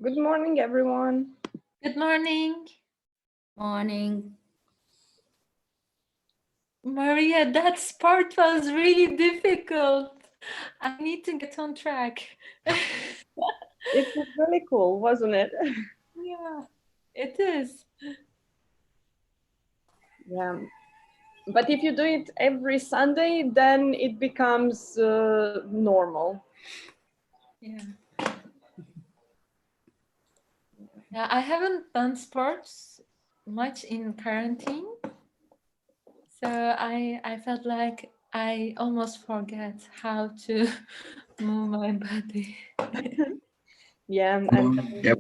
Good morning, everyone. Good morning. Morning. Maria, that part was really difficult. I need to get on track. It was really cool, wasn't it? Yeah, it is. Yeah. But if you do it every Sunday, then it becomes normal. Yeah. Yeah, I haven't done sports much in quarantine. So I felt like I almost forget how to move my body. Yeah, and Yep.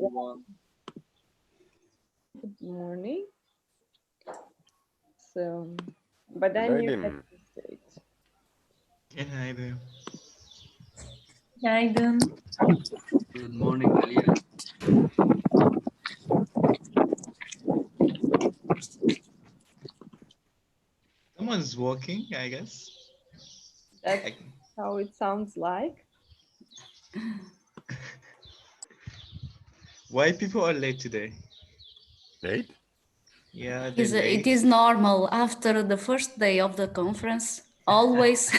good morning. So, but then you get used to it. Günaydın. Günaydın. Good morning, Alia. Someone's walking, I guess. That's how it sounds like. Why people are late today? Late? Yeah, they're late. It is normal after the first day of the conference. Always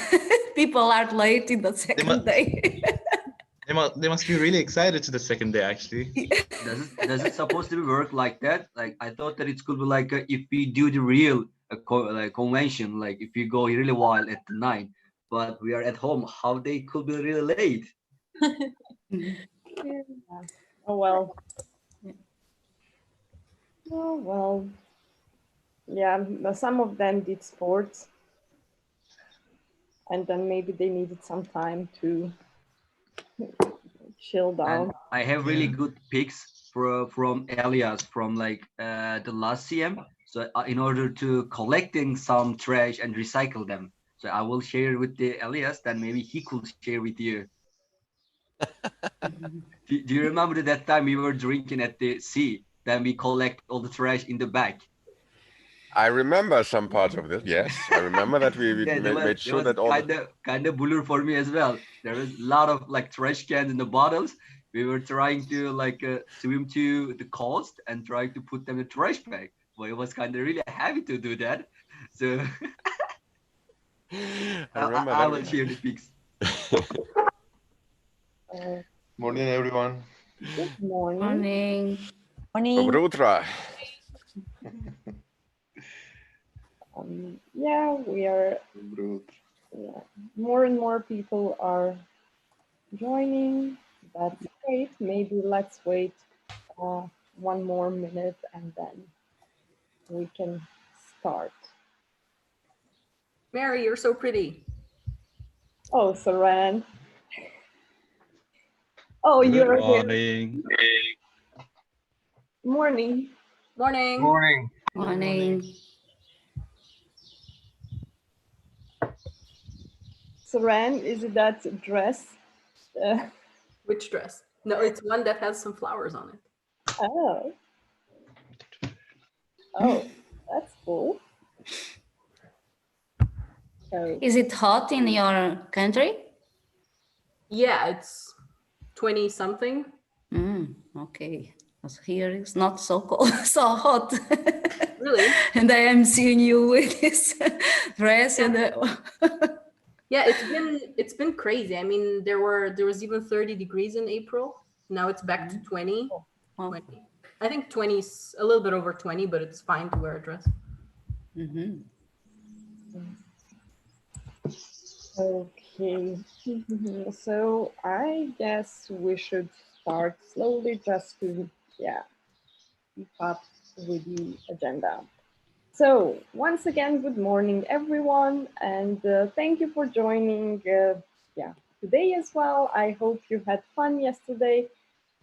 people are late in the second day. They must be really excited to the second day, actually. Does it supposed to work like that? Like I thought that it could be like if we do the real convention, like if we go really wild at the night, but we are at home, how they could be really late? Yeah. Oh well. Oh well. Yeah, some of them did sports, and then maybe they needed some time to chill down. And I have really good picks from Elias from like the last CM. So in order to collecting some trash and recycle them, so I will share with the Elias. Then maybe he could share with you. Do you remember that time we were drinking at the sea? Then we collect all the trash in the back. I remember some parts of this. Yes, I remember that we Yeah, made sure that all kind of blur for me as well. There was a lot of like trash cans in the bottles. We were trying to like swim to the coast and trying to put them in the trash bag. But it was kind of really heavy to do that. So I will share the pics. Morning, everyone. Good morning. Morning. Dobro utro. Yeah, we are. Yeah, more and more people are joining. That's great. Maybe let's wait one more minute and then we can start. Mary, you're so pretty. Oh, Saran. Oh, you're morning. Morning. Morning. Morning. Morning. Saran, is it that dress? Which dress? No, it's one that has some flowers on it. Oh. Oh, that's cool. So, Is it hot in your country? Yeah, it's 20 something. Okay. Because here it's not so cold, so hot. Really? And I am seeing you with this dress and Yeah, it's been crazy. I mean, there was even 30 degrees in April. Now it's back to 20. Wow. 20. I think 20 is a little bit over 20, but it's fine to wear a dress. okay. So I guess we should start slowly just to, keep up with the agenda. So once again, good morning, everyone, and thank you for joining today as well. I hope you had fun yesterday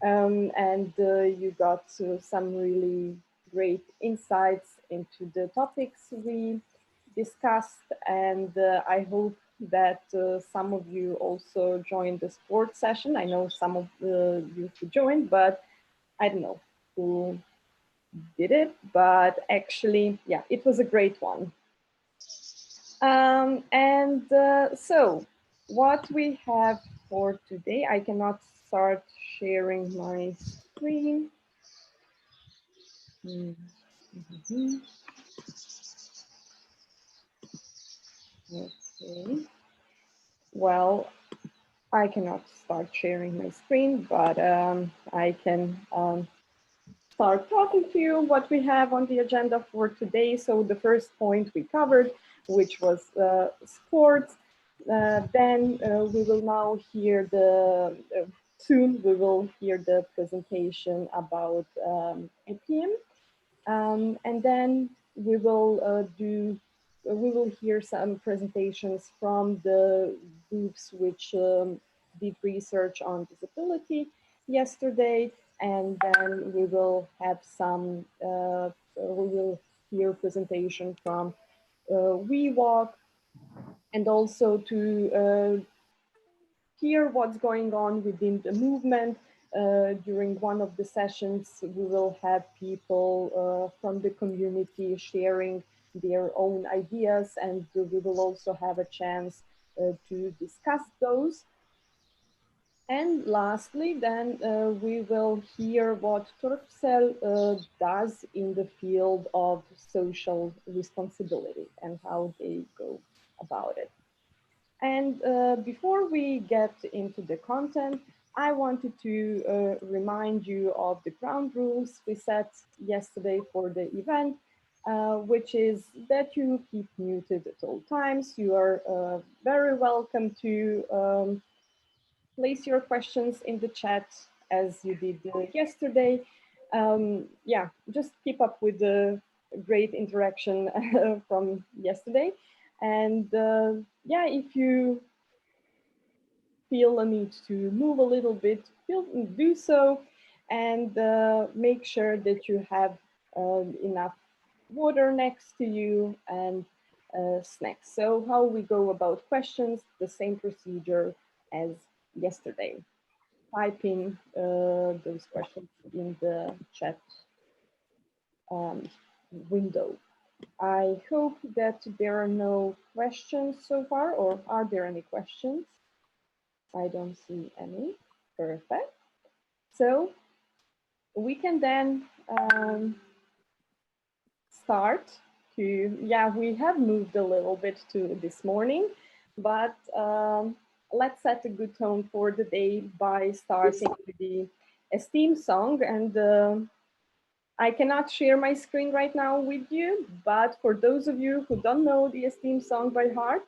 and you got some really great insights into the topics we discussed, and I hope that some of you also joined the sports session. I know some of you who joined, but I don't know who did it, but actually, yeah, it was a great one. So what we have for today, I cannot start sharing my screen. Mhm. Okay. Well, I cannot start sharing my screen, but I can start talking to you what we have on the agenda for today. So the first point we covered, which was sports. Then we will now hear soon we will hear the presentation about IPM. And then we will hear some presentations from the groups which did research on disability yesterday, and then we will have we will hear presentation from WeWalk, and also to hear what's going on within the movement. During one of the sessions, we will have people from the community sharing their own ideas, and we will also have a chance to discuss those. And lastly, then we will hear what Turkcell does in the field of social responsibility and how they go about it. And before we get into the content, I wanted to remind you of the ground rules we set yesterday for the event, which is that you keep muted at all times. You are very welcome to place your questions in the chat as you did yesterday. Yeah, just keep up with the great interaction from yesterday. And yeah, if you feel a need to move a little bit, do so, and make sure that you have enough water next to you and snacks. So how we go about questions, the same procedure as yesterday. Type in those questions in the chat window. I hope that there are no questions so far, or are there any questions? I don't see any. Perfect. So we can then start to, yeah, we have moved a little bit to this morning, but let's set a good tone for the day by starting with the esteem song. And I cannot share my screen right now with you, but for those of you who don't know the esteem song by heart,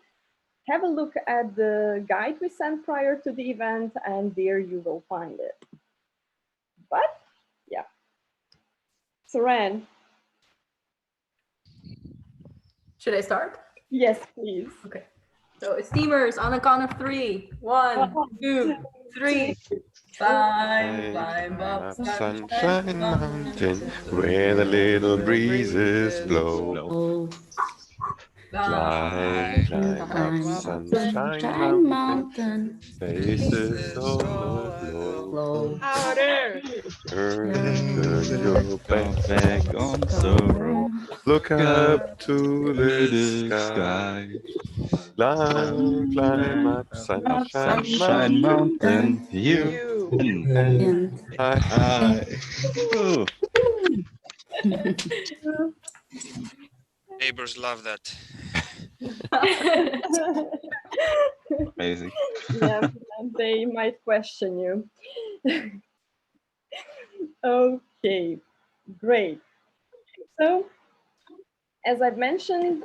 have a look at the guide we sent prior to the event, and there you will find it. But yeah, Saran. Should I start? Yes, please. Okay. So, esteemers, on a count of 3. 1, 2, 3. Climb up Sunshine Mountain, where the little breezes blow. Climb up Sunshine Mountain, faces overflow. Turn your back on sorrow, look up to the sky. Climb up Sunshine Mountain, you and I. Neighbors love that. Amazing. Yeah, they might question you. Okay, great. So, as I've mentioned,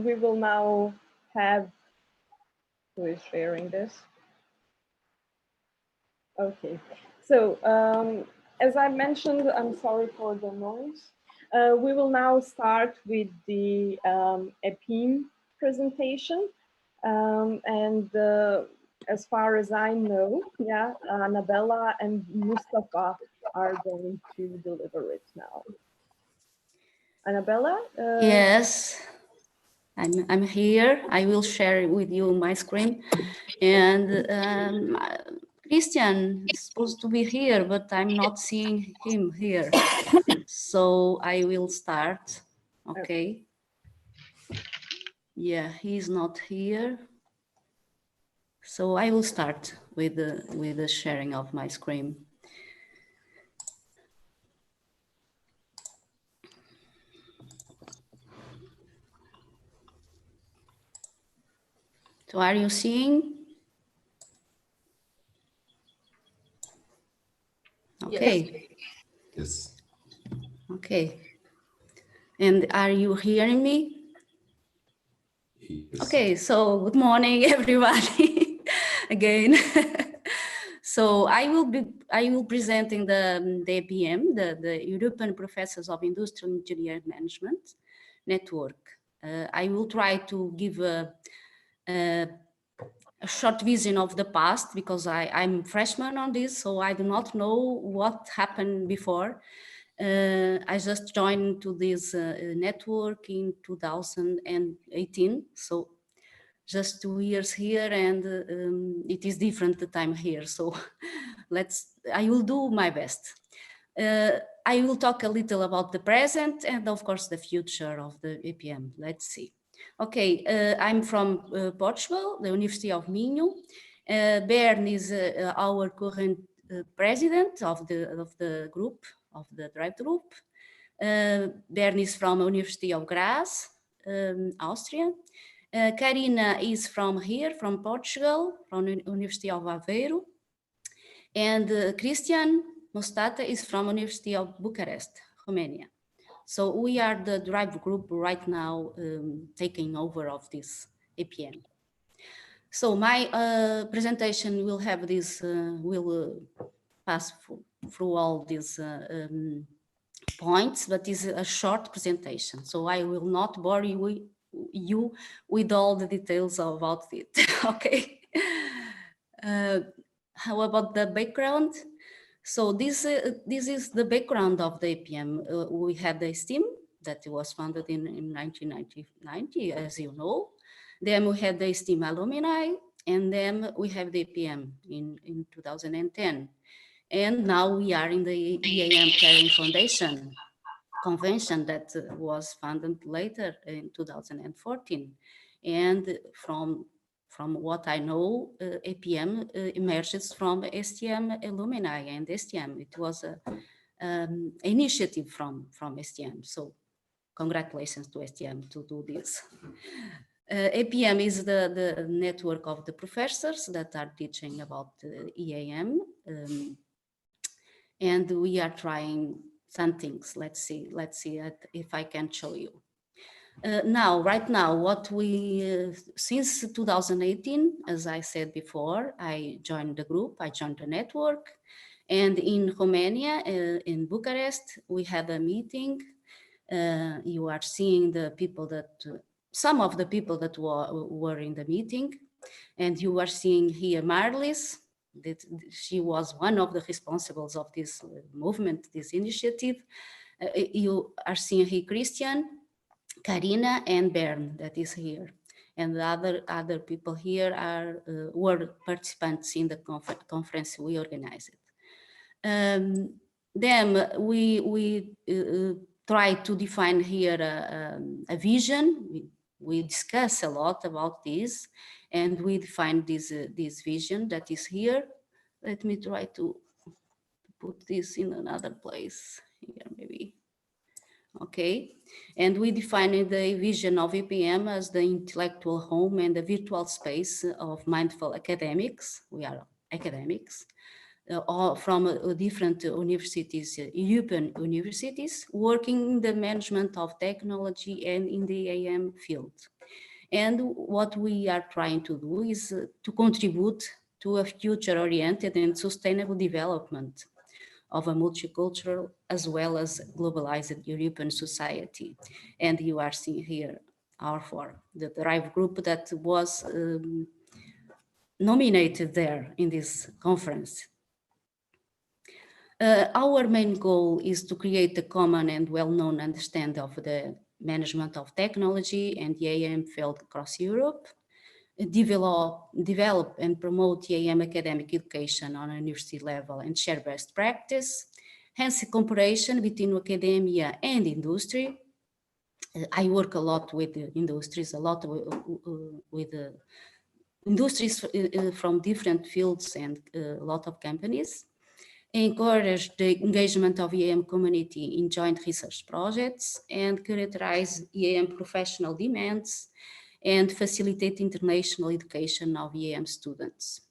we will now have, who is sharing this? Okay, so as I mentioned, I'm sorry for the noise. We will now start with the EPIM presentation. And as far as I know, yeah, Annabella and Mustafa are going to deliver it now. Annabella? Yes, I'm here. I will share with you my screen. And Christian is supposed to be here, but I'm not seeing him here. So I will start. Okay. Yeah, he's not here. So I will start with the sharing of my screen. So are you seeing? Okay. Yes. Okay. And are you hearing me? Yes. Okay, so good morning, everybody, again. So I will presenting the APM, the European Professors of Industrial Engineering Management network. I will try to give a short vision of the past because I'm freshman on this, so I do not know what happened before. I just joined to this network in 2018, so just 2 years here, and it is different the time here. So I will do my best. I will talk a little about the present and of course the future of the APM. Let's see. Okay, I'm from Portugal, the University of Minho. Bern is our current president of the group, of the Drive group. Bern is from University of Graz, Austria. Karina is from here, from Portugal, from University of Aveiro. And Christian Mostata is from University of Bucharest, Romania. So we are the Drive group right now taking over of this APM. So my presentation will have this, will pass through all these points, but is a short presentation. So I will not bore you with all the details about it, okay? How about the background? So this is the background of the APM. We had the STEAM that was founded in 1990, as you know. Then we had the STEAM alumni, and then we have the APM in 2010. And now we are in the EAM Caring Convention that was founded later in 2014. And from what I know, APM emerges from STM alumni and STM. It was an initiative from STM. So congratulations to STM to do this. APM is the network of the professors that are teaching about EAM. And we are trying some things. Let's see if I can show you. Right now, what we, since 2018, as I said before, I joined the group, I joined the network. And in Romania, in Bucharest, we had a meeting. You are seeing the people that, some of the people that were in the meeting. And you are seeing here Marlis, that she was one of the responsibles of this movement, this initiative. You are seeing here Christian, Karina, and Bern that is here. And the other people here were participants in the conference we organized. Then we try to define here a vision. We discuss a lot about this, and we define this vision that is here. Let me try to put this in another place here, maybe. Okay, and we define the vision of APM as the intellectual home and the virtual space of mindful academics. We are academics from different universities, European universities, working in the management of technology and in the AM field. And what we are trying to do is to contribute to a future-oriented and sustainable development of a multicultural as well as globalized European society. And you are seeing here our the Drive group that was nominated there in this conference. Our main goal is to create a common and well-known understanding of the management of technology and the AM field across Europe, develop and promote EAM academic education on a university level and share best practice, hence cooperation between academia and industry. I work a lot with industries, a lot with industries from different fields and a lot of companies. Encourage the engagement of EAM community in joint research projects and characterize EAM professional demands and facilitate international education of EM students.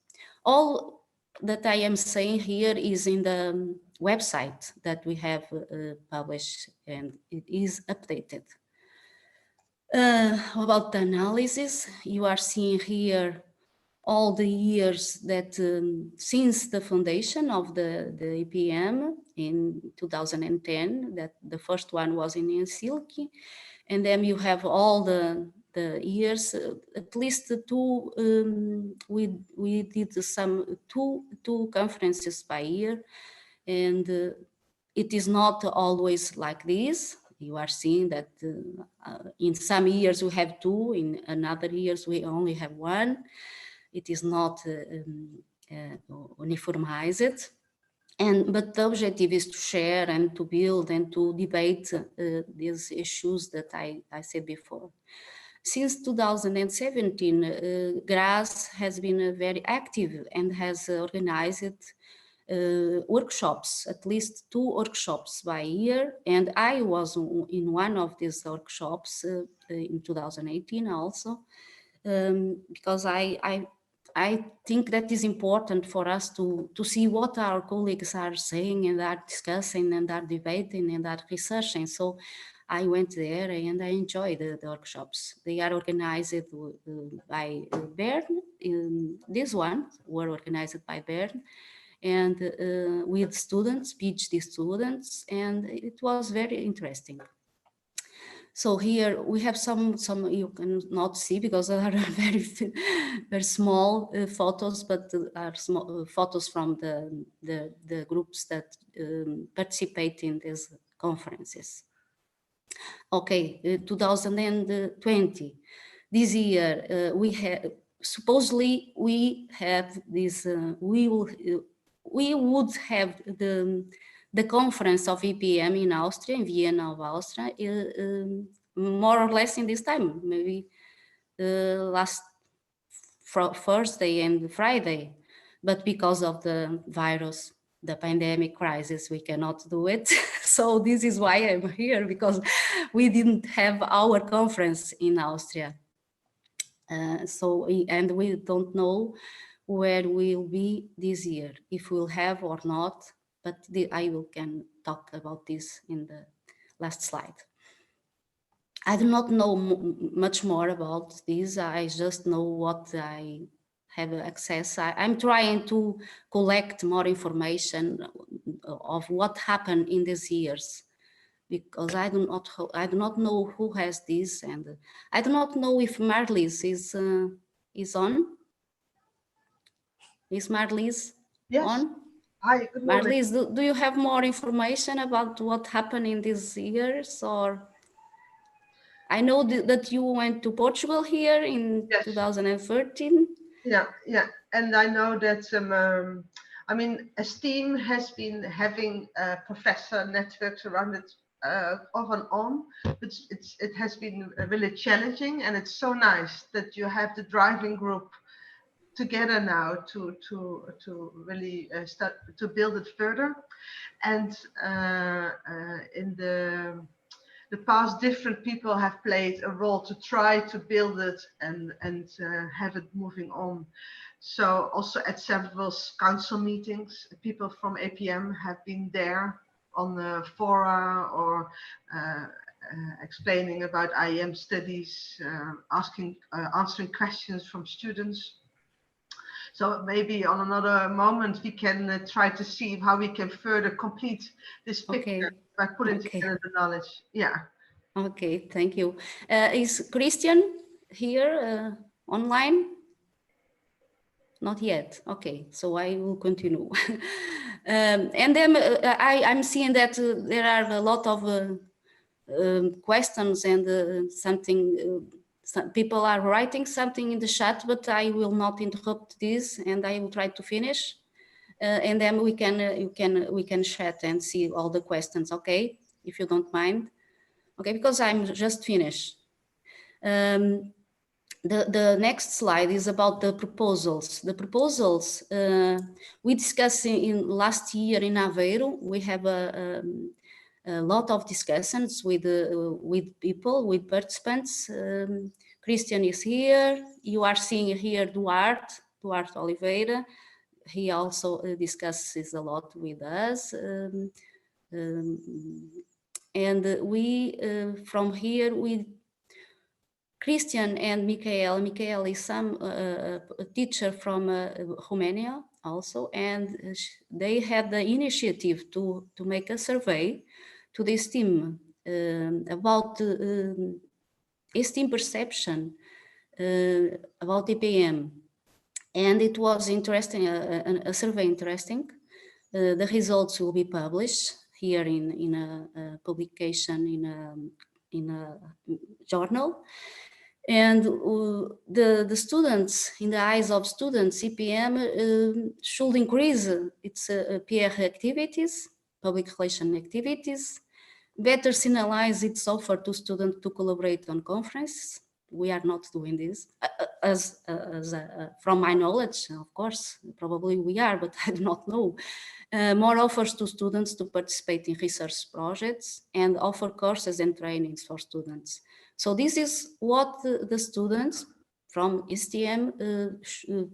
All that I am saying here is in the website that we have published, and it is updated. About the analysis, you are seeing here all the years that since the foundation of the EPM in 2010, that the first one was in Helsinki, and then you have all the years, at least two, we did some two conferences by year, and it is not always like this. You are seeing that in some years we have two, in another years we only have one. It is not uniformized. But the objective is to share and to build and to debate these issues that I said before. Since 2017, GRAS has been very active and has organized workshops, at least 2 workshops by year. And I was in one of these workshops in 2018 also, because I think that is important for us to see what our colleagues are saying and are discussing and are debating and are researching. So I went there and I enjoyed the workshops. They are organized by Bern. These ones were organized by Bern and with students, PhD students, and it was very interesting. So here we have some you cannot see because they are very very small photos, but are small photos from the groups that participate in these conferences. Okay, 2020. This year we have supposedly we have this. We would have the conference of EPM in Austria, in Vienna of Austria, more or less in this time, maybe last Thursday and Friday, but because of the virus, the pandemic crisis, we cannot do it. So this is why I'm here, because we didn't have our conference in Austria. And we don't know where we'll be this year, if we'll have or not, but I can talk about this in the last slide. I do not know much more about this. I just know what I have access. I'm trying to collect more information of what happened in these years, because I do not know who has this, and I do not know if Marlies is on. Is Marlies on? Hi, good morning. Marlies, do you have more information about what happened in these years? Or I know that you went to Portugal here in 2013. Yeah, and I know that I mean, STEAM has been having professor networks around it off and on, but it has been really challenging, and it's so nice that you have the driving group together now to really start to build it further. And in the past, different people have played a role to try to build it and have it moving on. So also at several council meetings, people from APM have been there on the fora or explaining about IEM studies, answering questions from students. So maybe on another moment we can try to see how we can further complete this picture by putting together the knowledge. Yeah. Okay, thank you. Is Christian here online? Not yet. Okay, so I will continue. And then I'm seeing that there are a lot of questions and some people are writing something in the chat, but I will not interrupt this, and I will try to finish, and then we can chat and see all the questions. Okay, if you don't mind. Okay, because I'm just finished. The next slide is about the proposals. The proposals we discussed in last year in Aveiro. We have a lot of discussions with people, with participants, Christian is here. You are seeing here Duarte Oliveira. He also discusses a lot with us. And we, from here, Christian and Michael is a teacher from Romania also, and they had the initiative to make a survey to this team about esteem perception about EPM. And it was interesting, a survey interesting. The results will be published here in a publication in a journal. And the students, in the eyes of students, EPM should increase its PR activities, public relation activities, better signalize its offer to students to collaborate on conferences. We are not doing this, from my knowledge, of course, probably we are, but I do not know. More offers to students to participate in research projects and offer courses and trainings for students. So this is what the students from STM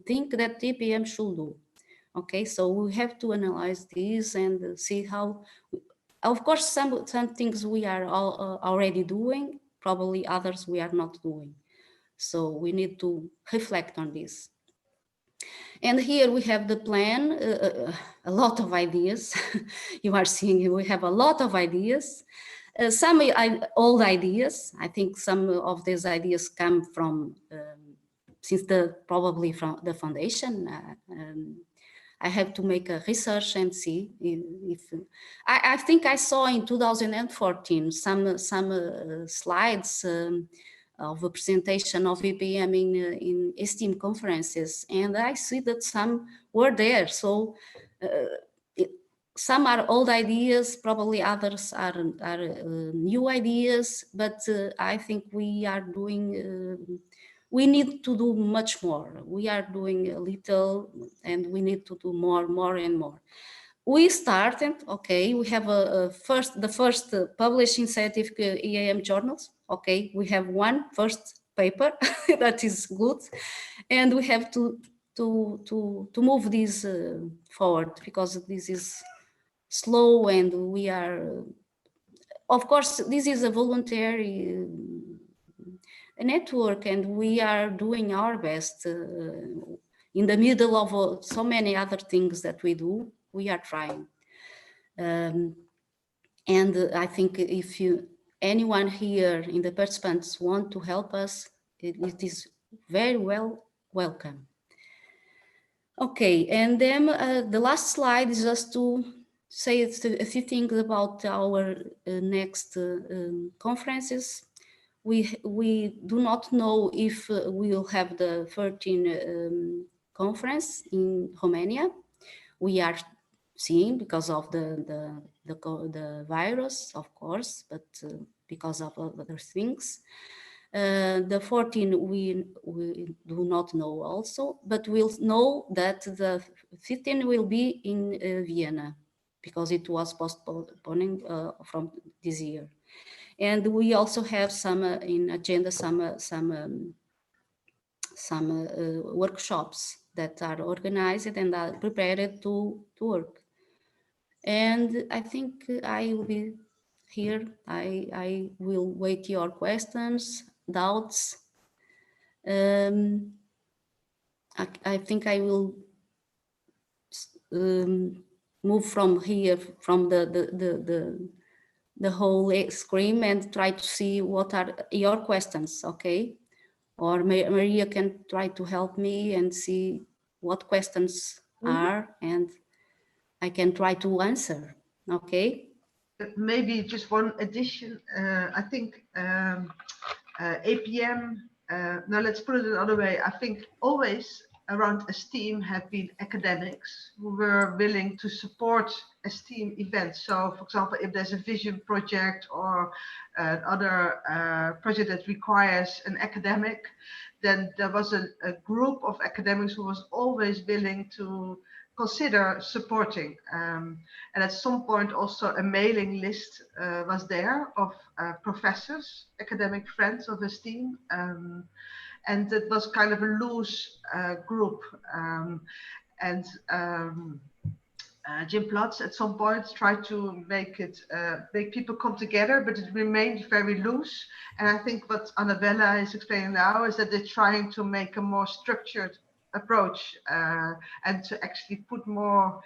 think that EPM should do. Okay, so we have to analyze this and see how, of course, some things we are already doing, probably others we are not doing. So we need to reflect on this. And here we have the plan, a lot of ideas. You are seeing we have a lot of ideas. Some old ideas. I think some of these ideas come from, probably from the foundation. I have to make a research and see if I think I saw in 2014 some slides of a presentation of EPM in STEAM conferences, and I see that some were there. So some are old ideas, probably others are new ideas, but I think we are doing, we need to do much more. We are doing a little and we need to do more and more. We started, okay, we have the first published in scientific EAM journals. Okay, we have one first paper that is good, and we have to move this forward, because this is slow and we are, of course, this is a voluntary network and we are doing our best in the middle of so many other things that we do. We are trying. And I think if anyone here in the participants want to help us, it is very welcome. Okay, and then the last slide is just to say a few things about our next conferences. We do not know if we will have the 13 conference in Romania. We are seeing because of the virus, of course, but because of other things. The 14 we do not know also, but we'll know that the 15 will be in Vienna, because it was postponing from this year. And we also have some in agenda, some workshops that are organized and are prepared to work. And I think I will be here. I will wait your questions, doubts. I think I will move from here, from the whole screen, and try to see what are your questions, okay? Or Maria can try to help me and see what questions are, and I can try to answer, okay? Maybe just one addition. I think APM, now let's put it another way. I think always around esteem have been academics who were willing to support esteem events. So for example, if there's a vision project or another project that requires an academic, then there was a group of academics who was always willing to consider supporting. And at some point also a mailing list was there of professors, academic friends of STEAM. And it was kind of a loose group. And Jim Platz at some point tried to make people come together, but it remained very loose. And I think what Annabella is explaining now is that they're trying to make a more structured approach and to actually put more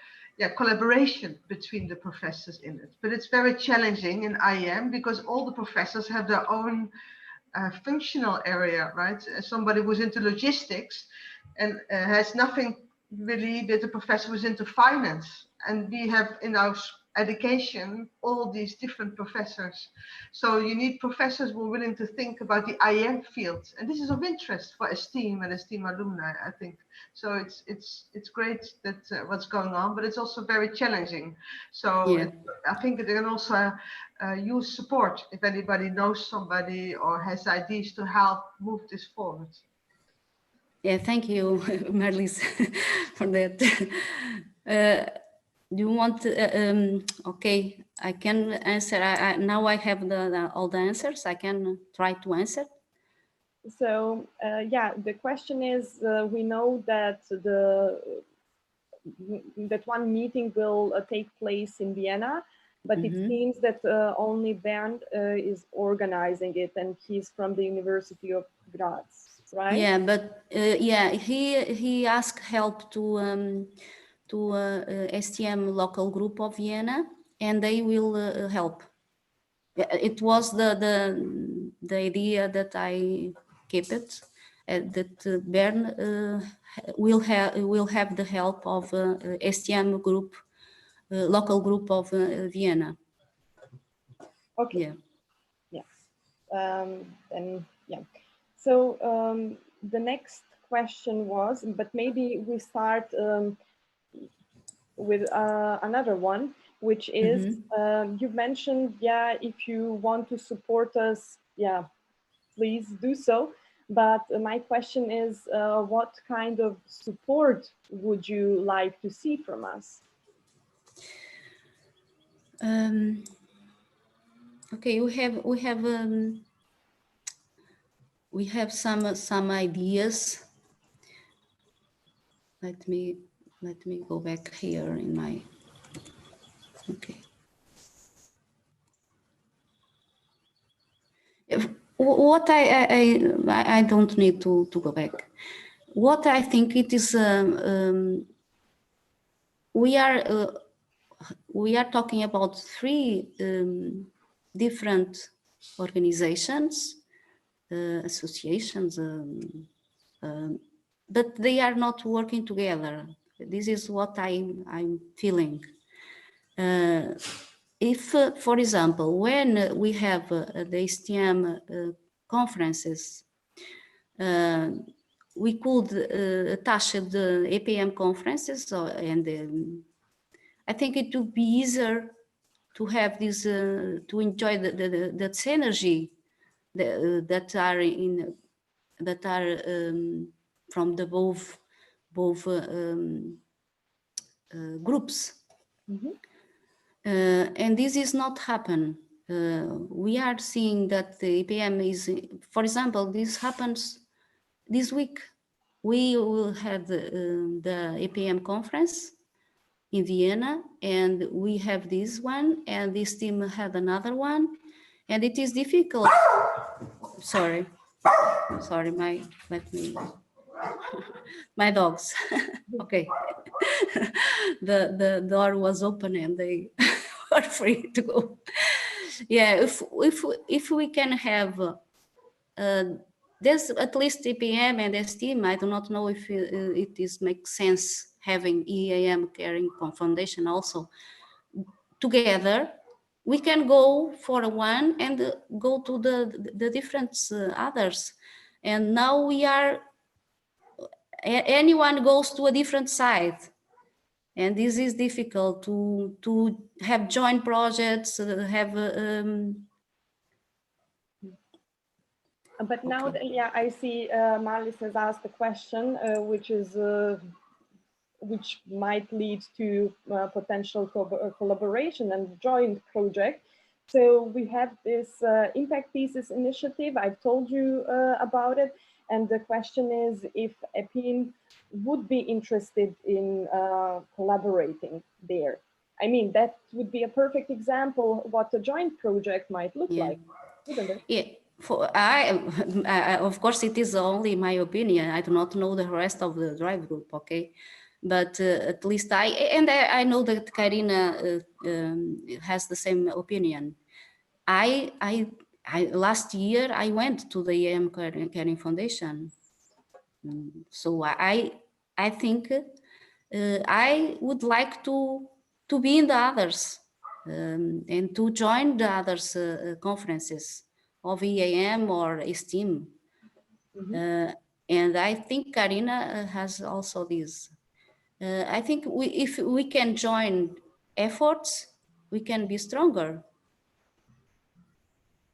collaboration between the professors in it. But it's very challenging in IEM because all the professors have their own functional area, right? Somebody who's into logistics and has nothing really with the professor who's into finance. And we have in our education all these different professors. So you need professors who are willing to think about the IEM field. And this is of interest for STEAM and STEAM alumni, I think. So it's great that what's going on, but it's also very challenging. So I think they can also use support if anybody knows somebody or has ideas to help move this forward. Yeah, thank you, Marlies, for that. Do you want to, okay, I can answer. Now I have all the answers. I can try to answer. So yeah, the question is, we know that that one meeting will take place in Vienna, but it seems that only Bernd is organizing it, and he's from the University of Graz, right? Yeah, but yeah, he asked help to STM local group of Vienna, and they will help. It was the idea that I keep it, that Bern will have the help of STM group, local group of Vienna. Okay. Yeah. Yeah. And yeah. So the next question was, but maybe we start with another one, which is you've mentioned, yeah, if you want to support us, yeah, please do so. But my question is, what kind of support would you like to see from us? Okay, we have some ideas. Let me go back here in my. Okay. What I don't need to go back. What I think it is, we are talking about three different organizations, associations, but they are not working together. This is what I'm feeling. If, for example, when we have the STM conferences, we could attach the APM conferences, and I think it would be easier to have this, to enjoy that synergy that are from the both groups. And this is not happen. We are seeing that the APM is, for example, this happens this week. We will have the APM conference in Vienna, and we have this one, and this team had another one, and it is difficult. Sorry, my dogs. Okay, the door was open and they are free to go. Yeah, if we can have there's at least EPM and STEAM. I do not know if it is makes sense having IEM Caring Convention also together. We can go for one and go to the different others. And now we are, anyone goes to a different side. And this is difficult to have joint projects, have but now, yeah, I see Marlies has asked a question, which is which might lead to potential collaboration and joint project. So we have this impact thesis initiative. I've told you about it. And the question is if EPIN would be interested in collaborating there. I mean, that would be a perfect example of what a joint project might look like, wouldn't it? Yeah. I, of course, it is only my opinion. I do not know the rest of the drive group, okay? But at least I know that Karina has the same opinion. Last year I went to the IEM Caring Foundation. So I think I would like to be in the others and to join the others conferences of EAM or STEAM. And I think Karina has also this. I think if we can join efforts, we can be stronger.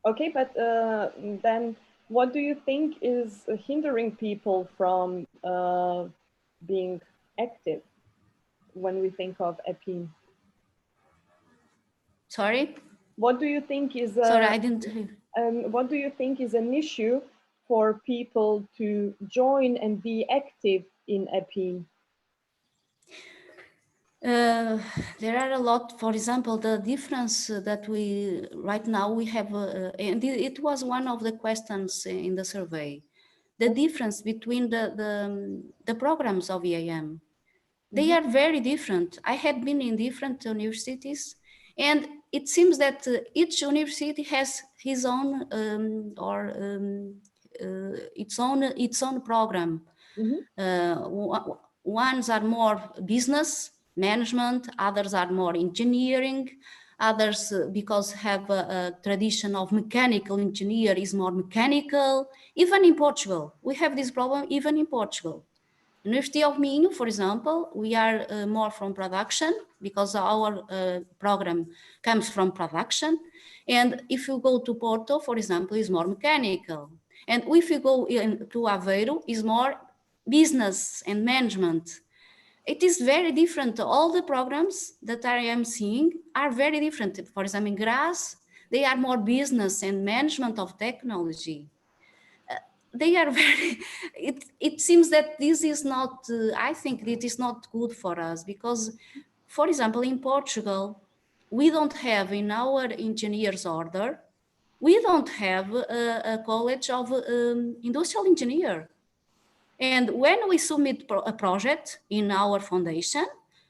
Okay, but then what do you think is hindering people from being active when we think of EPIN? Sorry? What do you think is Sorry, I didn't hear. What do you think is an issue for people to join and be active in EPIN? There are a lot. For example, the difference that we right now we have, and it was one of the questions in the survey, the difference between the programs of EAM. They are very different. I had been in different universities, and it seems that each university has his own its own program. Ones are more business management, others are more engineering, others because have a tradition of mechanical engineer is more mechanical. Even in Portugal, we have this problem even in Portugal. University of Minho, for example, we are more from production because our program comes from production. And if you go to Porto, for example, is more mechanical. And if you go to Aveiro, is more business and management. It is very different. All the programs that I am seeing are very different. For example, in Graz, they are more business and management of technology. They are very, it seems that this is not, I think it is not good for us because, for example, in Portugal, we don't have in our engineers order, we don't have a college of industrial engineer. And when we submit a project in our foundation,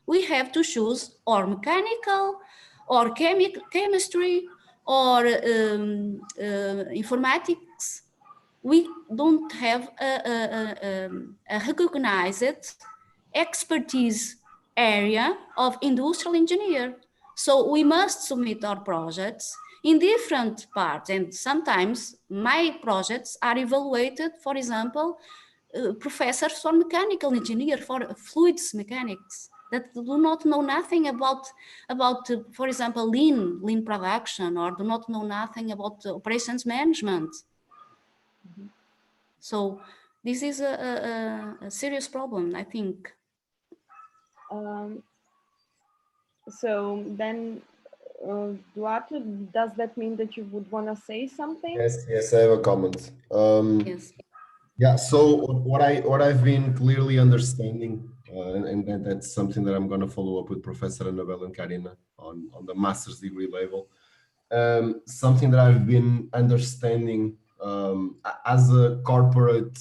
we have to choose or mechanical or chemistry or informatics. We don't have a recognized expertise area of industrial engineer. So we must submit our projects in different parts. And sometimes my projects are evaluated, for example, professors for mechanical engineer, for fluids mechanics that do not know nothing about for example, lean production, or do not know nothing about operations management. So this is a serious problem, I think. So then, Duarte, does that mean that you would want to say something? Yes, I have a comment. Yes. Yeah. So what I've been clearly understanding, and that's something that I'm going to follow up with Professor Annabelle and Karina on the master's degree level. Something that I've been understanding as a corporate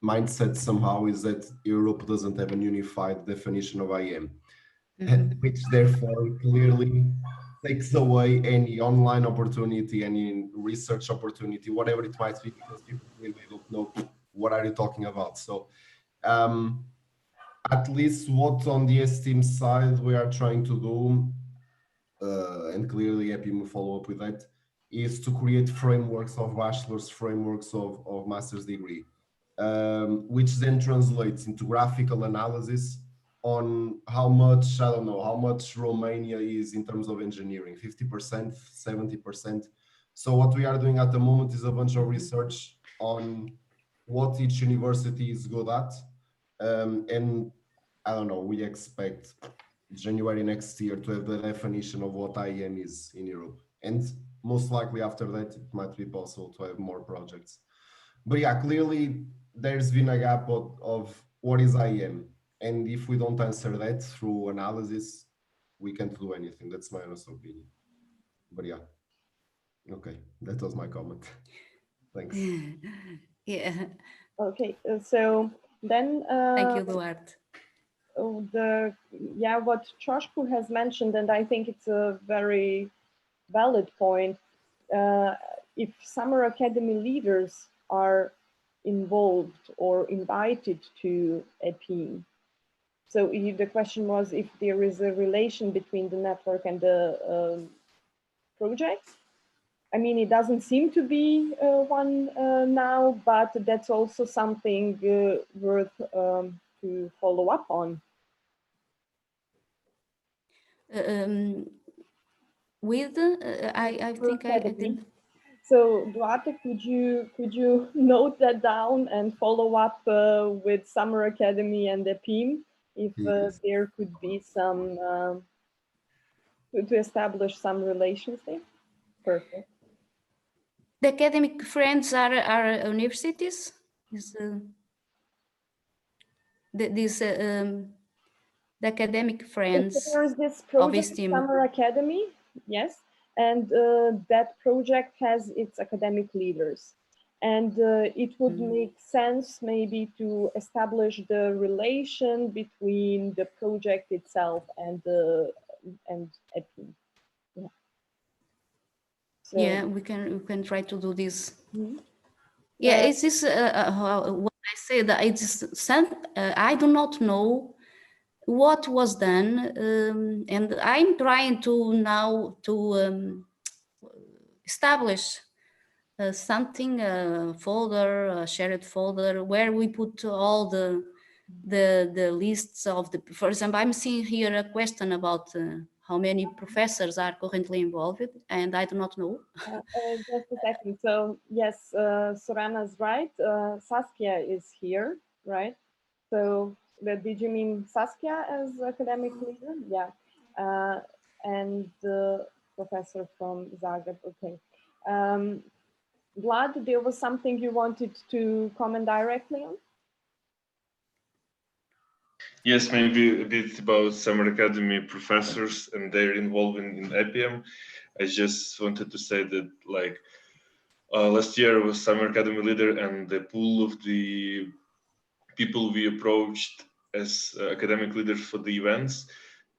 mindset somehow is that Europe doesn't have a unified definition of IEM, which therefore clearly takes away any online opportunity, any research opportunity, whatever it might be, because people really don't know what are you talking about. So at least what on the STEAM side we are trying to do, and clearly EPIM will follow up with that, is to create frameworks of bachelor's, frameworks of master's degree, which then translates into graphical analysis on how much, I don't know, how much Romania is in terms of engineering, 50%, 70%. So what we are doing at the moment is a bunch of research on what each university is good at, and I don't know, we expect January next year to have the definition of what IEM is in Europe. And most likely after that, it might be possible to have more projects. But yeah, clearly there's been a gap of what is IEM. And if we don't answer that through analysis, we can't do anything. That's my honest opinion. But yeah, okay, that was my comment. Thanks. Yeah. Okay, so then Thank you, Duarte. What Choshku has mentioned, and I think it's a very valid point. If summer academy leaders are involved or invited to EPIM, so the question was if there is a relation between the network and the project. I mean, it doesn't seem to be one now, but that's also something worth to follow up on. I think I didn't. So Duarte, could you note that down and follow up with Summer Academy and the PIM if there could be some to establish some relations there? Perfect. The academic friends are universities. Is the academic friends so there is this project, of STEAM. Summer Academy, yes, and that project has its academic leaders. And it would make sense maybe to establish the relation between the project itself and EPI. Yeah. So, yeah, we can try to do this. Mm-hmm. Yeah, it's this what I say that it's I do not know what was done, and I'm trying to now to establish something, a folder, a shared folder where we put all the lists of the. For example, I'm seeing here a question about how many professors are currently involved, and I do not know. Just a second. So yes, Sorana's right. Saskia is here, right? So did you mean Saskia as academic leader? Yeah. And the professor from Zagreb. Okay. Vlad, there was something you wanted to comment directly on? Yes, maybe a bit about Summer Academy professors and their involvement in EPIM. I just wanted to say that, like, last year I was Summer Academy leader, and the pool of the people we approached as academic leaders for the events,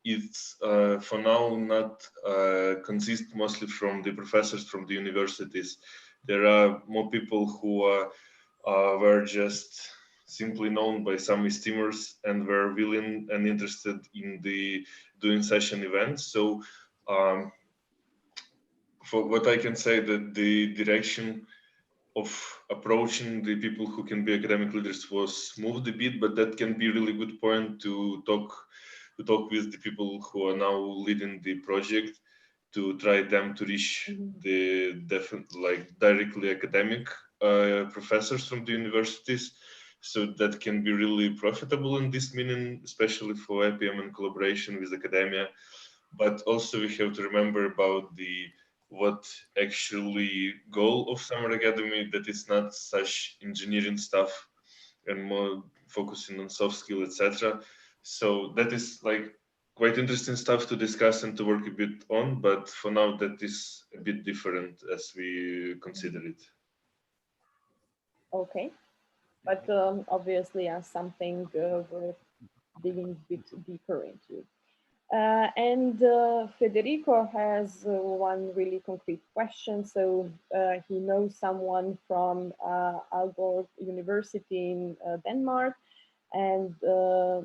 it's for now not consist mostly from the professors from the universities. There are more people who were just simply known by some esteemers and were willing and interested in the doing session events. So for what I can say, that the direction of approaching the people who can be academic leaders was moved a bit, but that can be a really good point to talk with the people who are now leading the project, to try them to reach the directly academic professors from the universities. So that can be really profitable in this meaning, especially for IPM and collaboration with academia. But also we have to remember about the what actually goal of Summer Academy, that is not such engineering stuff and more focusing on soft skill, etc. So that is like quite interesting stuff to discuss and to work a bit on, but for now that is a bit different as we consider it. Okay, but obviously as something worth digging a bit deeper into. And Federico has one really concrete question. So he knows someone from Aalborg University in Denmark, and so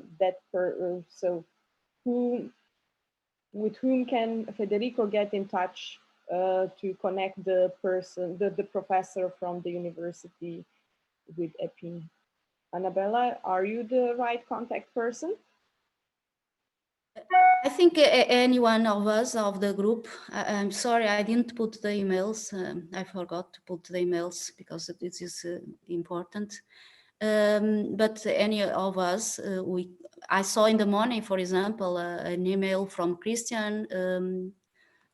with whom can Federico get in touch to connect the person, the professor from the university with EPI? Annabella, are you the right contact person? I think any one of us of the group. I'm sorry, I didn't put the emails. I forgot to put the emails because this is important. But any of us, I saw in the morning, for example, an email from Christian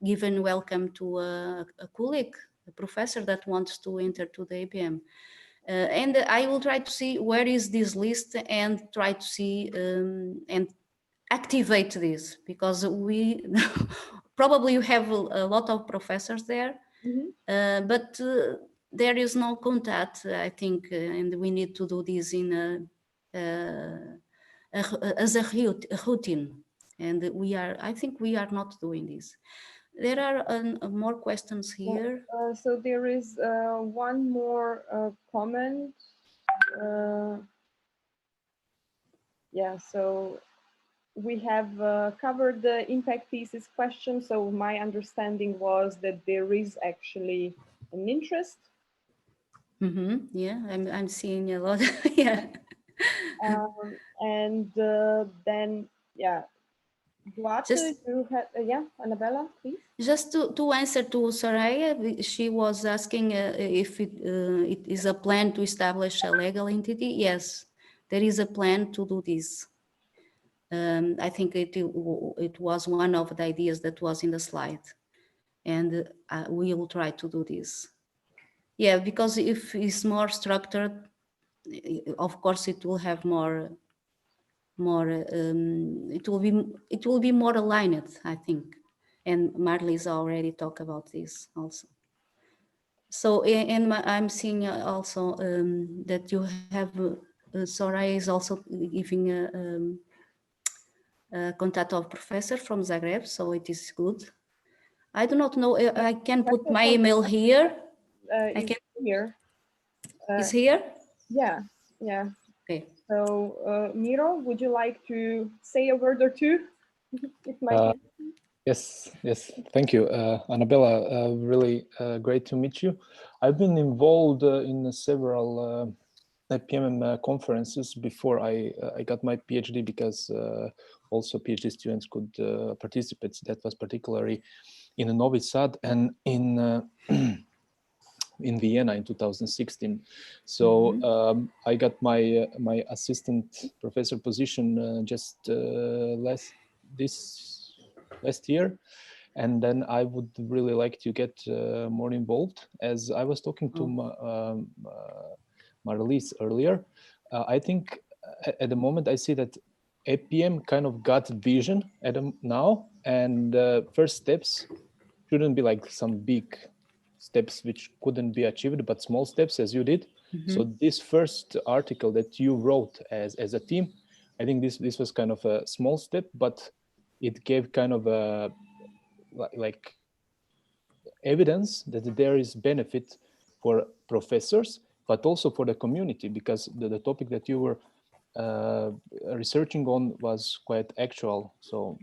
giving welcome to a colleague, a professor that wants to enter to the APM. And I will try to see where is this list and try to see and activate this, because we probably have a lot of professors there, but there is no contact, I think, and we need to do this in as a routine, and I think we are not doing this. There are more questions here. So there is one more comment. Yeah, so we have covered the impact thesis question. So my understanding was that there is actually an interest. Yeah, I'm seeing a lot. Yeah. And then, yeah, Duarte, you had, yeah, Annabella, please. Just to answer to Soraya, she was asking if it is a plan to establish a legal entity. Yes, there is a plan to do this. I think it was one of the ideas that was in the slide, and we will try to do this. Yeah, because if it's more structured, of course it will have more. It will be more aligned, I think. And Marlies already talked about this also. So, and I'm seeing also that you have, Soraya is also giving a contact of professor from Zagreb, so it is good. I do not know, I can put my email here. I can here. Is here? Yeah, yeah. Okay. So, Miro, would you like to say a word or two? It might be. Yes, thank you, Annabella. Really great to meet you. I've been involved in several IPM conferences before I got my PhD, because also PhD students could participate. That was particularly in Novi Sad and in in Vienna in 2016. So I got my my assistant professor position just last year, and then I would really like to get more involved. As I was talking to Marlies earlier, I think at the moment I see that APM kind of got vision now, and first steps shouldn't be like some big steps which couldn't be achieved, but small steps as you did. So this first article that you wrote as a team, I think this was kind of a small step, but it gave kind of a like evidence that there is benefit for professors, but also for the community, because the topic that you were researching on was quite actual. So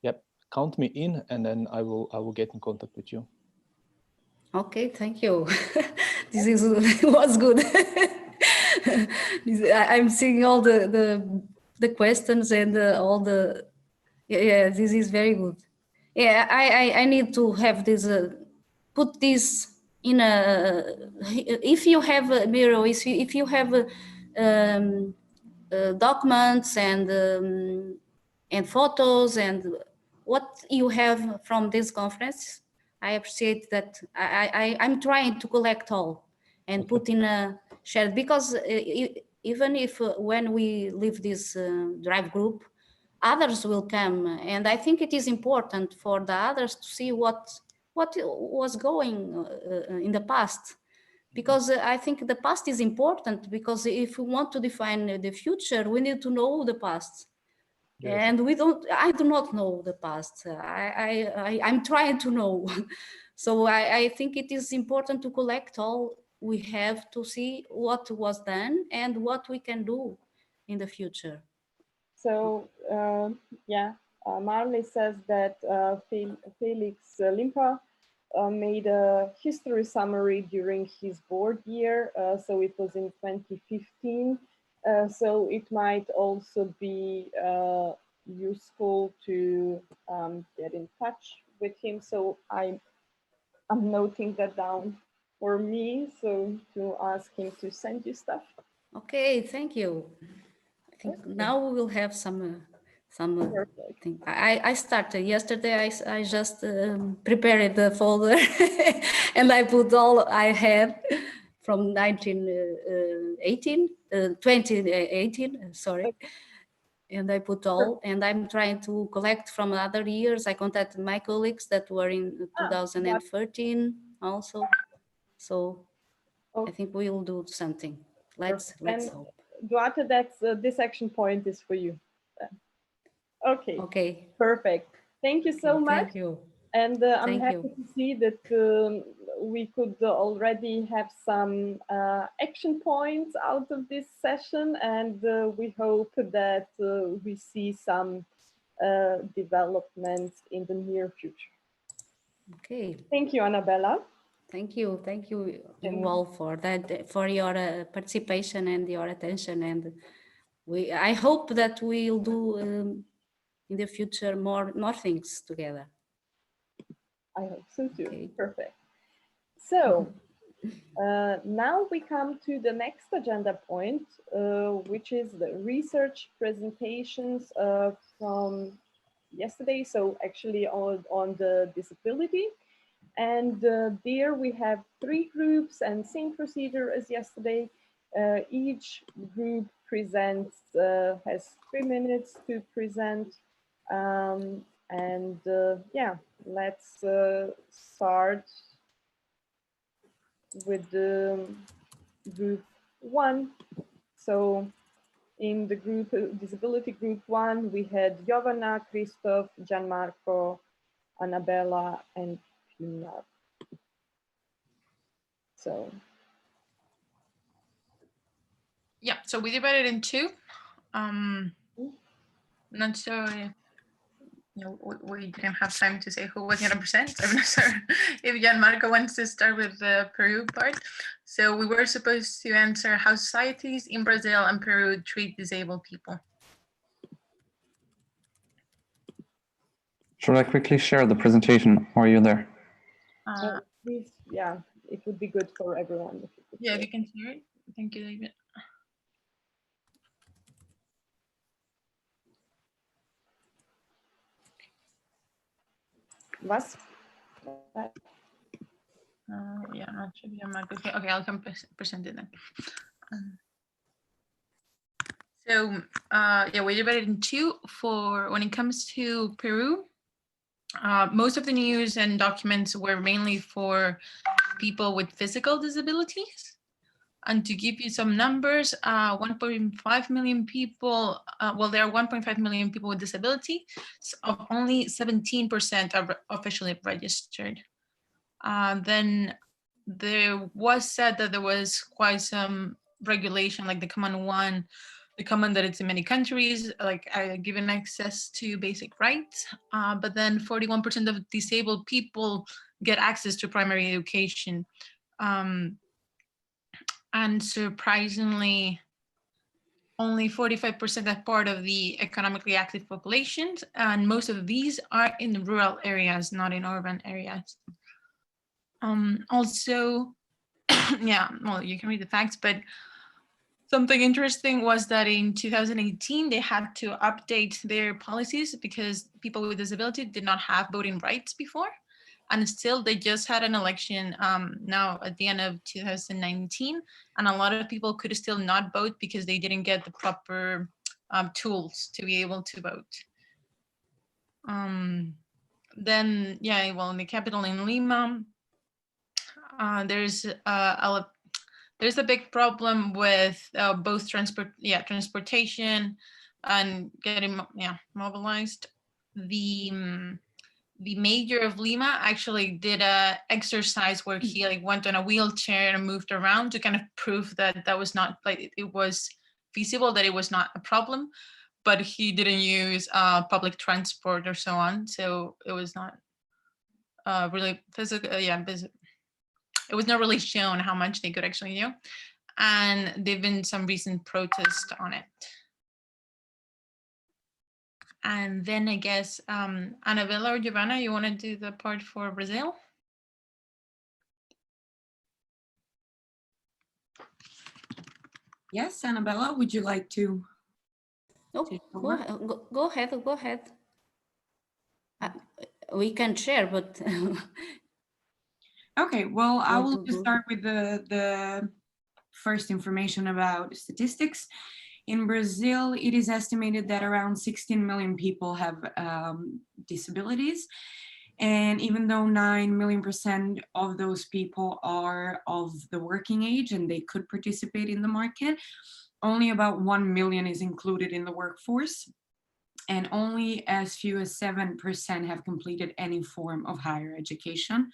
yep, count me in, and then I will get in contact with you. Okay, thank you. This was good. I'm seeing all the questions and all the, yeah, this is very good. Yeah, I need to have this, put this in a, if you have a Miro, if you have documents and photos and what you have from this conference, I appreciate that. I'm trying to collect all and put in a shared, because even if when we leave this drive group, others will come, and I think it is important for the others to see what was going in the past, because I think the past is important, because if we want to define the future, we need to know the past. Yes. And I do not know the past. I'm trying to know. So I think it is important to collect all we have to see what was done and what we can do in the future. So yeah, Marley says that Felix Limpa made a history summary during his board year. So it was in 2015. So it might also be useful to get in touch with him. So I'm noting that down for me, so to ask him to send you stuff. Okay, thank you. think now we will have some Perfect. thing. I started yesterday. I just prepared the folder and I put all I had from 2018, sorry. And I put all, and I'm trying to collect from other years. I contacted my colleagues that were in 2013 also. So I think we will do something. Let's hope. Duarte, that's this action point is for you. Okay. Okay. Perfect. Thank you so much. Thank you. And I'm Thank happy you. to see that we could already have some action points out of this session, and we hope that we see some developments in the near future. Okay. Thank you, Annabella. Thank you you all for that, for your participation and your attention. And I hope that we'll do in the future more things together. I hope so too. Okay. Perfect. So now we come to the next agenda point, which is the research presentations from yesterday. So actually on the disability. And there we have 3 groups and same procedure as yesterday. Each group presents, has 3 minutes to present. Yeah, let's start with the group 1. So in the group, disability group 1, we had Giovanna, Christoph, Gianmarco, Annabella, and Pinar. So yeah, so we divided in 2. Not sure if, we didn't have time to say who was going to present. I'm not sure if Gianmarco wants to start with the Peru part. So we were supposed to answer how societies in Brazil and Peru treat disabled people. Should I quickly share the presentation, or are you there? Please, yeah, it would be good for everyone. If you could yeah, if you can share it. Thank you, David. Was? Yeah, not sure if Gianmarco. Okay, I'll come present it then. So yeah, we divided in 2 for when it comes to Peru. Most of the news and documents were mainly for people with physical disabilities. And to give you some numbers, 1.5 million people, well, there are 1.5 million people with disability, so of only 17% are officially registered. Then there was said that there was quite some regulation, like the common one, the common that it's in many countries, like given access to basic rights. But then 41% of disabled people get access to primary education. And surprisingly, only 45% are part of the economically active populations, and most of these are in rural areas, not in urban areas. Also, yeah, well, you can read the facts, but something interesting was that in 2018, they had to update their policies because people with disability did not have voting rights before. And still, they just had an election now at the end of 2019, and a lot of people could still not vote because they didn't get the proper tools to be able to vote. Then, yeah, well, in the capital in Lima, there's a big problem with both transportation and getting mobilized. The mayor of Lima actually did a exercise where he went on a wheelchair and moved around to kind of prove that that was not it was feasible, that it was not a problem, but he didn't use public transport or so on. So it was not really physical. It was not really shown how much they could actually do. And there've been some recent protests on it. And then I guess, Annabella or Giovanna, you want to do the part for Brazil? Yes, Annabella, would you like to Oh, go ahead. Go ahead. We can share, but okay. Well, I will just do? start with the first information about statistics. In Brazil, it is estimated that around 16 million people have disabilities. And even though 9 million% of those people are of the working age and they could participate in the market, only about 1 million is included in the workforce. And only as few as 7% have completed any form of higher education.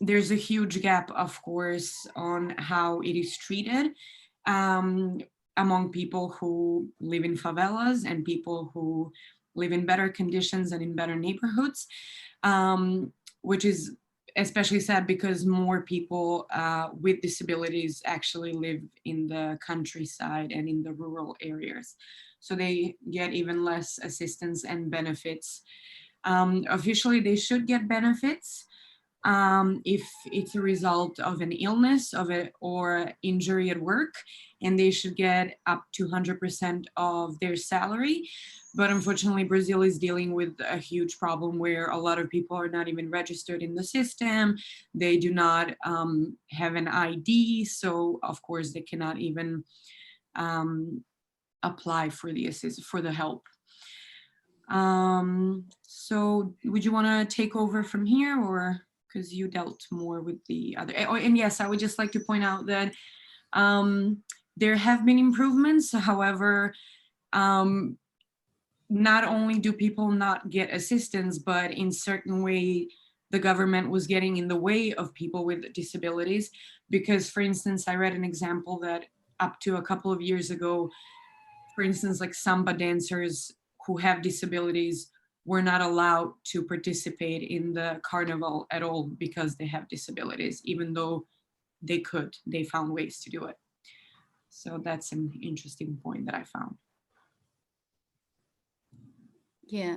There's a huge gap, of course, on how it is treated among people who live in favelas and people who live in better conditions and in better neighborhoods, which is especially sad because more people with disabilities actually live in the countryside and in the rural areas. So they get even less assistance and benefits. Officially, they should get benefits if it's a result of an illness or injury at work, and they should get up to 100% of their salary. But unfortunately, Brazil is dealing with a huge problem where a lot of people are not even registered in the system. They do not have an ID, so of course they cannot even apply for the help. So would you want to take over from here, or because you dealt more with the other? Oh, and yes, I would just like to point out that there have been improvements. However, not only do people not get assistance, but in certain way, the government was getting in the way of people with disabilities. Because, for instance, I read an example that up to a couple of years ago, for instance, like samba dancers who have disabilities were not allowed to participate in the carnival at all because they have disabilities, even though they could. They found ways to do it. So that's an interesting point that I found. Yeah,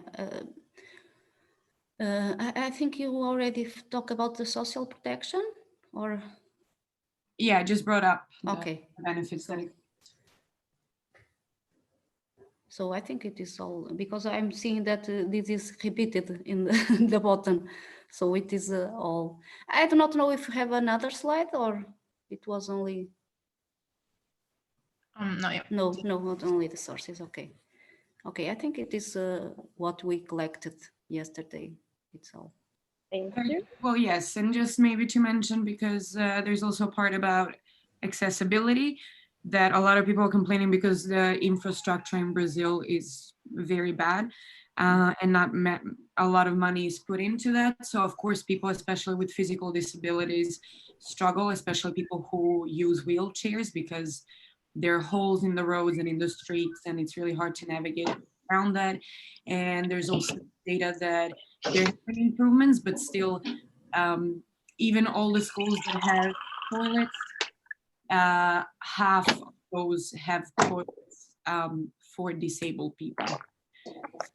I think you already talked about the social protection, or? Yeah, I just brought up okay. The benefits that it. So I think it is all, because I'm seeing that this is repeated in the bottom. So it is all. I do not know if you have another slide or it was only. Not yet. No, not only the sources. Okay. Okay, I think it is what we collected yesterday. It's all. Thank you. Well, yes, and just maybe to mention, because there's also a part about accessibility, that a lot of people are complaining because the infrastructure in Brazil is very bad and not a lot of money is put into that. So of course, people, especially with physical disabilities, struggle, especially people who use wheelchairs, because there are holes in the roads and in the streets, and it's really hard to navigate around that. And there's also data that there have been improvements, but still, even all the schools that have toilets, half of those have toilets for disabled people.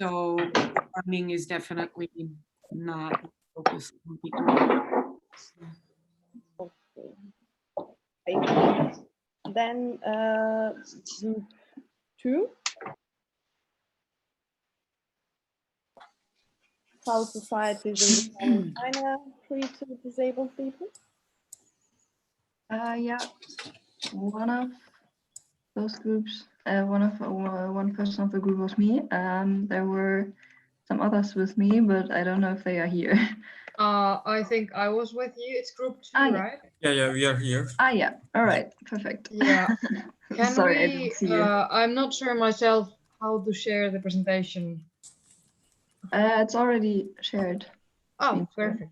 So funding is definitely not focused on people. Okay. Thank you. Then group 2. How societies in China treat disabled people? Yeah, one of those groups, one person of the group was me. There were some others with me, but I don't know if they are here. I think I was with you. It's group 2, right? Yeah, we are here. Yeah. All right, perfect. Yeah. Can Sorry, I we? didn't see you. I'm not sure myself how to share the presentation. It's already shared. Oh, perfect.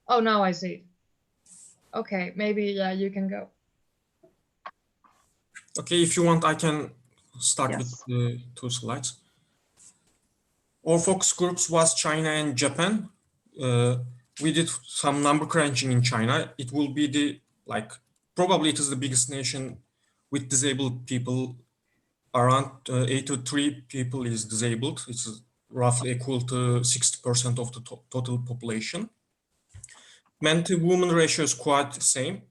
Oh, now I see it. Okay, maybe you can go. Okay, if you want, I can start with the 2 slides. Our focus groups was China and Japan. We did some number crunching in China. It will be probably it is the biggest nation with disabled people. Around 83 people is disabled. It's roughly equal to 60% of the total population. Men to women ratio is quite the same.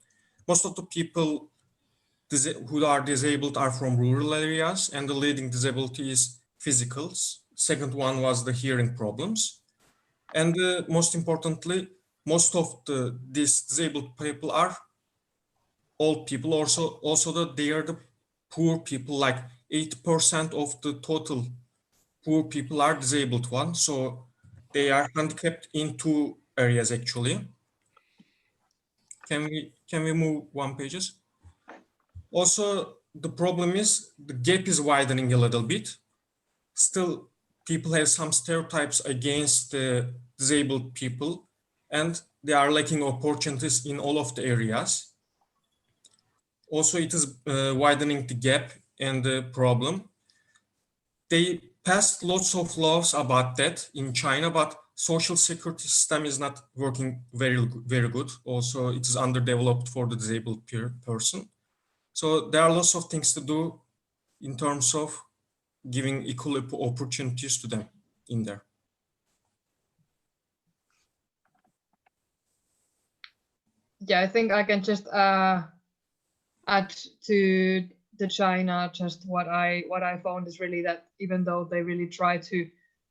Most of the people who are disabled are from rural areas, and the leading disability is physicals. Second one was the hearing problems. And most importantly, most of these disabled people are old people. Also they are the poor people, like 8% of the total poor people are disabled ones. So they are handicapped in two areas actually. Can we move one pages? Also, the problem is the gap is widening a little bit. Still, people have some stereotypes against the disabled people, and they are lacking opportunities in all of the areas. Also, it is widening the gap and the problem. They passed lots of laws about that in China, but social security system is not working very good. Also, it is underdeveloped for the disabled person. So there are lots of things to do in terms of giving equal opportunities to them in there. Yeah, I think I can just add to the China just what I found is really that even though they really try to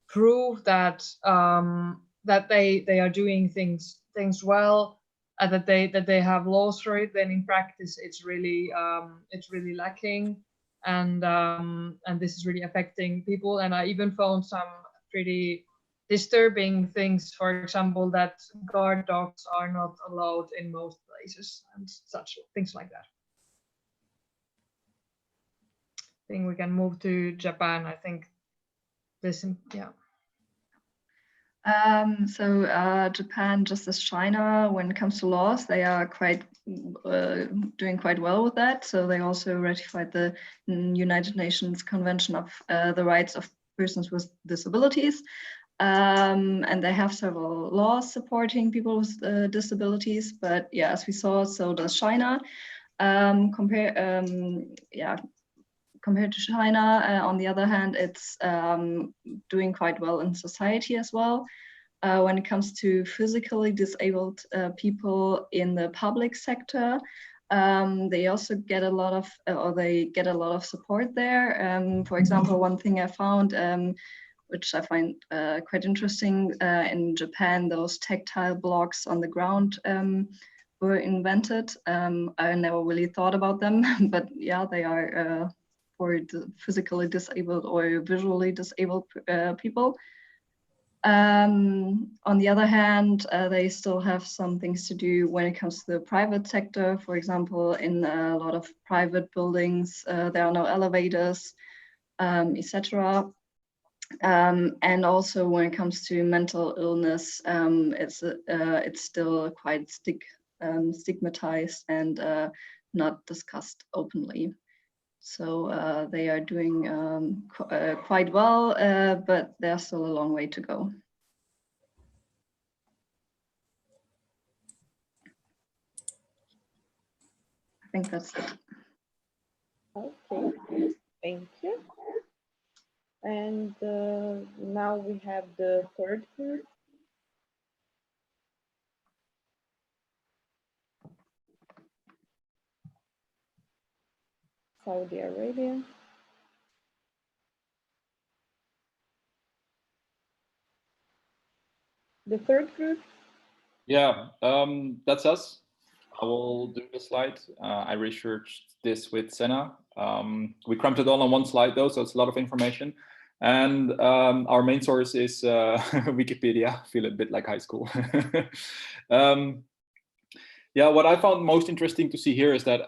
prove that that they are doing things well and that they have laws for it, then in practice it's really lacking, and this is really affecting people. And I even found some pretty disturbing things, for example, that guard dogs are not allowed in most places and such things like that. I think we can move to Japan. I think this, yeah. Japan, just as China, when it comes to laws, they are quite doing quite well with that. So they also ratified the United Nations Convention of the Rights of Persons with Disabilities. And they have several laws supporting people with disabilities. But yeah, as we saw, so does China. Compared to China, on the other hand, it's doing quite well in society as well. When it comes to physically disabled people in the public sector, they also get a lot of support there. For example, one thing I found, which I find quite interesting, in Japan, those tactile blocks on the ground were invented. I never really thought about them, but yeah, they are for the physically disabled or visually disabled people. On the other hand, they still have some things to do when it comes to the private sector. For example, in a lot of private buildings, there are no elevators, etc. And also when it comes to mental illness, it's still quite stigmatized and not discussed openly. So they are doing quite well, but there's still a long way to go. I think that's it. Okay, thank you. And now we have the third group. Saudi Arabia. The third group? Yeah, that's us. I will do the slide. I researched this with Senna. We cramped it all on one slide though, so it's a lot of information. And our main source is Wikipedia. I feel a bit like high school. Yeah, what I found most interesting to see here is that,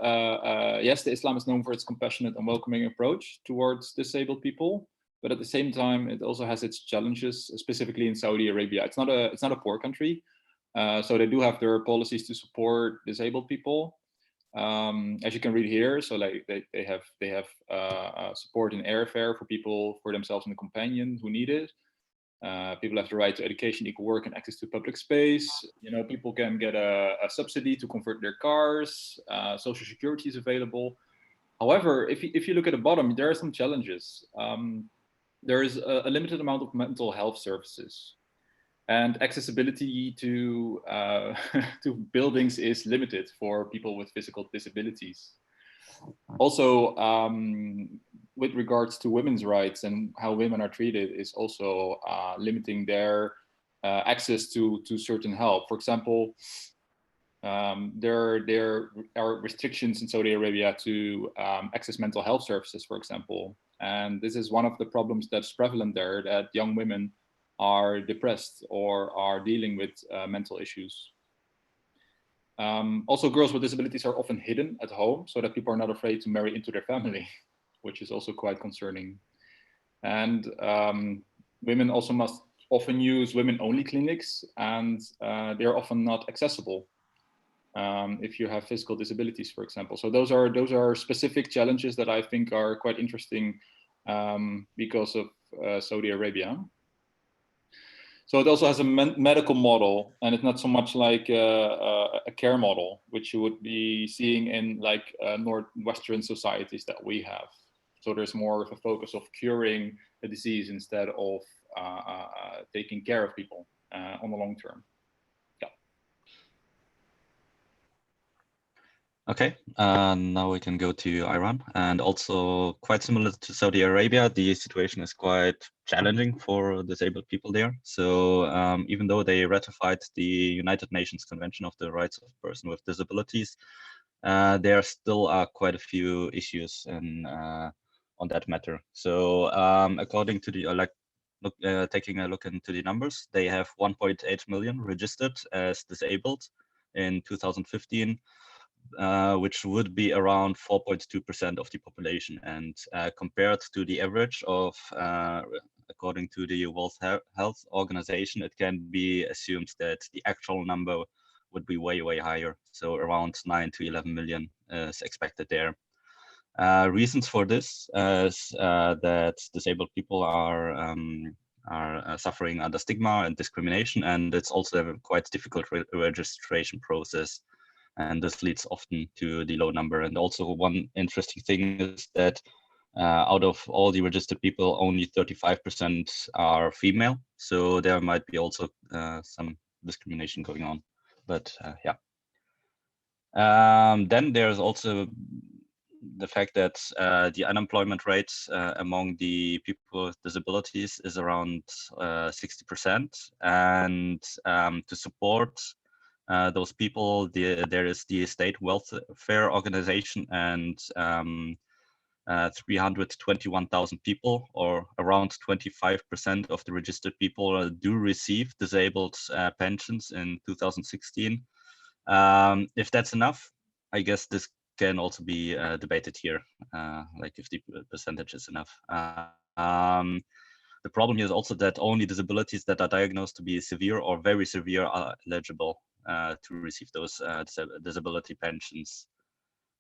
yes, the Islam is known for its compassionate and welcoming approach towards disabled people, but at the same time, it also has its challenges, specifically in Saudi Arabia. It's not a poor country, so they do have their policies to support disabled people, as you can read here. So like they have support in airfare for people, for themselves and the companion who need it. People have the right to education, equal work, and access to public space. You know, people can get a subsidy to convert their cars. Social security is available. However, if you look at the bottom, there are some challenges. There is a limited amount of mental health services, and accessibility to to buildings is limited for people with physical disabilities. Also, with regards to women's rights and how women are treated is also limiting their access to certain help. For example, there are restrictions in Saudi Arabia to access mental health services, for example. And this is one of the problems that's prevalent there, that young women are depressed or are dealing with mental issues. Also, girls with disabilities are often hidden at home so that people are not afraid to marry into their family, which is also quite concerning. And women also must often use women-only clinics, and they are often not accessible if you have physical disabilities, for example. So those are specific challenges that I think are quite interesting because of Saudi Arabia. So it also has a medical model, and it's not so much like a care model, which you would be seeing in like Northwestern societies that we have. So there's more of a focus of curing a disease instead of taking care of people on the long term. Okay, now we can go to Iran, and also quite similar to Saudi Arabia, the situation is quite challenging for disabled people there. So even though they ratified the United Nations Convention of the Rights of Persons with Disabilities, there still are quite a few issues on that matter. So according to the taking a look into the numbers, they have 1.8 million registered as disabled in 2015. Which would be around 4.2% of the population. And compared to the average of, according to the World Health Organization, it can be assumed that the actual number would be way, way higher. So around 9 to 11 million is expected there. Reasons for this is that disabled people are suffering under stigma and discrimination, and it's also a quite difficult registration process. And this leads often to the low number. And also one interesting thing is that out of all the registered people, only 35% are female. So there might be also some discrimination going on. But yeah. Then there's also the fact that the unemployment rate among the people with disabilities is around 60%. And to support those people, there is the State Welfare Organization, and 321,000 people, or around 25% of the registered people, do receive disabled pensions in 2016. If that's enough, I guess this can also be debated here, like if the percentage is enough. The problem here is also that only disabilities that are diagnosed to be severe or very severe are eligible to receive those disability pensions.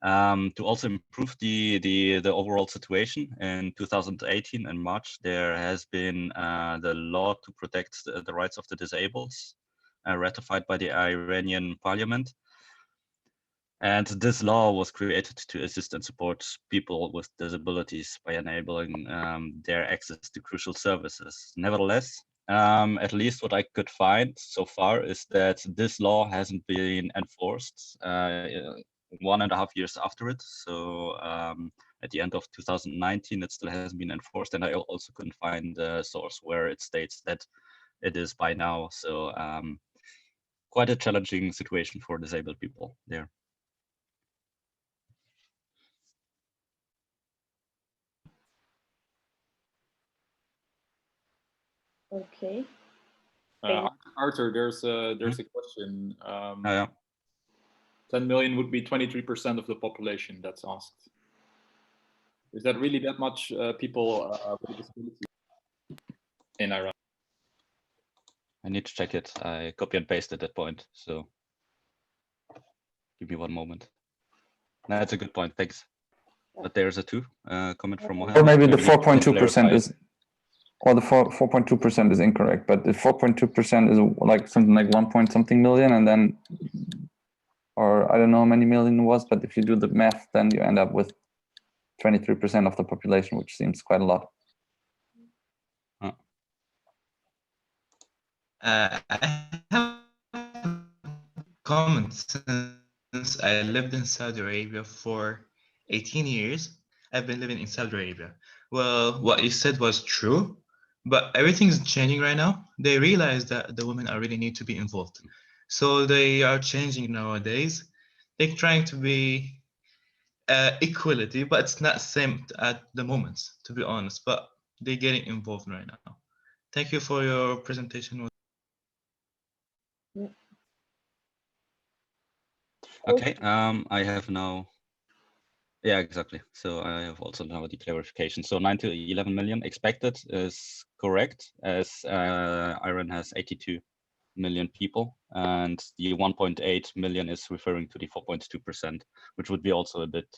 To also improve the overall situation, in 2018 in March, there has been the law to protect the rights of the disabled, ratified by the Iranian parliament. And this law was created to assist and support people with disabilities by enabling their access to crucial services. Nevertheless, at least what I could find so far is that this law hasn't been enforced 1.5 years after it. So at the end of 2019, it still hasn't been enforced. And I also couldn't find a source where it states that it is by now. So quite a challenging situation for disabled people there. Okay. Arthur, there's a question. Yeah. 10 million would be 23% of the population that's asked. Is that really that much people with disabilities in Iran? I need to check it. I copy and pasted that point, so give me one moment. No, that's a good point. Thanks. But there's a comment from Mohammed. Or maybe the 4.2% is, or the 4.2% is incorrect, but the 4.2% is like something like 1 point something million, and then, or I don't know how many million it was, but if you do the math, then you end up with 23% of the population, which seems quite a lot. I have comments since I lived in Saudi Arabia for 18 years, I've been living in Saudi Arabia. Well, what you said was true, but everything's changing right now. They realize that the women are really need to be involved. So they are changing nowadays. They're trying to be equality, but it's not same at the moment, to be honest. But they're getting involved right now. Thank you for your presentation. Okay, I have now. Yeah, exactly. So I have also now the clarification. So 9 to 11 million expected is correct, as Iran has 82 million people, and the 1.8 million is referring to the 4.2%, which would be also a bit,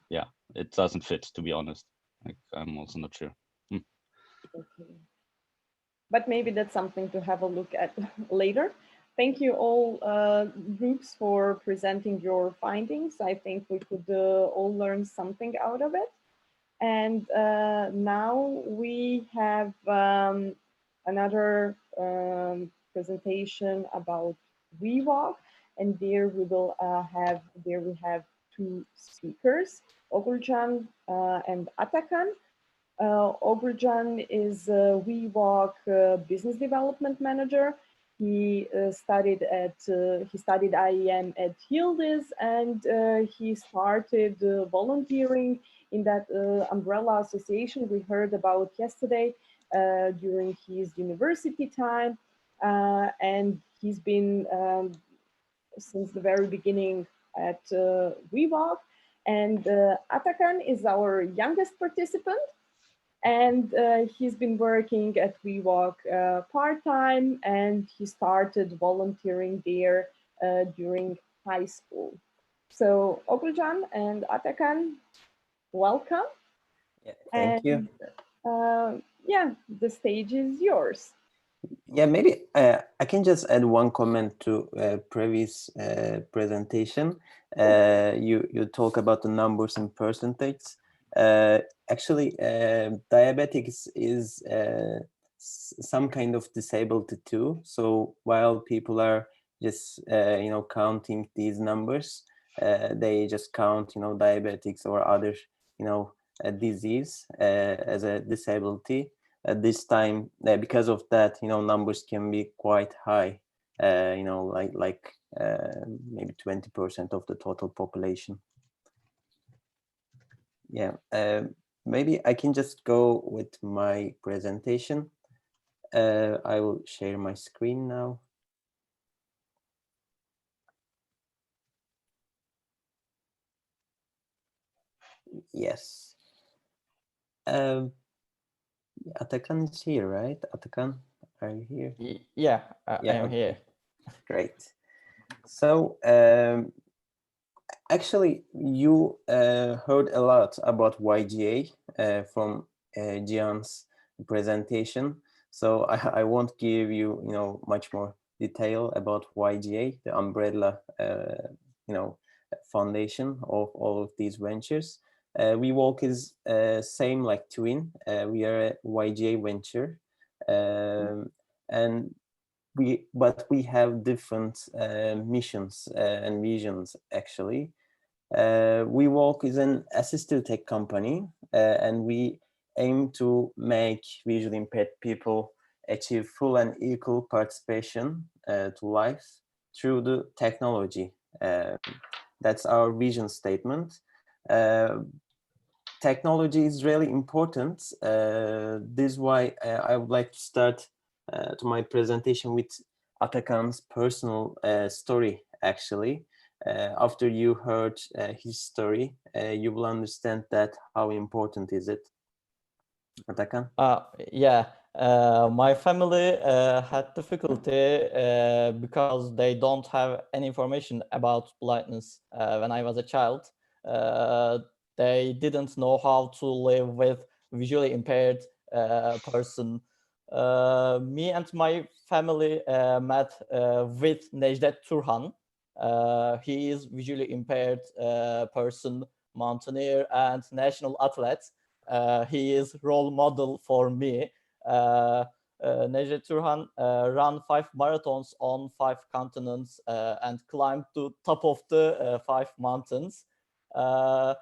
yeah, it doesn't fit, to be honest. Like, I'm also not sure. Okay. But maybe that's something to have a look at later. Thank you all groups for presenting your findings. I think we could all learn something out of it. And now we have another presentation about WeWalk, and there we will have two speakers, Ogurcan and Atakan. Ogurcan is a WeWalk business development manager. He studied IEM at Yildiz, and he started volunteering in that umbrella association we heard about yesterday during his university time. And he's been since the very beginning at WeWalk. And Atakan is our youngest participant. And he's been working at WeWalk part-time, and he started volunteering there during high school. So Ogulcan and Atakan, welcome. Yeah, thank you. Yeah, the stage is yours. Yeah, maybe I can just add one comment to previous presentation. You talk about the numbers and percentages. Actually, diabetics is some kind of disability too. So while people are just counting these numbers, they just count diabetics or other disease as a disability. At this time, because of that, numbers can be quite high. Like maybe 20% of the total population. Yeah, maybe I can just go with my presentation. I will share my screen now. Yes. Atakan is here, right? Atakan, are you here? Yeah, I am okay. here. Great. So actually, you heard a lot about YGA from Jian's presentation. So I won't give you, much more detail about YGA, the umbrella, foundation of all of these ventures. WeWalk is same like Twin. We are a YGA venture, and we have different missions and visions actually. WeWalk is an assistive tech company, and we aim to make visually impaired people achieve full and equal participation to life through the technology. That's our vision statement. Technology is really important. This is why I would like to start to my presentation with Atakan's personal story, actually. After you heard his story, you will understand that how important is it. Atakan? Yeah, my family had difficulty because they don't have any information about blindness when I was a child. They didn't know how to live with visually impaired person. Me and my family met with Necdet Turhan. He is visually impaired person, mountaineer and national athlete. He is role model for me. Necdet Turhan ran 5 marathons on 5 continents and climbed to top of the 5 mountains. Uh,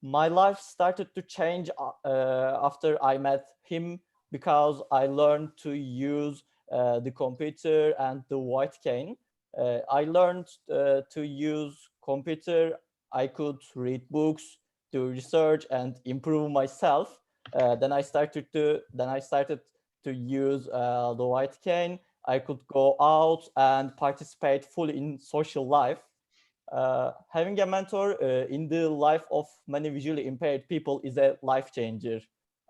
my life started to change after I met him, because I learned to use the computer and the white cane. I learned to use computer. I could read books, do research, and improve myself. Then I started to use the white cane. I could go out and participate fully in social life. Having a mentor in the life of many visually impaired people is a life changer.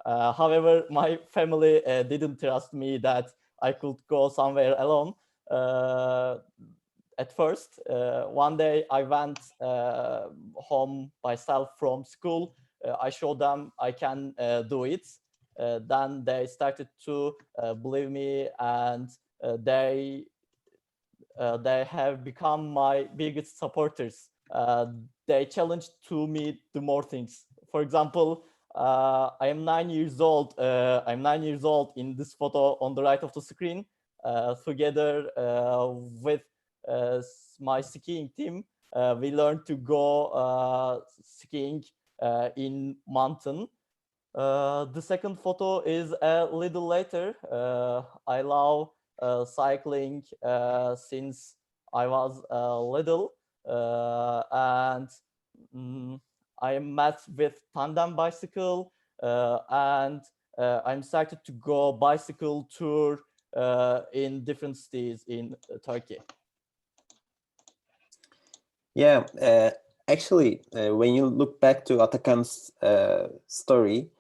However, my family didn't trust me that I could go somewhere alone. At first, one day I went home myself from school. I showed them I can do it. Then they started to believe me, and they have become my biggest supporters. They challenged to me to more things. For example, I am 9 years old. I'm 9 years old in this photo on the right of the screen. Together with my skiing team, we learned to go skiing in mountain. The second photo is a little later. I love cycling since I was little, and I met with tandem bicycle, and I'm started to go bicycle tour in different cities in Turkey. Yeah, actually, when you look back to Atakan's story,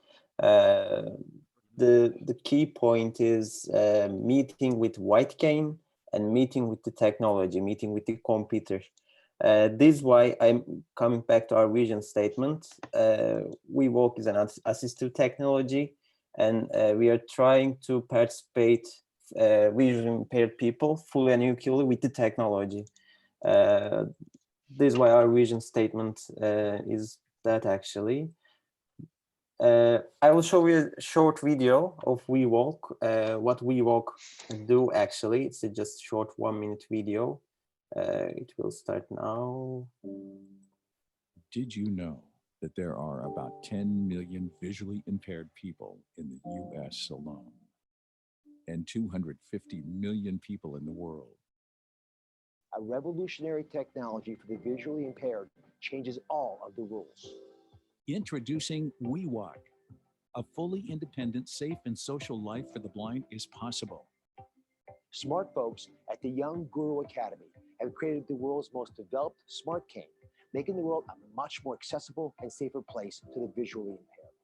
the key point is meeting with white cane and meeting with the technology, meeting with the computer. This is why I'm coming back to our vision statement. We work as an assistive technology, and we are trying to participate visually impaired people fully and equally with the technology. This is why our vision statement is that, actually. I will show you a short video of WeWalk, what WeWalk do actually. It's just short 1-minute video. It will start now. Did you know that there are about 10 million visually impaired people in the US alone, and 250 million people in the world? A revolutionary technology for the visually impaired changes all of the rules. Introducing WeWalk. A fully independent, safe, and social life for the blind is possible. Smart folks at the Young Guru Academy have created the world's most developed smart cane, making the world a much more accessible and safer place to the visually impaired.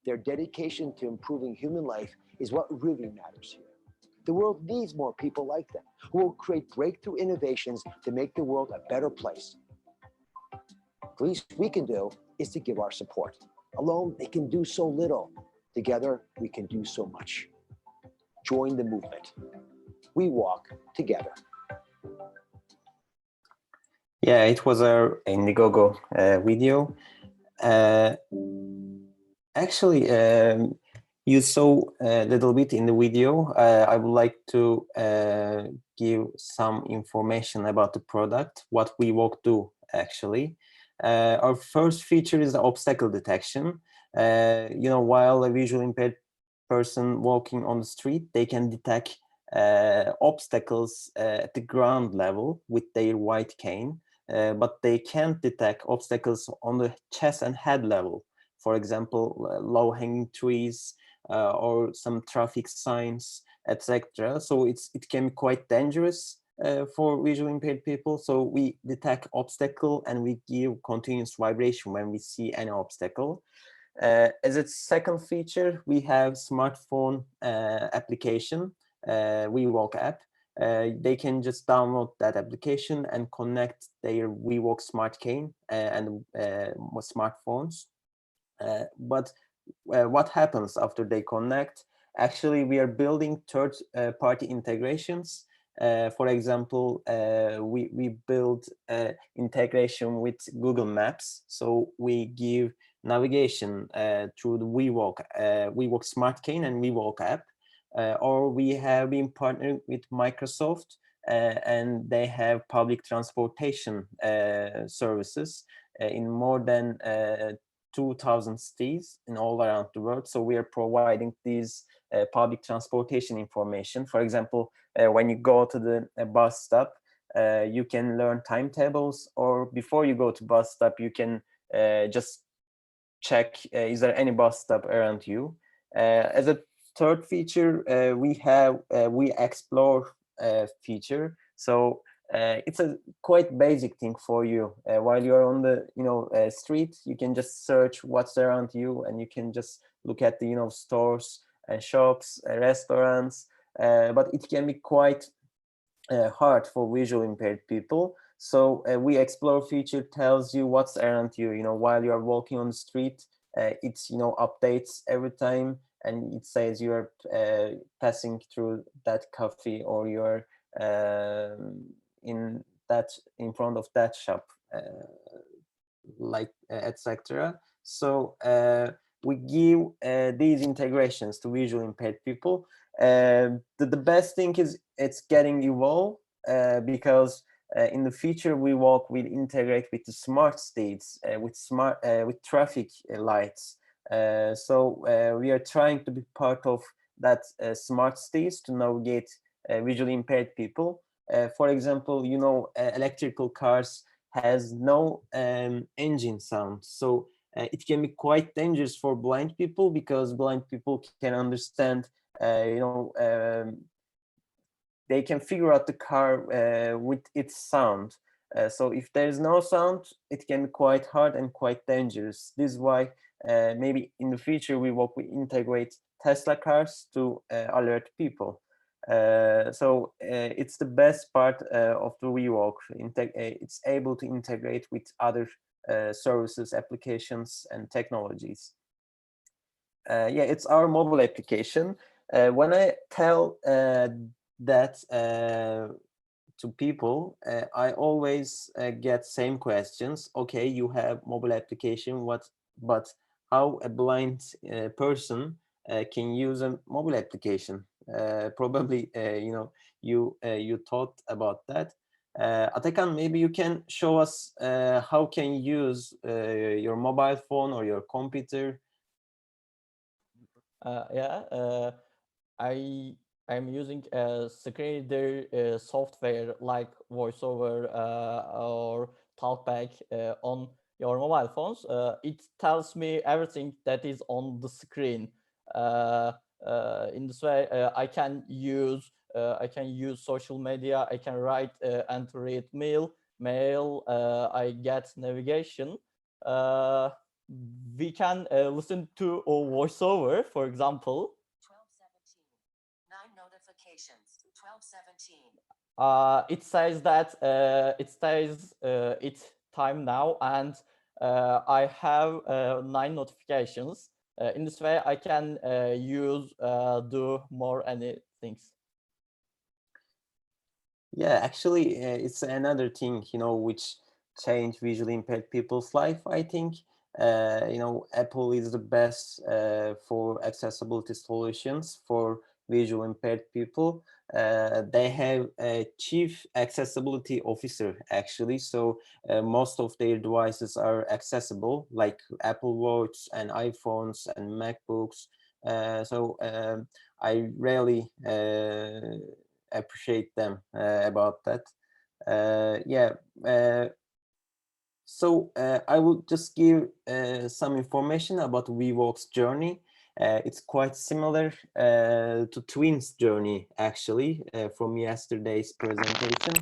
Their dedication to improving human life is what really matters here. The world needs more people like them who will create breakthrough innovations to make the world a better place. The least we can do is to give our support. Alone, they can do so little. Together, we can do so much. Join the movement. We walk together. Yeah, it was our Indiegogo video. Actually, you saw a little bit in the video. I would like to give some information about the product, what WeWalk do actually. Our first feature is the obstacle detection. You know, while a visually impaired person walking on the street, they can detect obstacles at the ground level with their white cane, but they can't detect obstacles on the chest and head level. For example, low-hanging trees or some traffic signs, etc. So it can be quite dangerous for visually impaired people. So we detect obstacle and we give continuous vibration when we see any obstacle. As its second feature, we have smartphone application, WeWalk app. They can just download that application and connect their WeWalk smart cane and smartphones. But what happens after they connect? Actually, we are building third-party integrations. For example, we build integration with Google Maps. So we give navigation through the WeWalk Smart Cane and WeWalk app. Or we have been partnering with Microsoft and they have public transportation services. in more than 2,000 cities in all around the world. So we are providing these public transportation information. For example, when you go to the bus stop, you can learn timetables, or before you go to bus stop, you can just check is there any bus stop around you. As a third feature, we explore feature. So it's a quite basic thing for you. While you're on the street, you can just search what's around you, and you can just look at the stores and shops, restaurants. But it can be quite hard for visual impaired people. So we explore feature tells you what's around you. While you are walking on the street, it's updates every time, and it says you are passing through that cafe, or you're in front of that shop, like etc. So we give these integrations to visual impaired people. The best thing is it's getting evolved, because in the future we will integrate with the smart states, with traffic lights. So we are trying to be part of that smart states to navigate visually impaired people. For example, electrical cars has no engine sound, so it can be quite dangerous for blind people, because blind people can understand, they can figure out the car with its sound. So if there is no sound, it can be quite hard and quite dangerous. This is why maybe in the future we integrate Tesla cars to alert people. So it's the best part of the WeWalk. It's able to integrate with other services, applications, and technologies. Yeah, it's our mobile application. When I tell that to people, I always get same questions. Okay, you have mobile application, but how a blind person can use a mobile application? Probably, you thought about that. Atakan, maybe you can show us how can you use your mobile phone or your computer. Yeah, I'm using a screen reader software like VoiceOver or TalkBack on your mobile phones. It tells me everything that is on the screen. In this way, I can use social media. I can write and read mail. I get navigation. We can listen to a voiceover, for example. 9 notifications. 12:17. It says that it's time now, and I have 9 notifications. In this way, I can do more any things. Yeah, actually, it's another thing, which changed visually impaired people's life, I think. Apple is the best for accessibility solutions for visual impaired people. They have a chief accessibility officer, actually. So most of their devices are accessible, like Apple Watch and iPhones and MacBooks. So I really appreciate them about that. Yeah. So I will just give some information about WeWalk's journey. It's quite similar to Twin's journey, actually, from yesterday's presentation.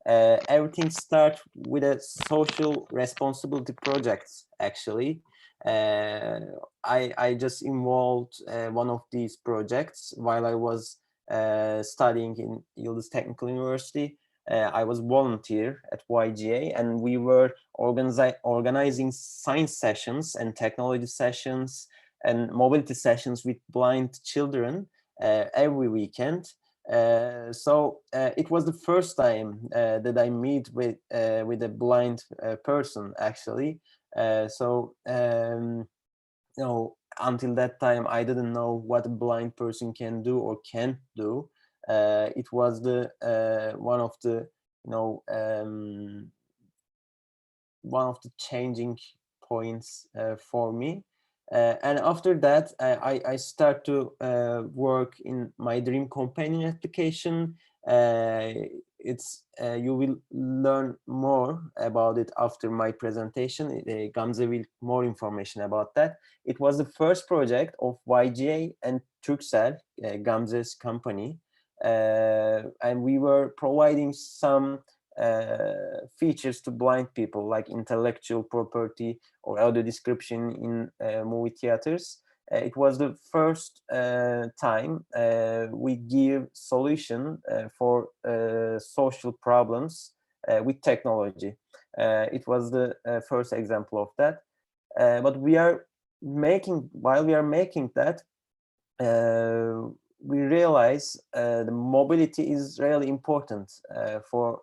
Everything starts with a social responsibility projects, actually. I just involved one of these projects while I was studying in Yıldız Technical University. I was volunteer at YGA, and we were organizing science sessions and technology sessions and mobility sessions with blind children every weekend. So it was the first time that I meet with a blind person, actually. Until that time, I didn't know what a blind person can do or can't do. It was the one of the one of the changing points for me. And after that, I start to work in my dream companion application. You will learn more about it after my presentation. Gamze will more information about that. It was the first project of YGA and Turkcell, Gamze's company, and we were providing some features to blind people, like intellectual property or audio description in movie theaters. It was the first time we give solution for social problems with technology. It was the first example of that. But while we are making that, we realize the mobility is really important for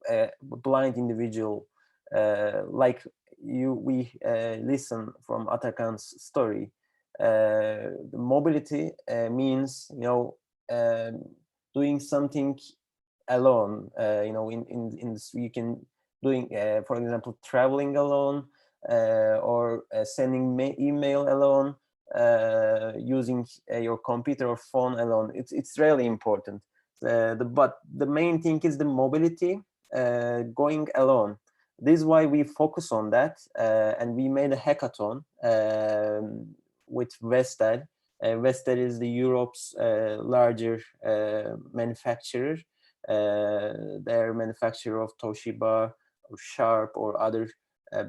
a blind individual. Like we listen from Atakan's story. The mobility means, doing something alone. In this, you can doing, for example, traveling alone, or sending email alone, using your computer or phone alone. It's really important. But the main thing is the mobility, going alone. This is why we focus on that, and we made a hackathon with Vestel. Vestel is the Europe's larger manufacturer. They're manufacturer of Toshiba, or Sharp, or other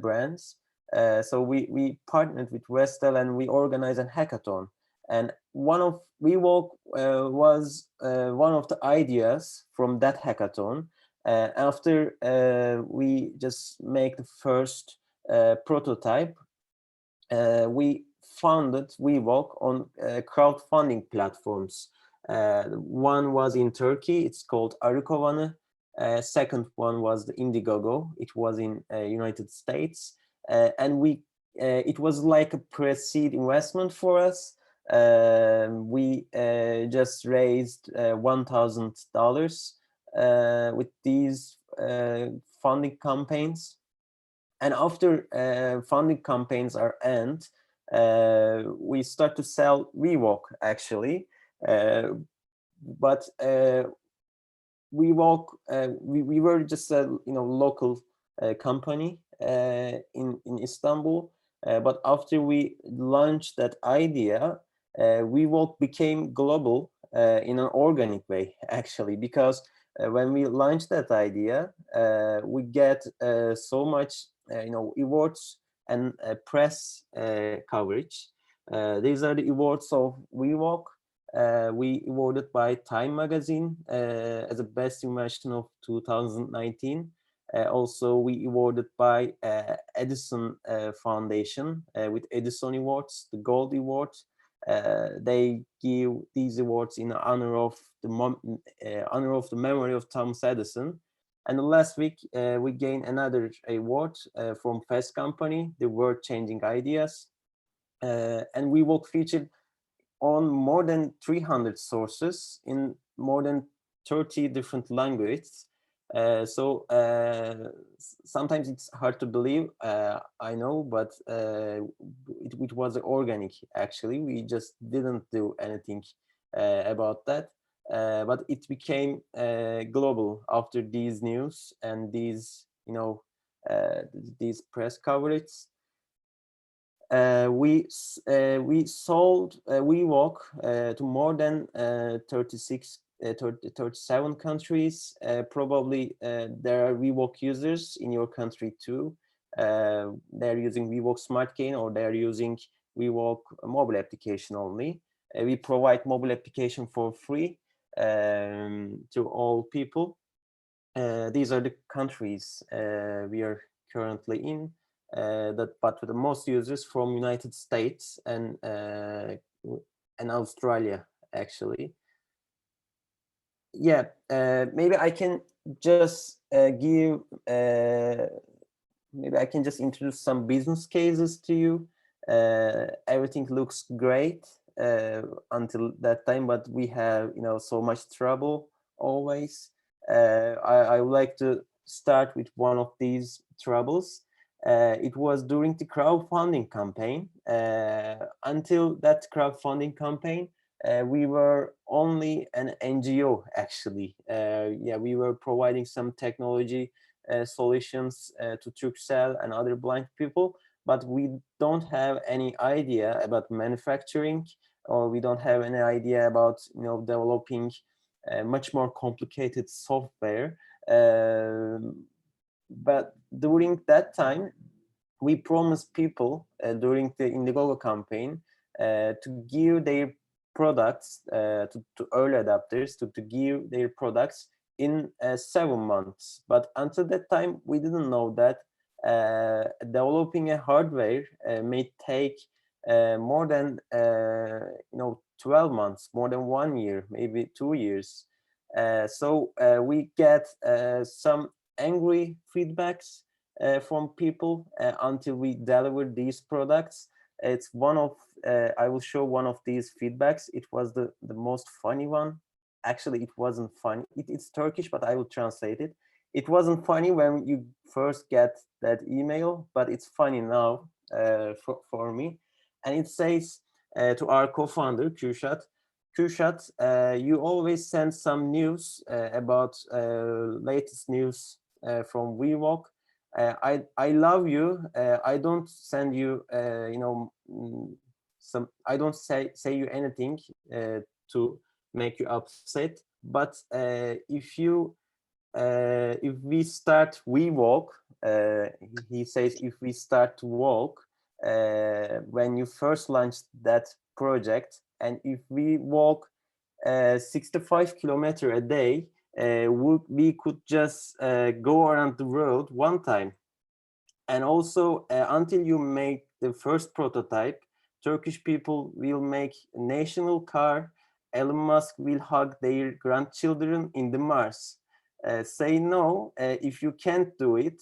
brands. So we partnered with Vestel and we organized a hackathon. And WeWalk was one of the ideas from that hackathon. After we just make the first prototype, we funded WeWalk on crowdfunding platforms. One was in Turkey, it's called Arıkovanı. Second one was the Indiegogo, it was in United States. And it was like a pre-seed investment for us. We just raised $1,000 with these funding campaigns. And after funding campaigns are end, we start to sell WeWalk actually. But WeWalk, we were just a local company in Istanbul. But after we launched that idea, WeWalk became global in an organic way, actually, because when we launched that idea, we get so much, awards and press coverage. These are the awards of WeWalk. We awarded by Time magazine as the best invention of 2019. Also, we awarded by Edison Foundation with Edison Awards, the Gold Award. They give these awards in honor of the memory of Thomas Edison. And last week, we gained another award from Fast Company, the World Changing Ideas. And WeWalk featured on more than 300 sources in more than 30 different languages. So sometimes it's hard to believe, I know, but it was organic, actually. We just didn't do anything about that. But it became global after these news and these, these press coverage. We sold WeWalk to more than 37 countries. Probably there are WeWalk users in your country too. They're using WeWalk Smart Cane, or they're using WeWalk mobile application only. We provide mobile application for free to all people. These are the countries we are currently in. But the most users from United States and Australia, actually. Yeah, maybe I can just maybe I can just introduce some business cases to you. Everything looks great until that time, but we have so much trouble always. I would like to start with one of these troubles. It was during the crowdfunding campaign. Until that crowdfunding campaign, we were only an NGO, actually. Yeah, we were providing some technology solutions to Turkcell and other blind people, but we don't have any idea about manufacturing, or we don't have any idea about developing much more complicated software. But during that time, we promised people during the Indiegogo campaign to give their products to early adopters, to give their products in 7 months. But until that time, we didn't know that developing a hardware may take more than 12 months, more than 1 year, maybe 2 years. So we get some angry feedbacks from people until we deliver these products. It's one of, I will show one of these feedbacks. It was the most funny one. Actually, it wasn't funny. It's Turkish, but I will translate it. It wasn't funny when you first get that email, but it's funny now for me. And it says to our co-founder, Kürşat, you always send some news about latest news from WeWalk. I love you. I don't send you, I don't say you anything to make you upset. But if we start WeWalk, he says, if we start to walk, when you first launched that project, and if we walk 65 kilometers a day, we could just go around the world one time. And also, until you make the first prototype, Turkish people will make a national car. Elon Musk will hug their grandchildren in the Mars. Say no if you can't do it.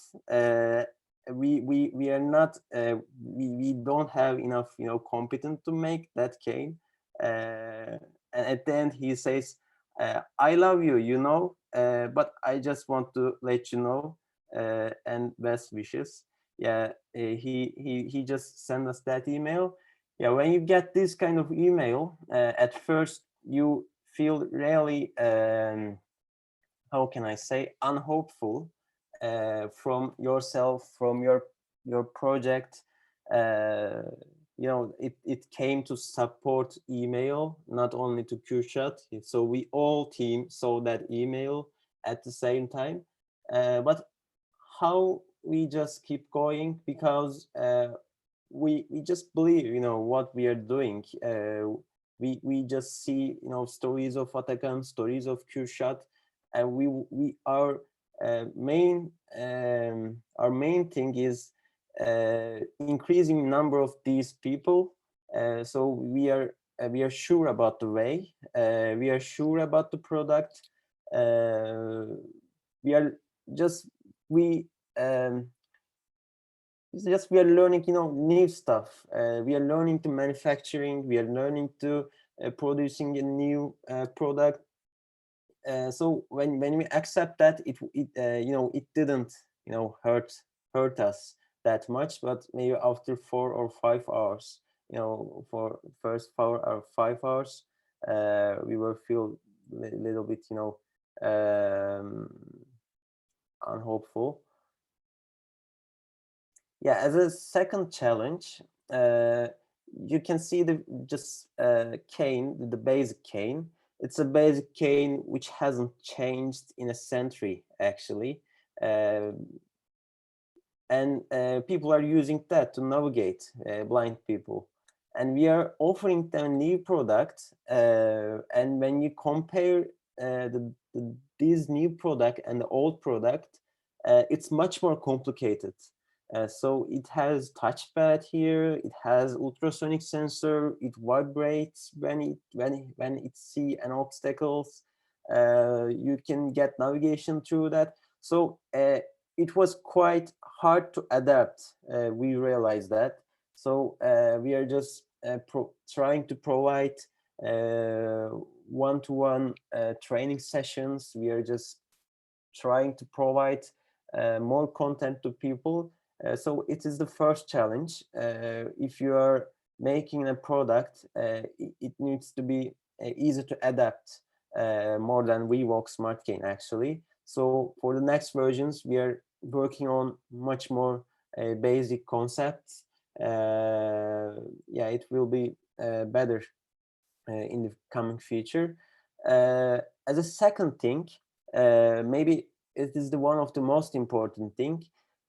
We are not. We don't have enough, competent to make that cane. And at the end, he says, "I love you, but I just want to let you know, and best wishes." Yeah, he just sent us that email. Yeah, when you get this kind of email, at first you feel really, how can I say, unhopeful from yourself, from your project. It came to support email, not only to Kürşat. So we all team saw that email at the same time. But how we just keep going, because we just believe, what we are doing. We just see, stories of Atakan, stories of Kürşat, and our main thing is increasing number of these people. So we are sure about the way. We are sure about the product. We are just we are learning, new stuff. We are learning to manufacturing. We are learning to producing a new product. So when we accept that, it didn't hurt us that much. But maybe after 4 or 5 hours, for first 4 or 5 hours, we will feel a little bit unhopeful. Yeah, as a second challenge, you can see the cane, the basic cane. It's a basic cane which hasn't changed in a century, actually. And people are using that to navigate, blind people. And we are offering them a new product. And when you compare this new product and the old product, it's much more complicated. So it has touchpad here. It has ultrasonic sensor. It vibrates when it see an obstacles. You can get navigation through that. So it was quite hard to adapt. We realized that. So we are just trying to provide one-to-one training sessions. We are just trying to provide more content to people. So it is the first challenge. If you are making a product, it needs to be easy to adapt, more than VWalk Smart Cane actually. So for the next versions, we are working on much more basic concepts. Yeah, it will be better in the coming future. As a second thing, maybe it is the one of the most important thing.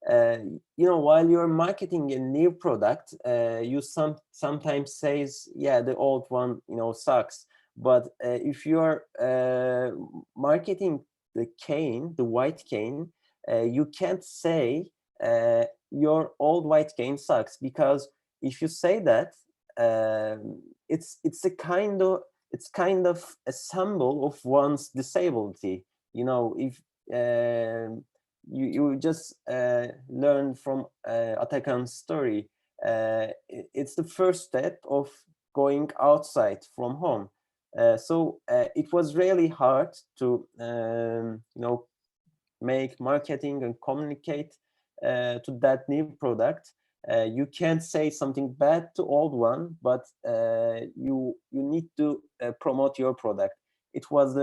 You know, while you're marketing a new product, you sometimes says, yeah, the old one, you know, sucks. But if you are marketing the cane, the white cane, you can't say your old white cane sucks, because if you say that, it's kind of a symbol of one's disability. You know, if you just learn from Atakan's story, it's the first step of going outside from home. So it was really hard to you know, make marketing and communicate to that new product. You can't say something bad to old one, but you need to promote your product. It was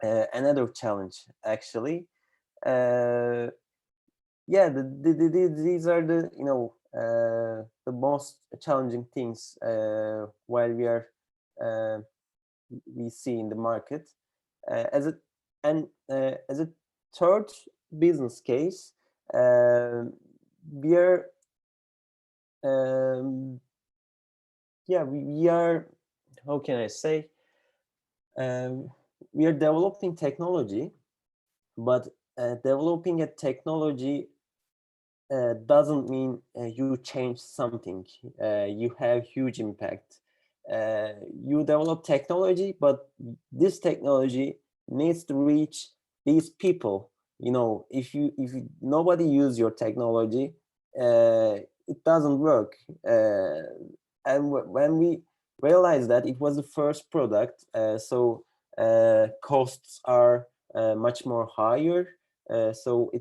another challenge actually. Yeah, these are the, you know, the most challenging things while we see in the market. As a third business case, we are yeah, we are, how can I say, we are developing technology, but developing a technology doesn't mean you change something. You have huge impact. You develop technology, but this technology needs to reach these people. You know, if nobody use your technology, it doesn't work. And when we realized that it was the first product, so costs are much more higher. So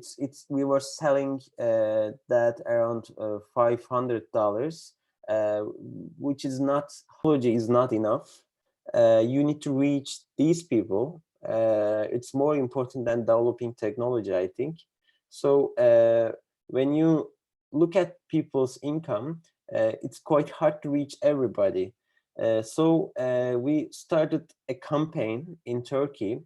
we were selling that around $500, which is not, technology is not enough. You need to reach these people. It's more important than developing technology, I think. So when you look at people's income, it's quite hard to reach everybody. So we started a campaign in Turkey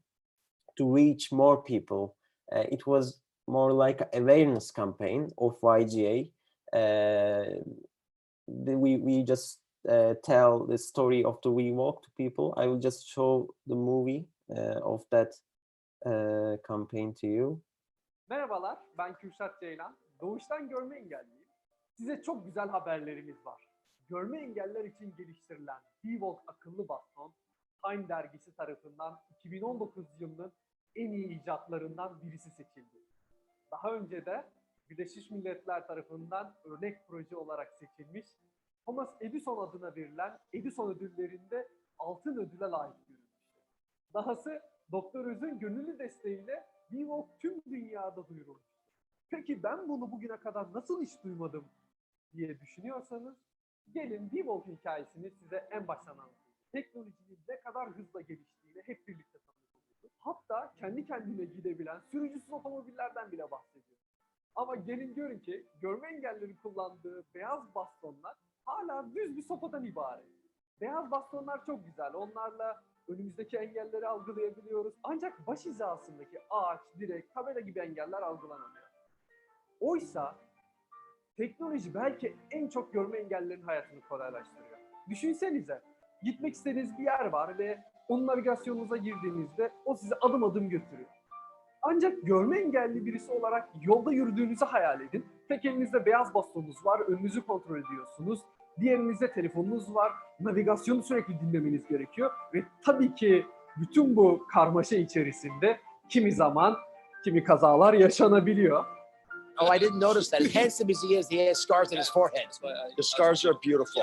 to reach more people. It was more like an awareness campaign of YGA. We just tell the story of the WeWalk to people. I will just show the movie of that campaign to you. Merhabalar, ben Kürşat Ceylan. Doğuştan görme engelliyim. Size çok güzel haberlerimiz var. Görme engeller için geliştirilen VWalk akıllı baston, Time dergisi tarafından 2019 yılının en iyi icatlarından birisi seçildi. Daha önce de Birleşmiş Milletler tarafından örnek proje olarak seçilmiş, Thomas Edison adına verilen Edison ödüllerinde altın ödüle layık görülmüştü. Dahası Doktor Öz'ün gönüllü desteğiyle VWalk tüm dünyada duyurulmuştu. Peki ben bunu bugüne kadar nasıl hiç duymadım diye düşünüyorsanız, gelin VWalk hikayesini size en baştan anlatayım. Teknolojinin ne kadar hızla geliştiğini hep birlikte tanıyoruz. Hatta kendi kendine gidebilen sürücüsüz otomobillerden bile bahsediyor. Ama gelin görün ki görme engellilerin kullandığı beyaz bastonlar hala düz bir sopadan ibaret. Beyaz bastonlar çok güzel. Onlarla önümüzdeki engelleri algılayabiliyoruz. Ancak baş hizasındaki ağaç, direk, tabela gibi engeller algılanamıyor. Oysa teknoloji belki en çok görme engellilerin hayatını kolaylaştırıyor. Düşünsenize, gitmek istediğiniz bir yer var ve onun navigasyonunuza girdiğinizde o sizi adım adım götürüyor. Ancak görme engelli birisi olarak yolda yürüdüğünüzü hayal edin. Tek elinizde beyaz bastonunuz var, önünüzü kontrol ediyorsunuz. Diğer elinizde telefonunuz var, navigasyonu sürekli dinlemeniz gerekiyor. Ve tabii ki bütün bu karmaşa içerisinde kimi zaman kimi kazalar yaşanabiliyor. Oh, I didn't notice that. As handsome as he is, he has scars on his forehead. The scars are beautiful.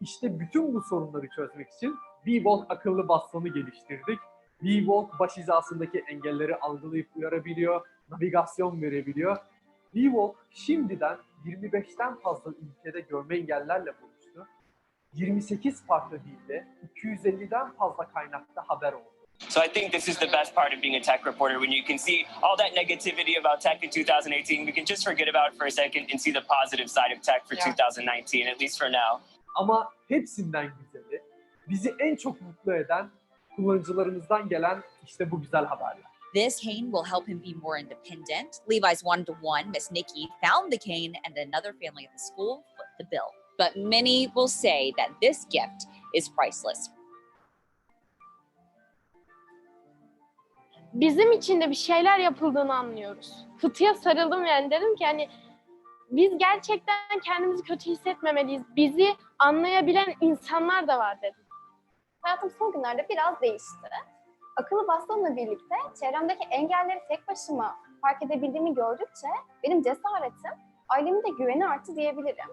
İşte bütün bu sorunları çözmek için VWalk akıllı bastonu geliştirdik. VWalk baş hizasındaki engelleri algılayıp uyarabiliyor, navigasyon verebiliyor. WeWalk şimdiden 25'ten fazla ülkede görme engellerle buluştu. 28 farklı dilde 250'den fazla kaynakta haber oldu. So I think this is the best part of being a tech reporter, when you can see all that negativity about tech in 2018, we can just forget about it for a second and see the positive side of tech for 2019, at least for now. Ama hepsinden güzeli, bizi en çok mutlu eden kullanıcılarımızdan gelen işte bu güzel haberler. This cane will help him be more independent. Levi's one-to-one, Miss Nikki, found the cane and another family at the school foot the bill. But many will say that this gift is priceless. Bizim için de bir şeyler yapıldığını anlıyoruz. Kutuya sarıldım yani, dedim ki hani biz gerçekten kendimizi kötü hissetmemeliyiz. Bizi anlayabilen insanlar da var dedim. Hayatım son günlerde biraz değişti. Akıllı bastonla birlikte çevremdeki engelleri tek başıma fark edebildiğimi gördükçe benim cesaretim, ailemin de güveni arttı diyebilirim.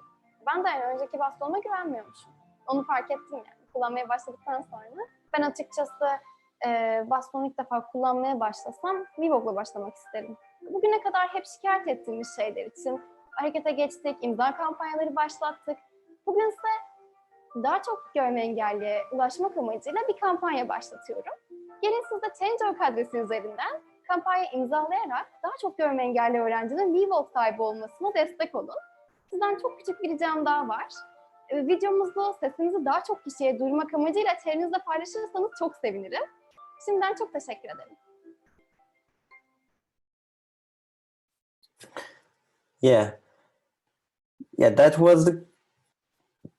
Ben de yani önceki bastonuma güvenmiyormuşum. Onu fark ettim yani kullanmaya başladıktan sonra. Ben açıkçası bastonu ilk defa kullanmaya başlasam WeWalk'la başlamak isterim. Bugüne kadar hep şikayet ettiğimiz şeyler için harekete geçtik, imza kampanyaları başlattık. Bugünse daha çok görme engelliye ulaşmak amacıyla bir kampanya başlatıyorum. Gelin siz de Change.org adresi üzerinden kampanya imzalayarak daha çok görme engelli öğrencinin WeWalk sahibi olmasına destek olun. Sizden çok küçük bir ricam daha var. Videomuzu, sesimizi daha çok kişiye duyurmak amacıyla çevrenizde paylaşırsanız çok sevinirim. Şimdiden çok teşekkür ederim. Yeah, that was the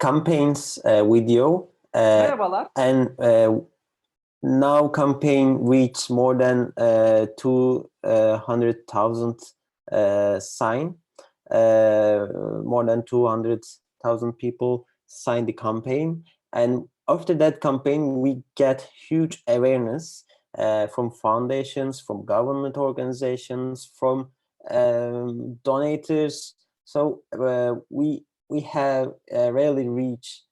campaign's video. Merhabalar. And now campaign reached more than 200,000 sign. More than 200,000 people signed the campaign. And after that campaign, we get huge awareness from foundations, from government organizations, from donators. So we have really reached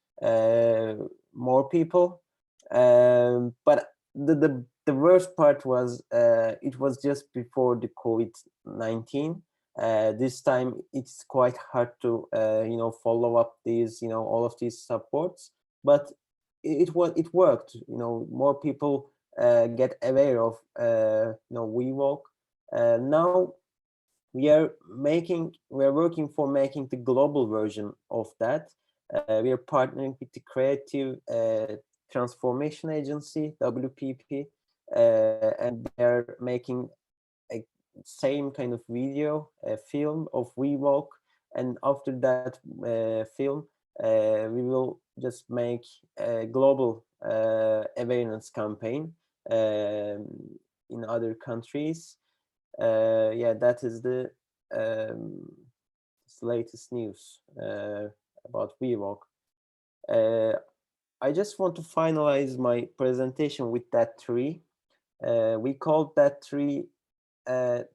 more people. But the worst part was it was just before the COVID-19. This time it's quite hard to follow up these all of these supports, but it worked. More people get aware of WeWalk. Now we are working for making the global version of that. We are partnering with the Creative Transformation Agency, WPP, and they are making a same kind of video, film of WeWalk. And after that film, we will just make a global awareness campaign in other countries. That is the latest news about WeWalk. I just want to finalize my presentation with that tree. We called that tree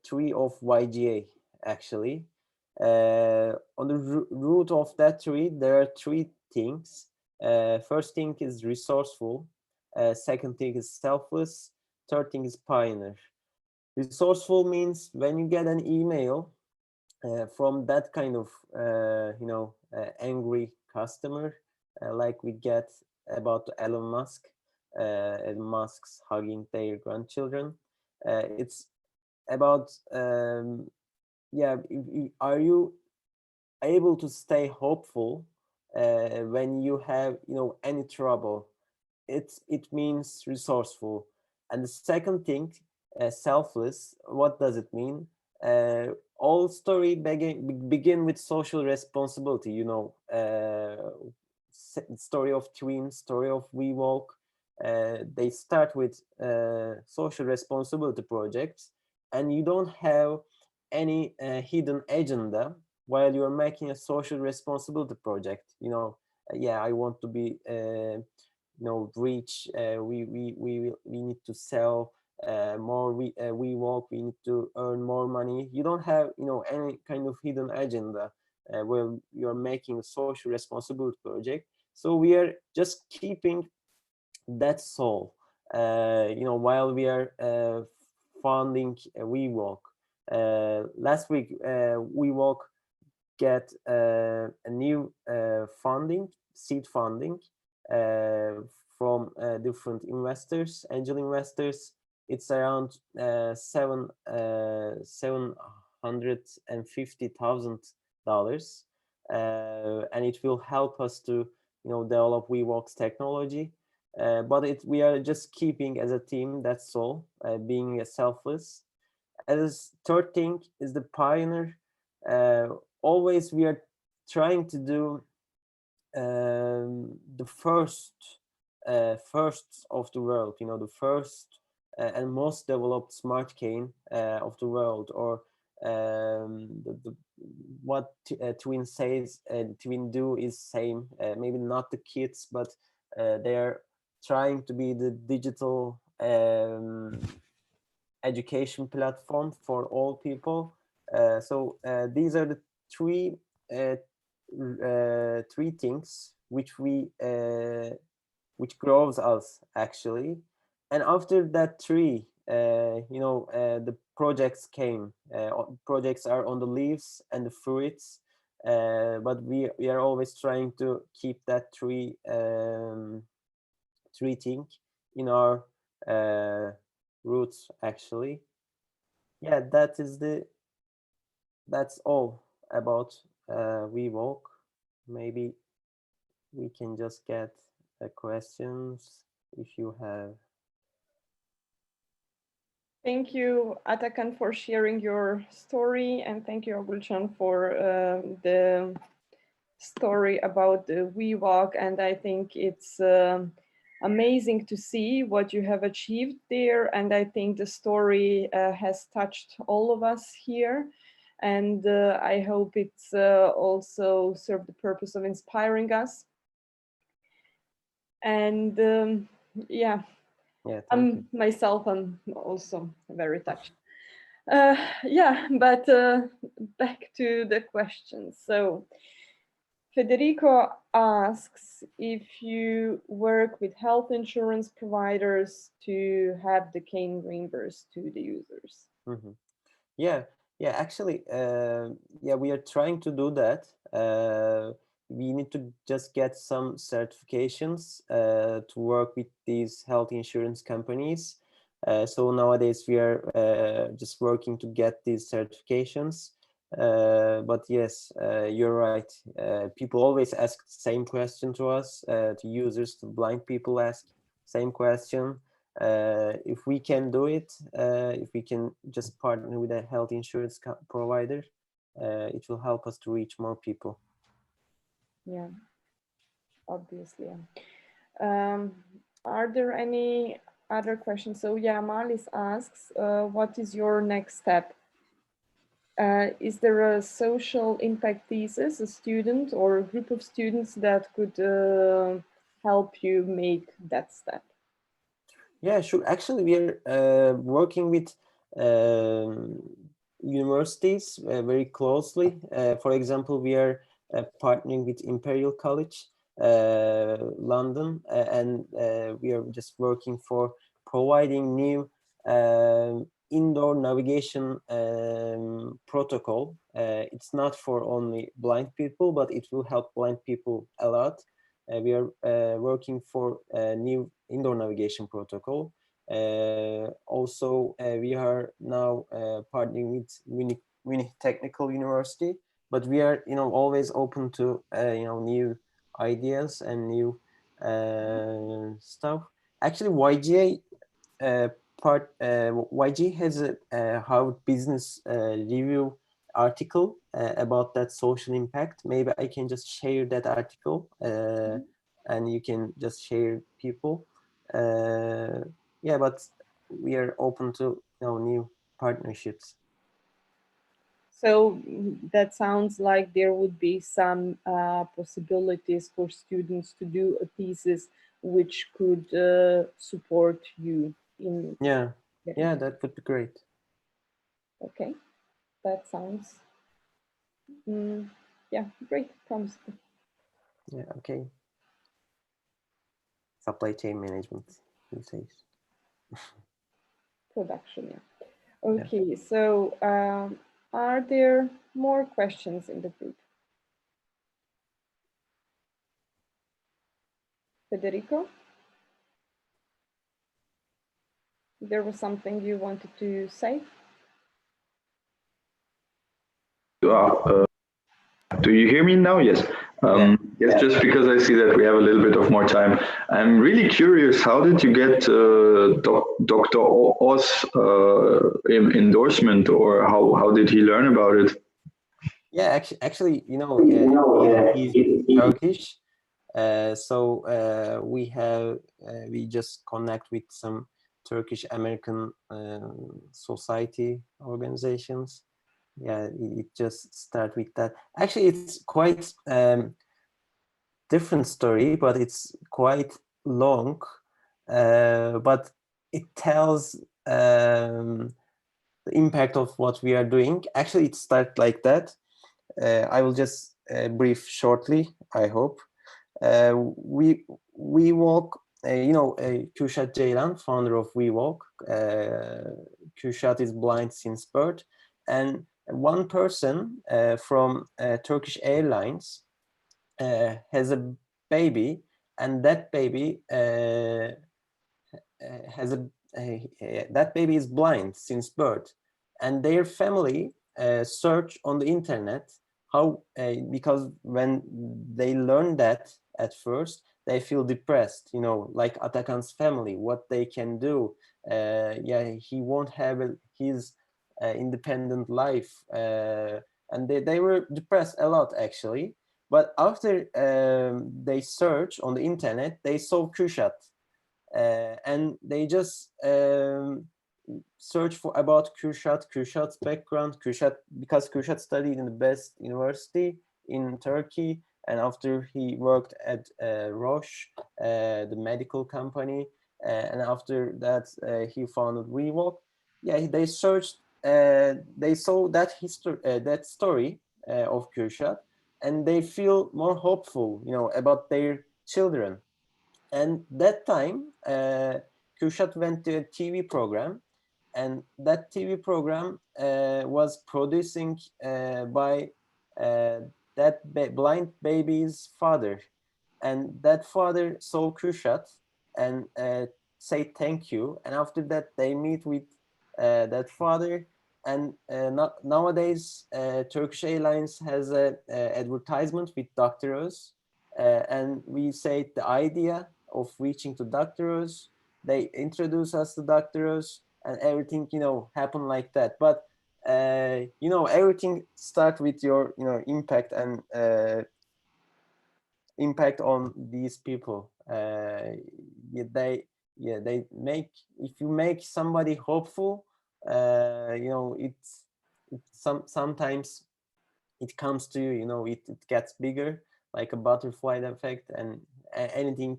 tree of YGA, actually. On the root of that tree, there are three things. First thing is resourceful. Second thing is selfless. Third thing is pioneer. Resourceful means when you get an email from that kind of angry customer, like we get about Elon Musk. Elon Musk's hugging their grandchildren. It's about are you able to stay hopeful when you have any trouble? It means resourceful. And the second thing, selfless. What does it mean? All story begin with social responsibility. Story of twins, story of WeWalk. They start with social responsibility projects, and you don't have any hidden agenda while you're making a social responsibility project. I want to be rich. We need to sell more WeWalk. We need to earn more money. You don't have any kind of hidden agenda where you're making a social responsibility project. So we are just keeping that soul while we are funding WeWalk. last week WeWalk get a new seed funding from different investors, angel investors. It's around $750,000, and it will help us to develop WeWalk's technology. But we are just keeping as a team. That's all. Being selfless. As third thing is the pioneer. Always we are trying to do the first of the world, the first and most developed smart cane of the world, or what Twin says Twin do is same. Maybe not the kids, but they are trying to be the digital education platform for all people. So these are the three things which grows us actually. And after that tree, the projects came. Projects are on the leaves and the fruits, but we are always trying to keep that tree thing in our roots actually. Yeah, that's all about WeWalk. Maybe we can just get the questions if you have. Thank you, Atakan, for sharing your story, and thank you, Gulcan, for the story about the WeWalk. And I think it's amazing to see what you have achieved there. And I think the story has touched all of us here. And I hope it's also served the purpose of inspiring us. And yeah, myself, I'm also very touched. Yeah, but back to the questions. So Federico asks if you work with health insurance providers to have the cane reimbursed to the users. Mm-hmm. Yeah, actually, yeah, we are trying to do that. We need to just get some certifications to work with these health insurance companies. So nowadays we are just working to get these certifications. But yes, you're right. People always ask the same question to us, to users, to blind people ask same question. If we can do it, if we can just partner with a health insurance provider, it will help us to reach more people. Yeah, obviously. Are there any other questions? So yeah, Marlis asks, what is your next step? Is there a social impact thesis, a student or a group of students that could help you make that step? Yeah, sure. Actually, we are working with universities very closely. For example, we are partnering with Imperial College London, and we are just working for providing new indoor navigation protocol. It's not for only blind people, but it will help blind people a lot. We are working for a new indoor navigation protocol. Also, we are now partnering with Munich Technical University, but we are, always open to, new ideas and new stuff. Actually, YGA YG has a Harvard Business Review article about that social impact. Maybe I can just share that article and you can just share people. Yeah, but we are open to new partnerships. So that sounds like there would be some possibilities for students to do a thesis which could support you in. Yeah, that would be great. Okay, that sounds, yeah, great, promising. Yeah, okay. Supply chain management, he says. Production, yeah. Okay, so are there more questions in the group? Federico? There was something you wanted to say? Do you hear me now? Yes. Yes, just because I see that we have a little bit of more time. I'm really curious, how did you get Dr. Oz endorsement, or how did he learn about it? Yeah, actually, you know, he's Turkish, so we just connect with some Turkish American society organizations. Yeah, it just start with that. Actually, it's quite different story, but it's quite long. But it tells the impact of what we are doing. Actually, it starts like that. I will just brief shortly, I hope. We walk, you know, Kürşat Ceylan, founder of We Walk. Kürşat is blind since birth, and one person from Turkish Airlines has a baby, and that baby that baby is blind since birth, and their family search on the internet how because when they learn that at first they feel depressed, you know, like Atakan's family, what they can do. Yeah, he won't have his independent life, and they were depressed a lot actually. But after they search on the internet, they saw Kürşat, and they just search for about Kürşat's background. Because Kürşat studied in the best university in Turkey, and after he worked at Roche, the medical company, and after that he founded WeWalk. Yeah, they searched, they saw that history, that story of Kürşat, and they feel more hopeful, you know, about their children. And that time, Kürşat went to a TV program, and that TV program was producing by that blind baby's father. And that father saw Kürşat and say thank you. And after that, they meet with that father. And nowadays, Turkish Airlines has an advertisement with Dr. Oz. And we say the idea of reaching to Dr. Oz. They introduce us to Dr. Oz, and everything, you know, happen like that. But you know, everything starts with your, you know, impact and impact on these people. They make, if you make somebody hopeful, you know, sometimes it comes to you, you know, it gets bigger, like a butterfly effect, and anything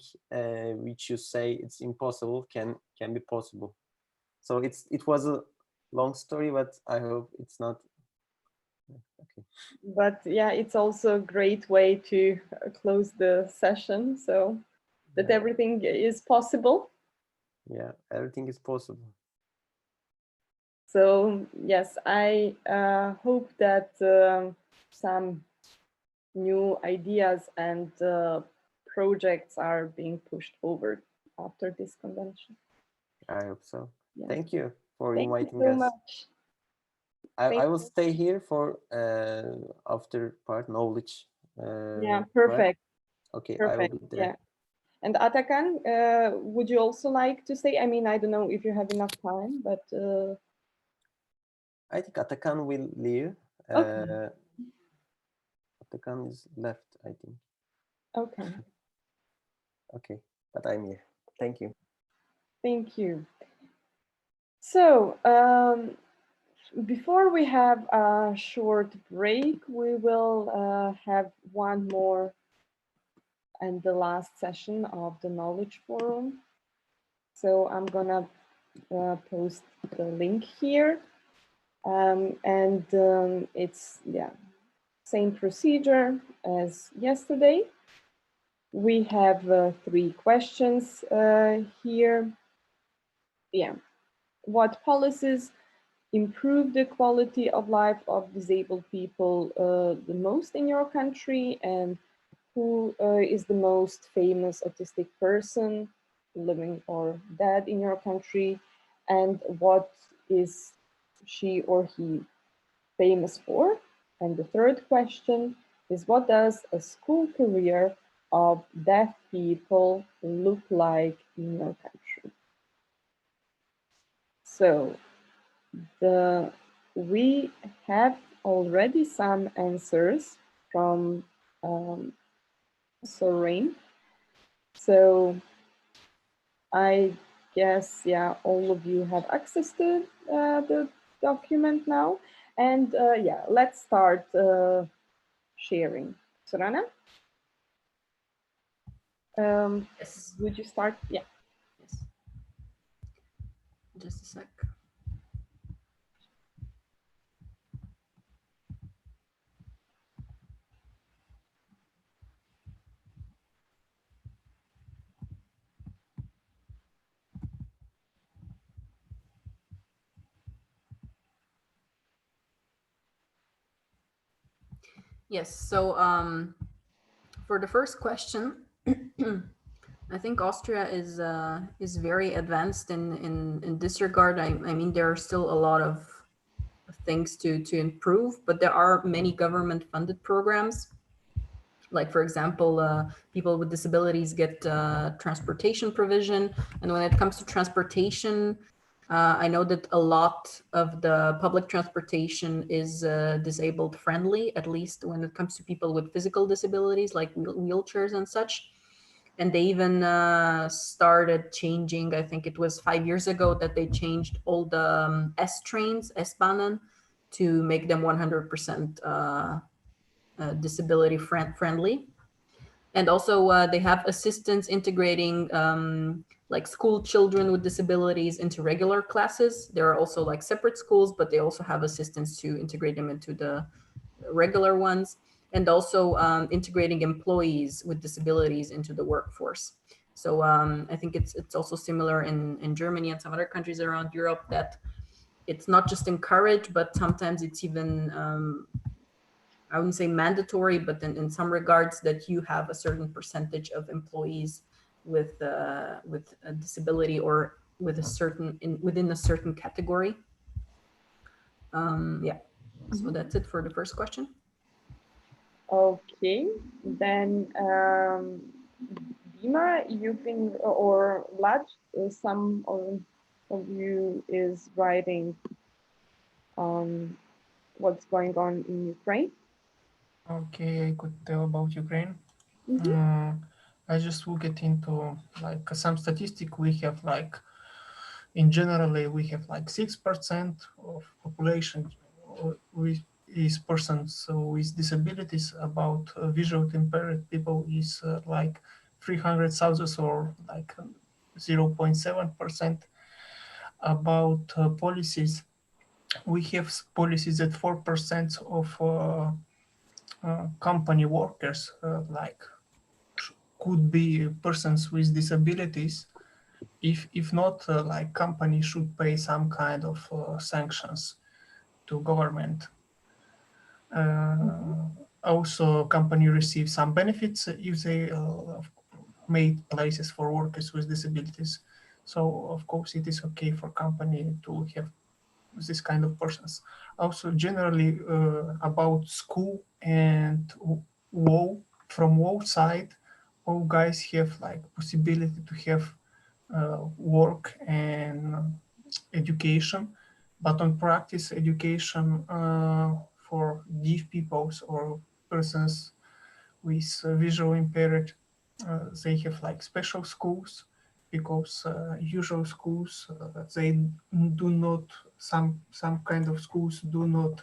which you say it's impossible can be possible. So it was a long story, but I hope it's not okay. But yeah, it's also a great way to close the session, so that everything is possible. Yeah, everything is possible. So yes, I hope that some new ideas and projects are being pushed forward after this convention. I hope so. Yeah. Thank you for Thank inviting you so us. much. I will stay here for after part knowledge. Yeah, perfect. Part. Okay, perfect. I will be there. Yeah. And Atakan, would you also like to say? I mean, I don't know if you have enough time, but I think Atakan will leave. Okay. Atakan is left, I think. Okay. Okay, but I'm here. Thank you. Thank you. So before we have a short break, we will have one more and the last session of the Knowledge Forum. So I'm gonna post the link here, and it's same procedure as yesterday. We have 3 questions here. Yeah, what policies improve the quality of life of disabled people the most in your country, and who is the most famous autistic person, living or dead, in your country, and what is she or he famous for? And the third question is, what does a school career of deaf people look like in your country? So we have already some answers from Sorain. So I guess, yeah, all of you have access to the document now. And yeah, let's start sharing. Sorana? Yes. Would you start? Yeah. Yes. Just a sec. Yes, so for the first question, I think Austria is very advanced in this regard. I mean, there are still a lot of things to improve, but there are many government-funded programs. Like, for example, people with disabilities get transportation provision, and when it comes to transportation, I know that a lot of the public transportation is disabled friendly, at least when it comes to people with physical disabilities, like wheelchairs and such. And they even started changing, I think it was 5 years ago that they changed all the S trains, S-Bahnen, to make them 100% disability friendly. And also they have assistants integrating like school children with disabilities into regular classes. There are also like separate schools, but they also have assistants to integrate them into the regular ones, and also integrating employees with disabilities into the workforce. So I think it's also similar in Germany and some other countries around Europe, that it's not just encouraged, but sometimes it's even I wouldn't say mandatory, but in some regards, that you have a certain percentage of employees with a disability or with a certain within a certain category. Yeah, so that's it for the first question. Okay, then Dima, you've been, or Vlad, some of you is writing on what's going on in Ukraine. Okay, I could tell about Ukraine. I just will get into like some statistic. We have like, in generally, we have like 6% of population is persons with disabilities. About visual impaired people is like 300,000 or like 0.7%. About policies, we have policies that 4% of company workers like could be persons with disabilities. If not, like company should pay some kind of sanctions to government. Also, company receives some benefits if they made places for workers with disabilities. So of course it is okay for company to have this kind of persons. Also, generally about school and from WoW side, all guys have like possibility to have work and education, but on practice education for deaf peoples or persons with visual impaired, they have like special schools, because usual schools they do not, some kind of schools do not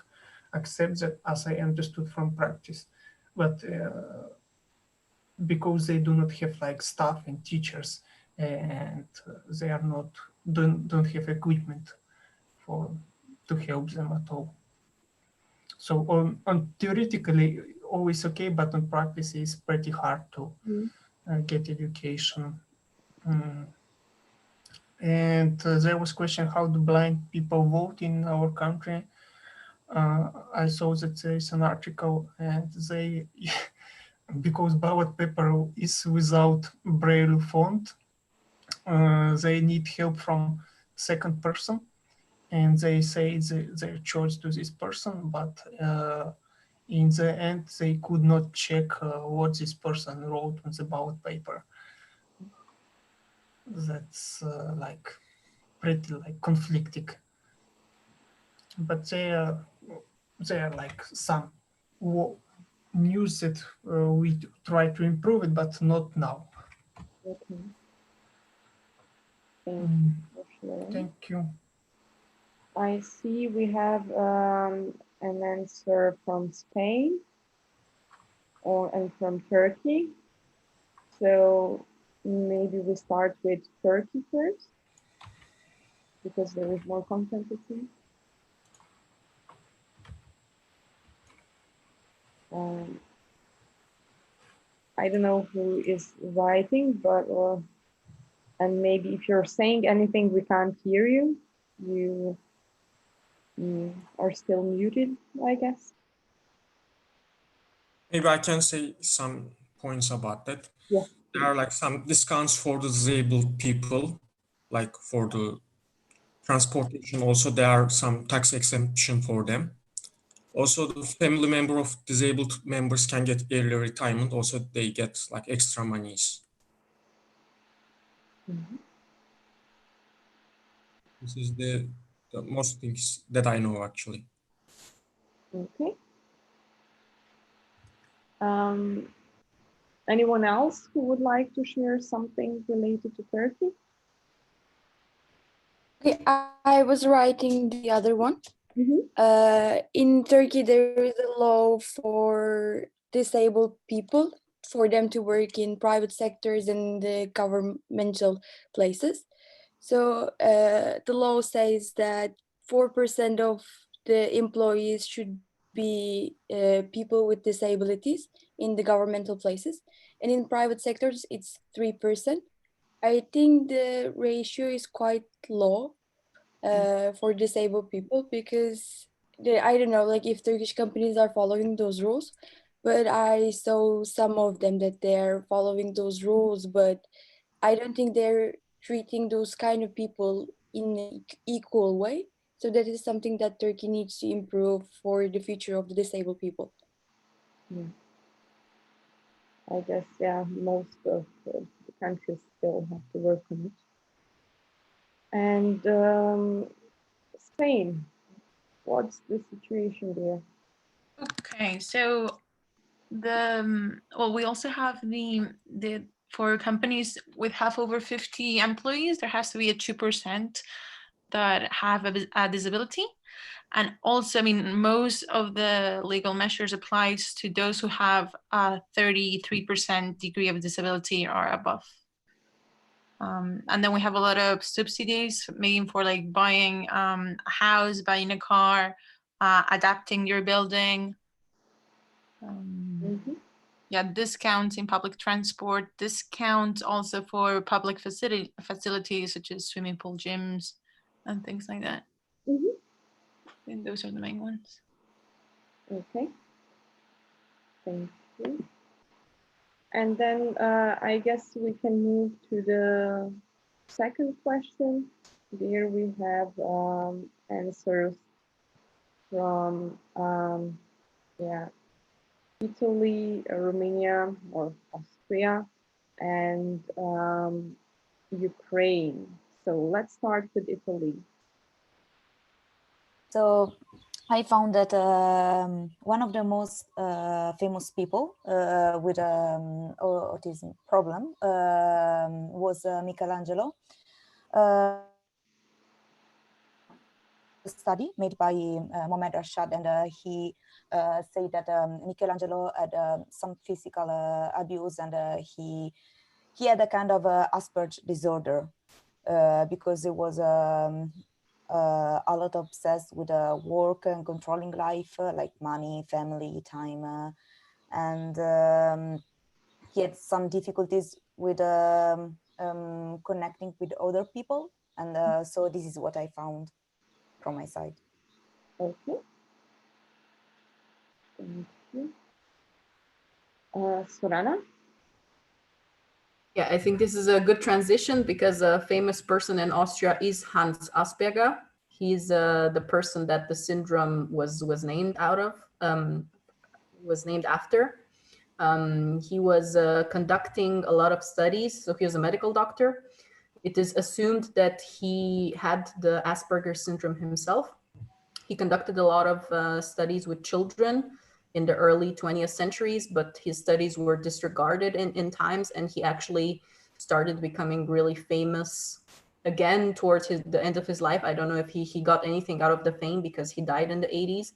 accept that, as I understood from practice, but because they do not have like staff and teachers, and they are not don't have equipment to help them at all. So on theoretically always okay, but on practice it's pretty hard to get education. And there was question, how do blind people vote in our country? I saw that there is an article, and they, because ballot paper is without Braille font, they need help from second person, and they say their choice to this person, but in the end they could not check what this person wrote on the ballot paper. That's like pretty like conflicting. But there are like some news that we try to improve it, but not now. Okay. Thank you. I see we have an answer from Spain and from Turkey. So maybe we start with Turkey first, because there is more content, it seems. I don't know who is writing, but and maybe if you're saying anything, we can't hear you. You are still muted, I guess. Maybe I can say some points about that. Yeah. There are like some discounts for the disabled people, like for the transportation. Also, there are some tax exemption for them. Also, the family member of disabled members can get early retirement. Also, they get like extra monies. This is the most things that I know, actually. Okay. Anyone else who would like to share something related to Turkey? Okay, I was writing the other one. In Turkey, there is a law for disabled people for them to work in private sectors and the governmental places. So the law says that 4% of the employees should be people with disabilities in the governmental places. And in private sectors, it's 3%. I think the ratio is quite low for disabled people, because I don't know, like if Turkish companies are following those rules, but I saw some of them that they're following those rules, but I don't think they're treating those kind of people in an equal way. So that is something that Turkey needs to improve for the future of the disabled people. I guess, yeah, most of the countries still have to work on it. And Spain, what's the situation there? Okay, so well, we also have the for companies with half over 50 employees, there has to be a 2% that have a disability. And also, I mean, most of the legal measures applies to those who have a 33% degree of disability or above. And then we have a lot of subsidies, maybe for like buying a house, buying a car, adapting your building. Yeah, discounts in public transport, discounts also for public facilities such as swimming pool, gyms, and things like that. And those are the main ones. Okay. Thank you. And then I guess we can move to the second question. There we have answers from Italy, Romania, or Austria, and Ukraine. So let's start with Italy. So I found that one of the most famous people with autism problem was Michelangelo. Study made by Mohamed Rashad, and he said that Michelangelo had some physical abuse, and he had a kind of Asperger's disorder because he was a lot obsessed with work and controlling life, like money, family, time, and he had some difficulties with connecting with other people, And so this is what I found from my side. Okay. Thank you. Sorana? Yeah, I think this is a good transition because a famous person in Austria is Hans Asperger. He's the person that the syndrome was named out of, was named after. He was conducting a lot of studies, so he was a medical doctor. It is assumed that he had the Asperger syndrome himself. He conducted a lot of studies with children in the early 20th centuries, but his studies were disregarded in times, and he actually started becoming really famous again towards the end of his life. I don't know if he got anything out of the fame because he died in the 80s.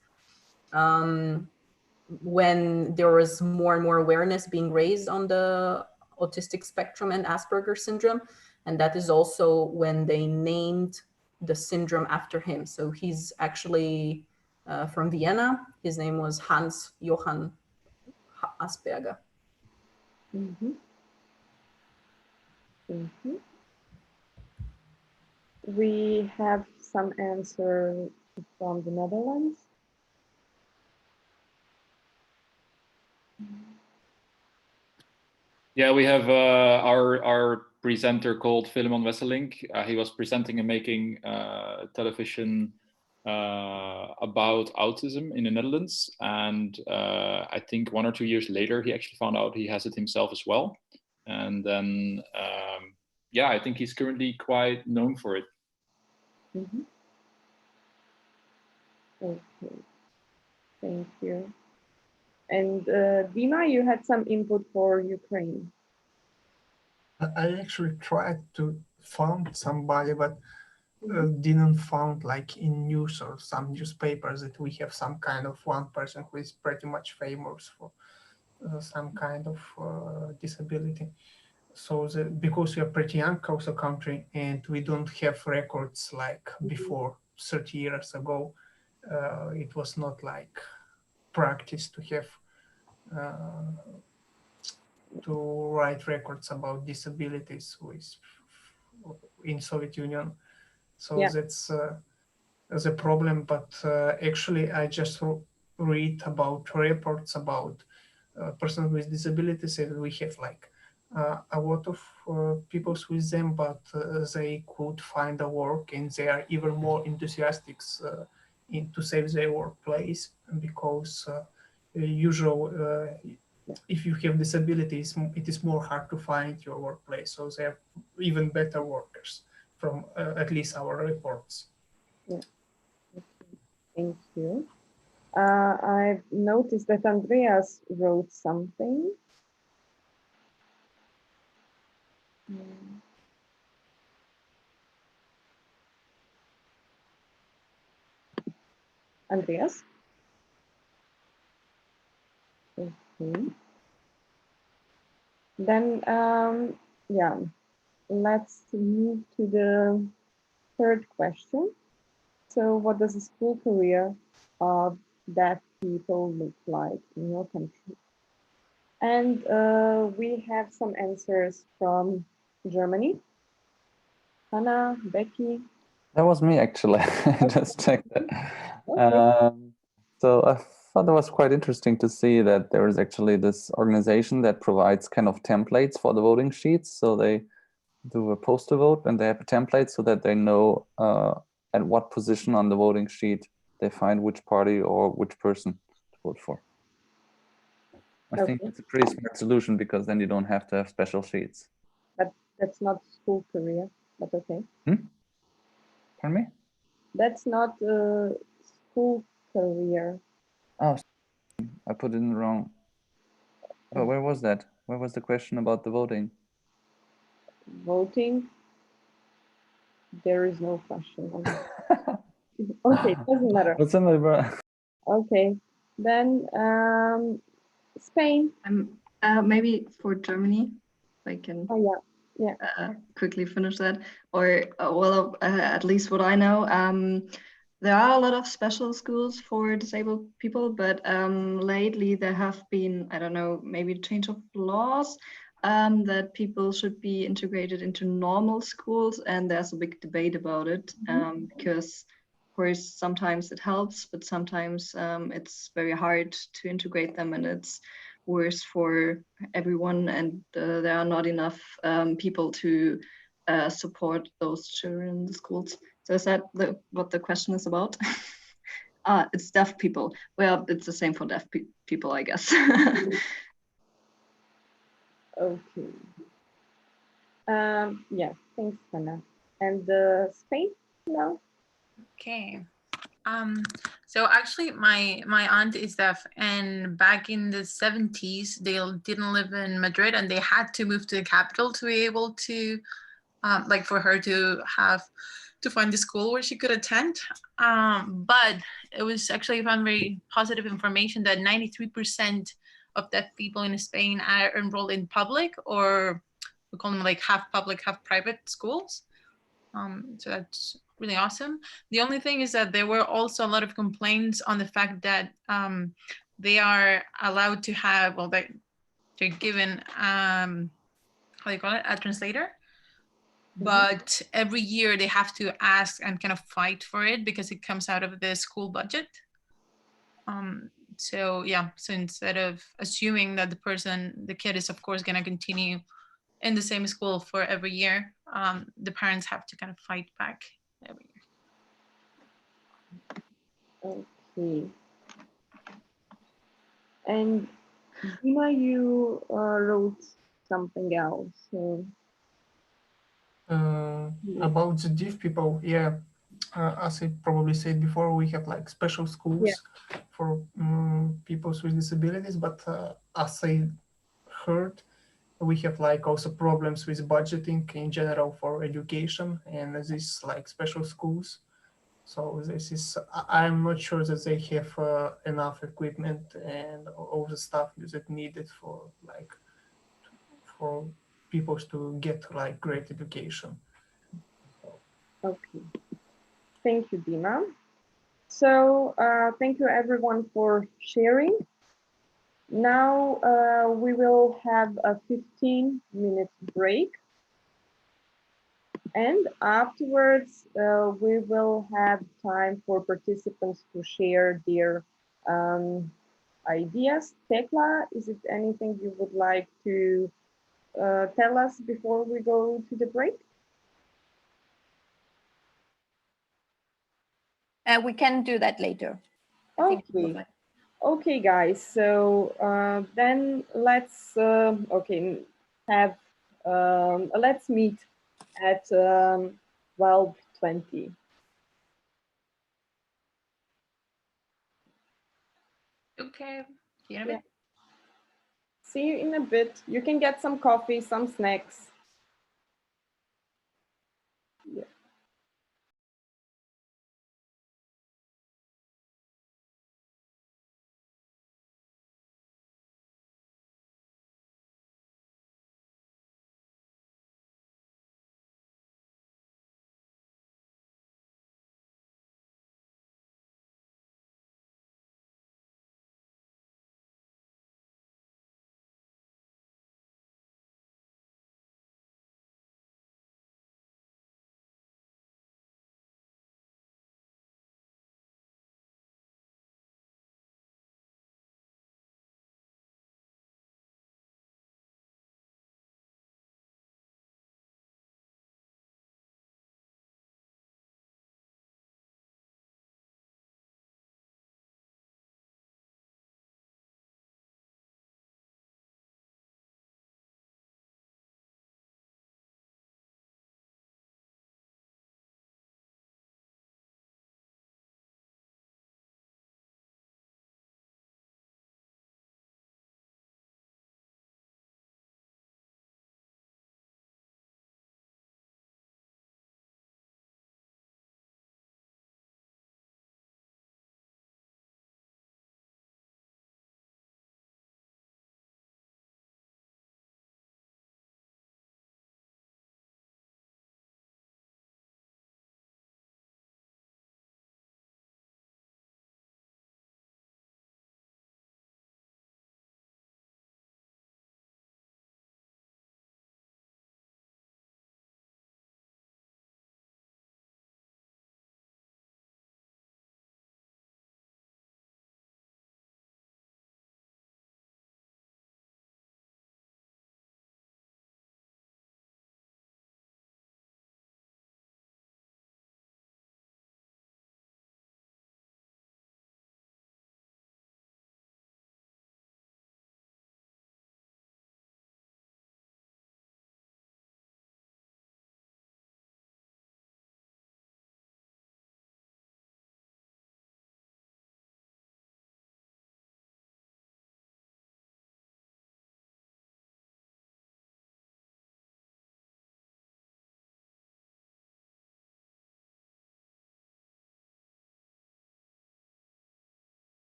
When there was more and more awareness being raised on the autistic spectrum and Asperger syndrome. And that is also when they named the syndrome after him. So he's actually from Vienna. His name was Hans Johann Asperger. Mm-hmm. Mm-hmm. We have some answer from the Netherlands. Yeah, we have our presenter called Philemon Wesselink. He was presenting and making television about autism in the Netherlands. And I think 1 or 2 years later, he actually found out he has it himself as well. And then, yeah, I think he's currently quite known for it. Mm-hmm. Okay, thank you. And Dima, you had some input for Ukraine. I actually tried to find somebody, but didn't found like in news or some newspapers that we have some kind of one person who is pretty much famous for some kind of disability. So because we are pretty young also country and we don't have records like before 30 years ago, it was not like practice to have to write records about disabilities in Soviet Union. So yeah. that's a problem. But actually, I just read about reports about persons with disabilities, and we have like a lot of people with them, but they could find a work, and they are even more enthusiastic to save their workplace because usually if you have disabilities, it is more hard to find your workplace. So they are even better workers from at least our reports. Yeah. Thank you. I've noticed that Andreas wrote something. Andreas? Okay. Then, yeah, let's move to the third question. So what does a school career of deaf people look like in your country? And we have some answers from Germany. Hannah, Becky. That was me, actually. I just checked it. Okay. So I thought it was quite interesting to see that there is actually this organization that provides kind of templates for the voting sheets. So they do a poster vote and they have a template so that they know at what position on the voting sheet they find which party or which person to vote for. I think it's a pretty smart solution because then you don't have to have special sheets. But that's not school career, but okay. Pardon me? That's not a school career. Oh, I put it in wrong. But where was that? Where was the question about the voting? Voting? There is no question on that. Okay, doesn't matter. What's in my bro? Okay, then Spain. Maybe for Germany, I can quickly finish that. Or well, at least what I know, there are a lot of special schools for disabled people, but lately there have been, I don't know, maybe change of laws that people should be integrated into normal schools, and there's a big debate about it because, of course, sometimes it helps, but sometimes it's very hard to integrate them, and it's worse for everyone, and there are not enough people to support those children in the schools. So is that what the question is about? It's deaf people. Well, it's the same for deaf people, I guess. Okay. Yeah, thanks, Hannah. And Spain now? Okay. So actually my aunt is deaf, and back in the 70s they didn't live in Madrid and they had to move to the capital to be able to like for her to have to find the school where she could attend. But it was actually found very positive information that 93% of deaf people in Spain are enrolled in public, or we call them like half public, half private schools. So that's really awesome. The only thing is that there were also a lot of complaints on the fact that they are allowed to have, well, they're given, how do you call it, a translator? But every year they have to ask and kind of fight for it because it comes out of the school budget. So yeah, so instead of assuming that the kid is of course going to continue in the same school for every year, the parents have to kind of fight back every year. Okay. And Dima, you wrote something else. So. About the deaf people, yeah. As I probably said before, we have like special schools for people with disabilities, but as I heard, we have like also problems with budgeting in general for education and these like special schools. So this is, I'm not sure that they have enough equipment and all the stuff that needed for like for people to get like great education. Okay, thank you, Dima. So thank you everyone for sharing. Now we will have a 15-minute break. And afterwards, we will have time for participants to share their ideas. Tekla, is it anything you would like to tell us before we go to the break? We can do that later. Okay. Okay, guys. So then let's let's meet at 12:20. Okay. See you in a bit. See you in a bit. You can get some coffee, some snacks. Yeah.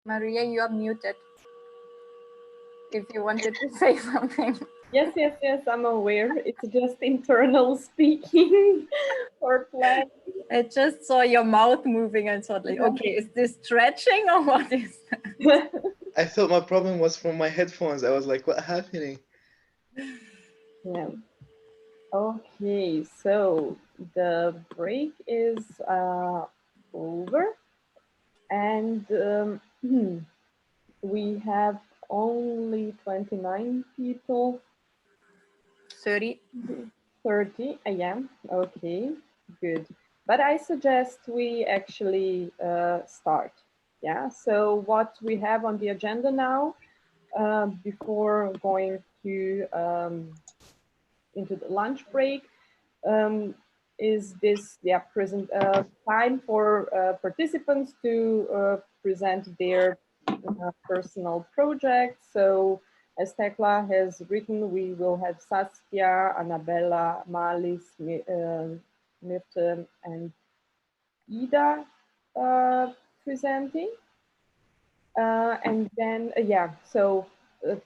Maria, you are muted. If you wanted to say something. Yes, I'm aware. It's just internal speaking for planning. I just saw your mouth moving and thought like, okay, is this stretching or what is that? I thought my problem was from my headphones. I was like, what's happening? Yeah. Okay, so the break is over, and we have only 29 people. 30. 30, yeah, okay, good. But I suggest we actually start. Yeah, so what we have on the agenda now, before going to into the lunch break, is this present time for participants to present their personal projects. So as Tekla has written, we will have Saskia, Annabella, Malis, Mirte, and Ida presenting. And then, so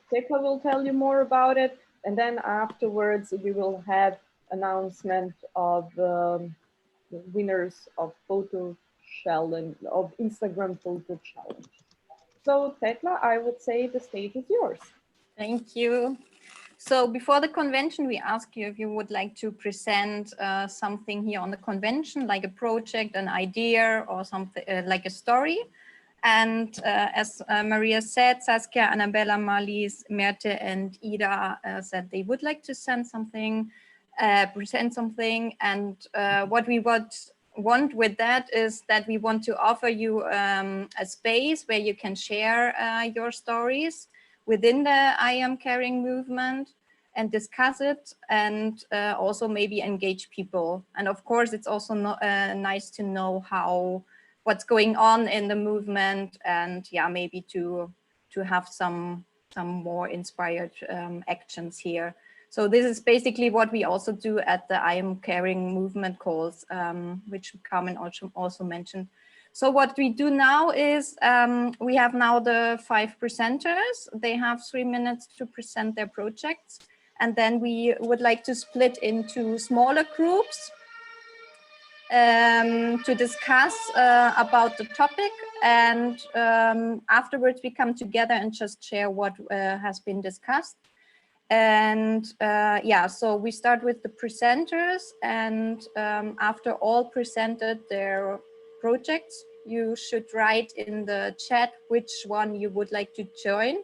Tekla will tell you more about it. And then afterwards, we will have announcement of the winners of photo challenge, of Instagram photo challenge. So Tekla, I would say the stage is yours. Thank you. So before the convention, we asked you if you would like to present something here on the convention, like a project, an idea, or something like a story. And as Maria said, Saskia, Annabella, Marlies, Merte, and Ida said they would like to send something, present something. And what we want with that is that we want to offer you a space where you can share your stories within the IEM Caring movement and discuss it, and also maybe engage people. And of course, it's also nice to know what's going on in the movement, and maybe to have some more inspired actions here. So this is basically what we also do at the IEM Caring movement calls, which Carmen also mentioned. So what we do now is we have now the 5 presenters. They have 3 minutes to present their projects. And then we would like to split into smaller groups to discuss about the topic. And afterwards we come together and just share what has been discussed. And so we start with the presenters, and after all presented their projects, you should write in the chat which one you would like to join,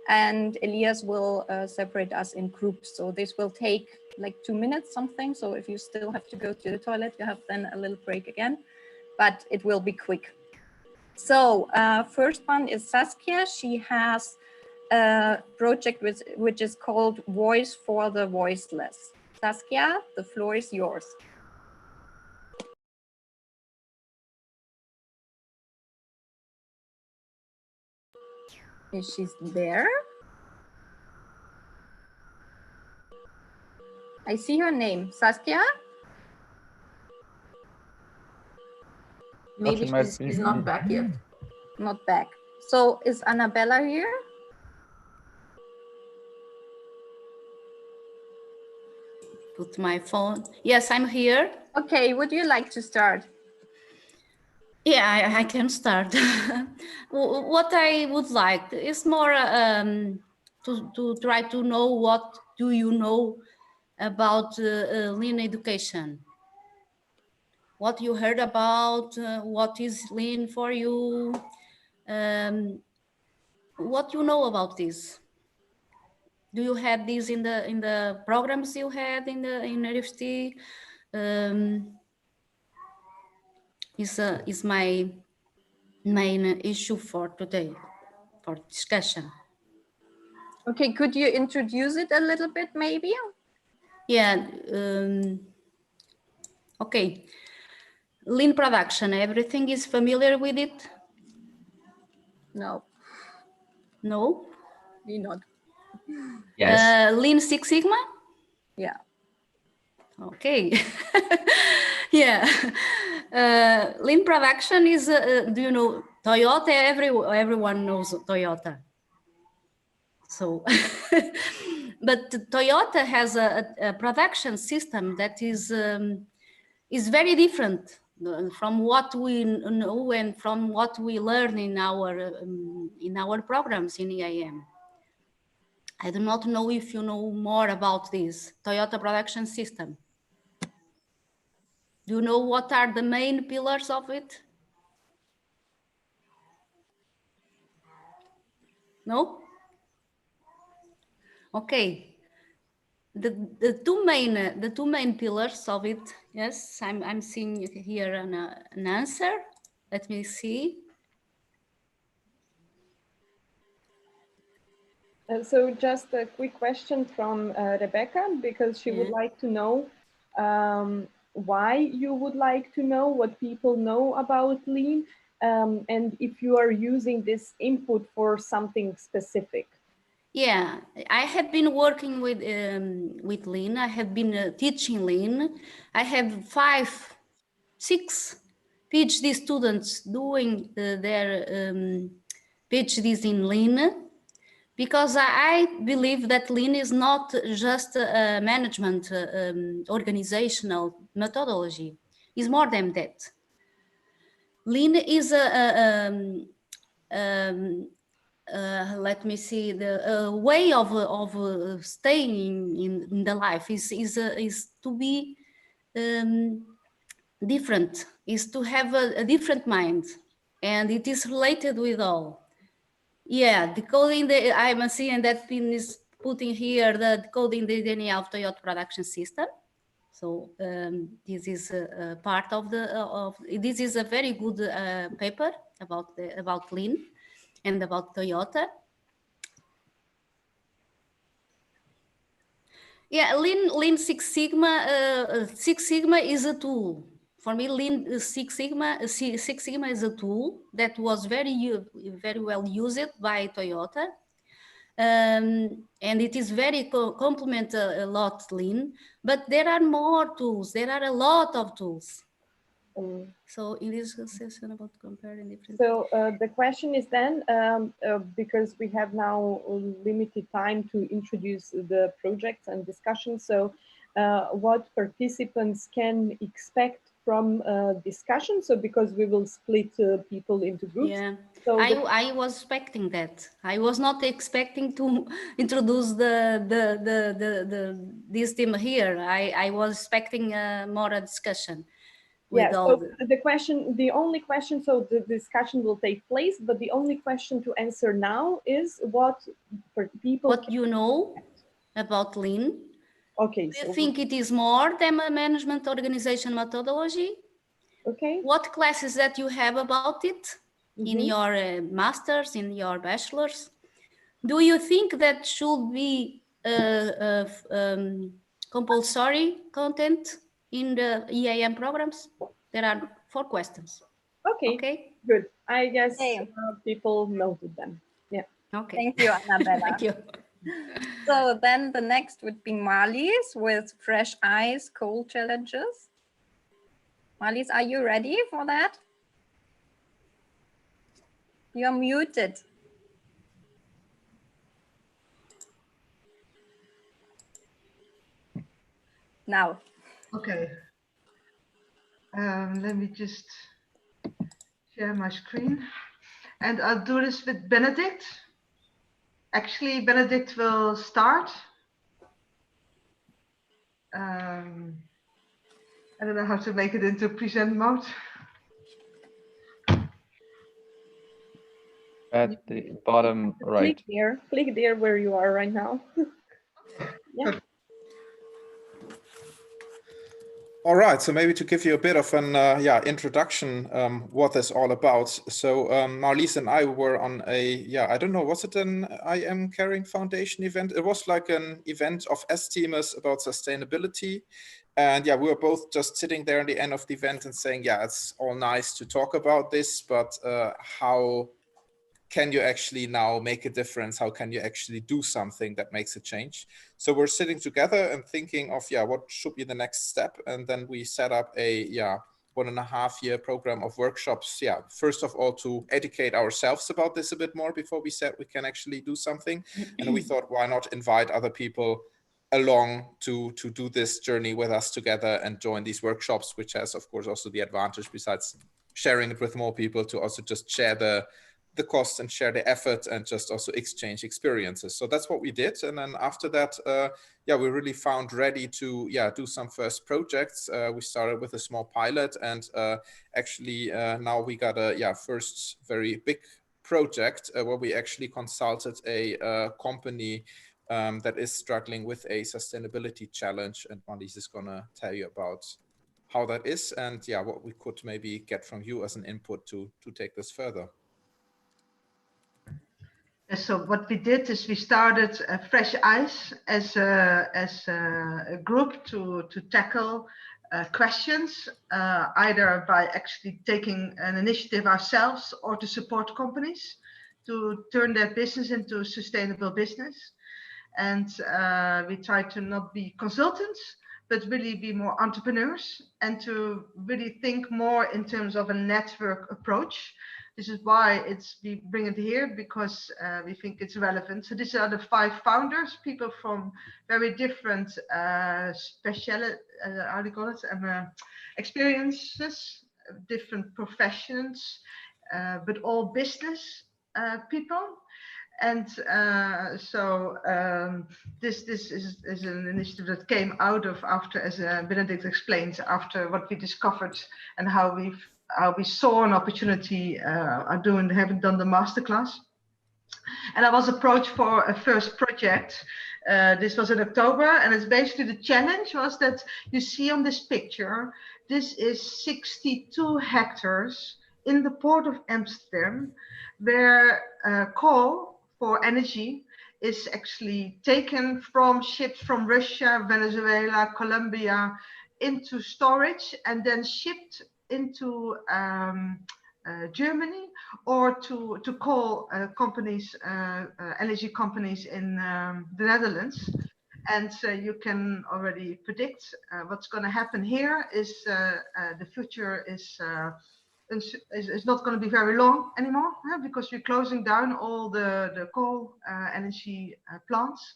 and Elias will separate us in groups. So this will take like 2 minutes something. So if you still have to go to the toilet, you have then a little break again, but it will be quick. So first one is Saskia. She has a project which is called Voice for the Voiceless. Saskia, the floor is yours. Is she there? I see her name, Saskia. Maybe she's not back yet. Not back. So is Annabella here? Put my phone. Yes, I'm here. Okay, would you like to start? Yeah, I can start. What I would like is more to try to know what do you know about Lean education. What you heard about, what is Lean for you, what you know about this. Do you have this in the programs you had in the university? Is my main issue for today, for discussion. Okay, could you introduce it a little bit maybe? Yeah, okay. Lean production, everything is familiar with it? No. No? Me not. Yes. Lean Six Sigma? Yeah. Okay. Yeah. Lean production is, do you know, Toyota, everyone knows Toyota. So, but Toyota has a production system that is very different from what we know and from what we learn in our programs in EIM. I do not know if you know more about this Toyota production system. Do you know what are the main pillars of it? No? Okay. The two main pillars of it. Yes, I'm seeing here an answer. Let me see. So just a quick question from Rebecca, because she would like to know why you would like to know what people know about Lean, and if you are using this input for something specific. Yeah, I have been working with Lean. I have been teaching Lean. I have 5, 6 PhD students doing their PhDs in Lean, because I believe that Lean is not just a management organizational methodology. It's more than that. Lean is let me see, the way of staying in the life is to be different, is to have a different mind, and it is related with all. Yeah, decoding the, I'm seeing that Pin is putting here the decoding the DNA of Toyota production system. So this is a part of this is a very good paper about Lean and about Toyota. Yeah, Lean Six Sigma. Six Sigma is a tool. For me, Lean Six Sigma is a tool that was very well used by Toyota. And it is very complement a lot Lean, but there are more tools. There are a lot of tools. So in this session about comparing different. So the question is then, because we have now limited time to introduce the projects and discussions, so what participants can expect from discussion? So because we will split people into groups. Yeah, so I was expecting that. I was not expecting to introduce this theme here. I was expecting more a discussion. Yeah, so the only question, so the discussion will take place, but the only question to answer now is what people... What you know about Lean? Okay. Do you think it is more than a management organization methodology? Okay. What classes that you have about it in your masters, in your bachelors? Do you think that should be compulsory content in the EIM programs? There are 4 questions. Okay. Okay. Good. I guess people noted them. Yeah. Okay. Thank you, Annabella. Thank you. So then the next would be Marlies with Fresh Eyes Cold Challenges. Marlies, are you ready for that? You're muted. Now. Okay. Let me just share my screen. And I'll do this with Benedict. Actually, Benedict will start. I don't know how to make it into present mode. At the bottom right. Click there where you are right now. Yeah. All right, so maybe to give you a bit of an introduction, what it's all about. So Marlies and I were on a, I don't know, was it an IEM Caring Foundation event? It was like an event of S-teamers about sustainability. And we were both just sitting there at the end of the event and saying, it's all nice to talk about this, but how can you actually now make a difference? How can you actually do something that makes a change? So we're sitting together and thinking of, what should be the next step? And then we set up a, 1.5-year program of workshops. Yeah, first of all, to educate ourselves about this a bit more before we said we can actually do something. And we thought, why not invite other people along to do this journey with us together and join these workshops, which has, of course, also the advantage, besides sharing it with more people, to also just share the costs and share the effort and just also exchange experiences. So that's what we did. And then after that, yeah, we really found ready to do some first projects. We started with a small pilot, and actually now we got a first very big project where we actually consulted a company that is struggling with a sustainability challenge, and Marlies is gonna tell you about how that is and what we could maybe get from you as an input to take this further. So what we did is we started Fresh Eyes as a group to tackle questions, either by actually taking an initiative ourselves or to support companies to turn their business into sustainable business. And we try to not be consultants, but really be more entrepreneurs and to really think more in terms of a network approach. This is why we bring it here, because we think it's relevant. So these are the 5 founders, people from very different experiences, different professions, but all business people. And this is an initiative that came out of after, as Benedict explained, after what we discovered and how we saw an opportunity having done the masterclass. And I was approached for a first project. This was in October, and it's basically the challenge was that you see on this picture, this is 62 hectares in the port of Amsterdam, where coal for energy is actually taken from ships from Russia, Venezuela, Colombia into storage and then shipped into Germany or to coal companies, energy companies in the Netherlands. And you can already predict what's going to happen here is the future is not going to be very long anymore, because we're closing down all the coal energy plants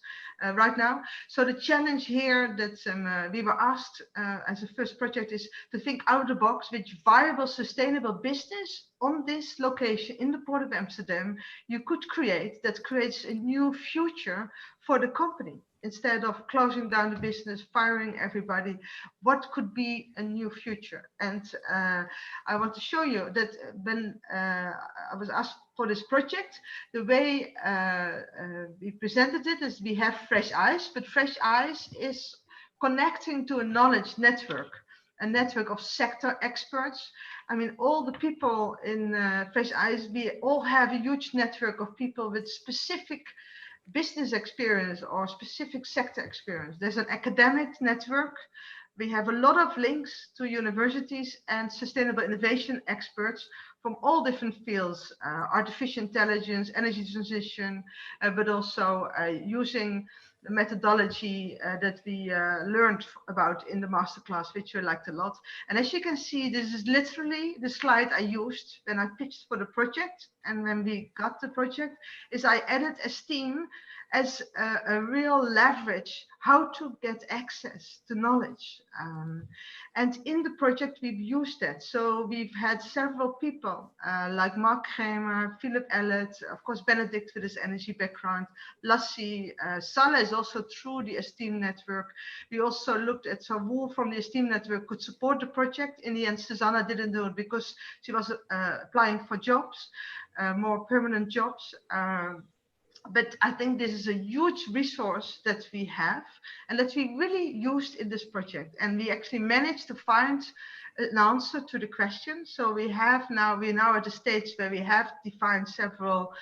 right now. So the challenge here that we were asked as a first project is to think out of the box which viable, sustainable business on this location in the Port of Amsterdam you could create that creates a new future for the company. Instead of closing down the business, firing everybody, what could be a new future? And I want to show you that when I was asked for this project, the way we presented it is we have Fresh Eyes, but Fresh Eyes is connecting to a knowledge network, a network of sector experts. I mean, all the people in Fresh Eyes, we all have a huge network of people with specific business experience or specific sector experience. There's an academic network. We have a lot of links to universities and sustainable innovation experts from all different fields, artificial intelligence, energy transition, but also using the methodology that we learned about in the masterclass, which I liked a lot. And as you can see, this is literally the slide I used when I pitched for the project. And when we got the project, is I added esteem as a real leverage, how to get access to knowledge. And in the project, we've used that. So we've had several people like Mark Kramer, Philip Ellett, of course, Benedict with his energy background, Lassie, Sala is also through the Esteem network. We also looked at, so Wool from the Esteem network could support the project. In the end, Susanna didn't do it because she was applying for jobs, more permanent jobs. But I think this is a huge resource that we have and that we really used in this project. And we actually managed to find an answer to the question. So we're now at a stage where we have defined several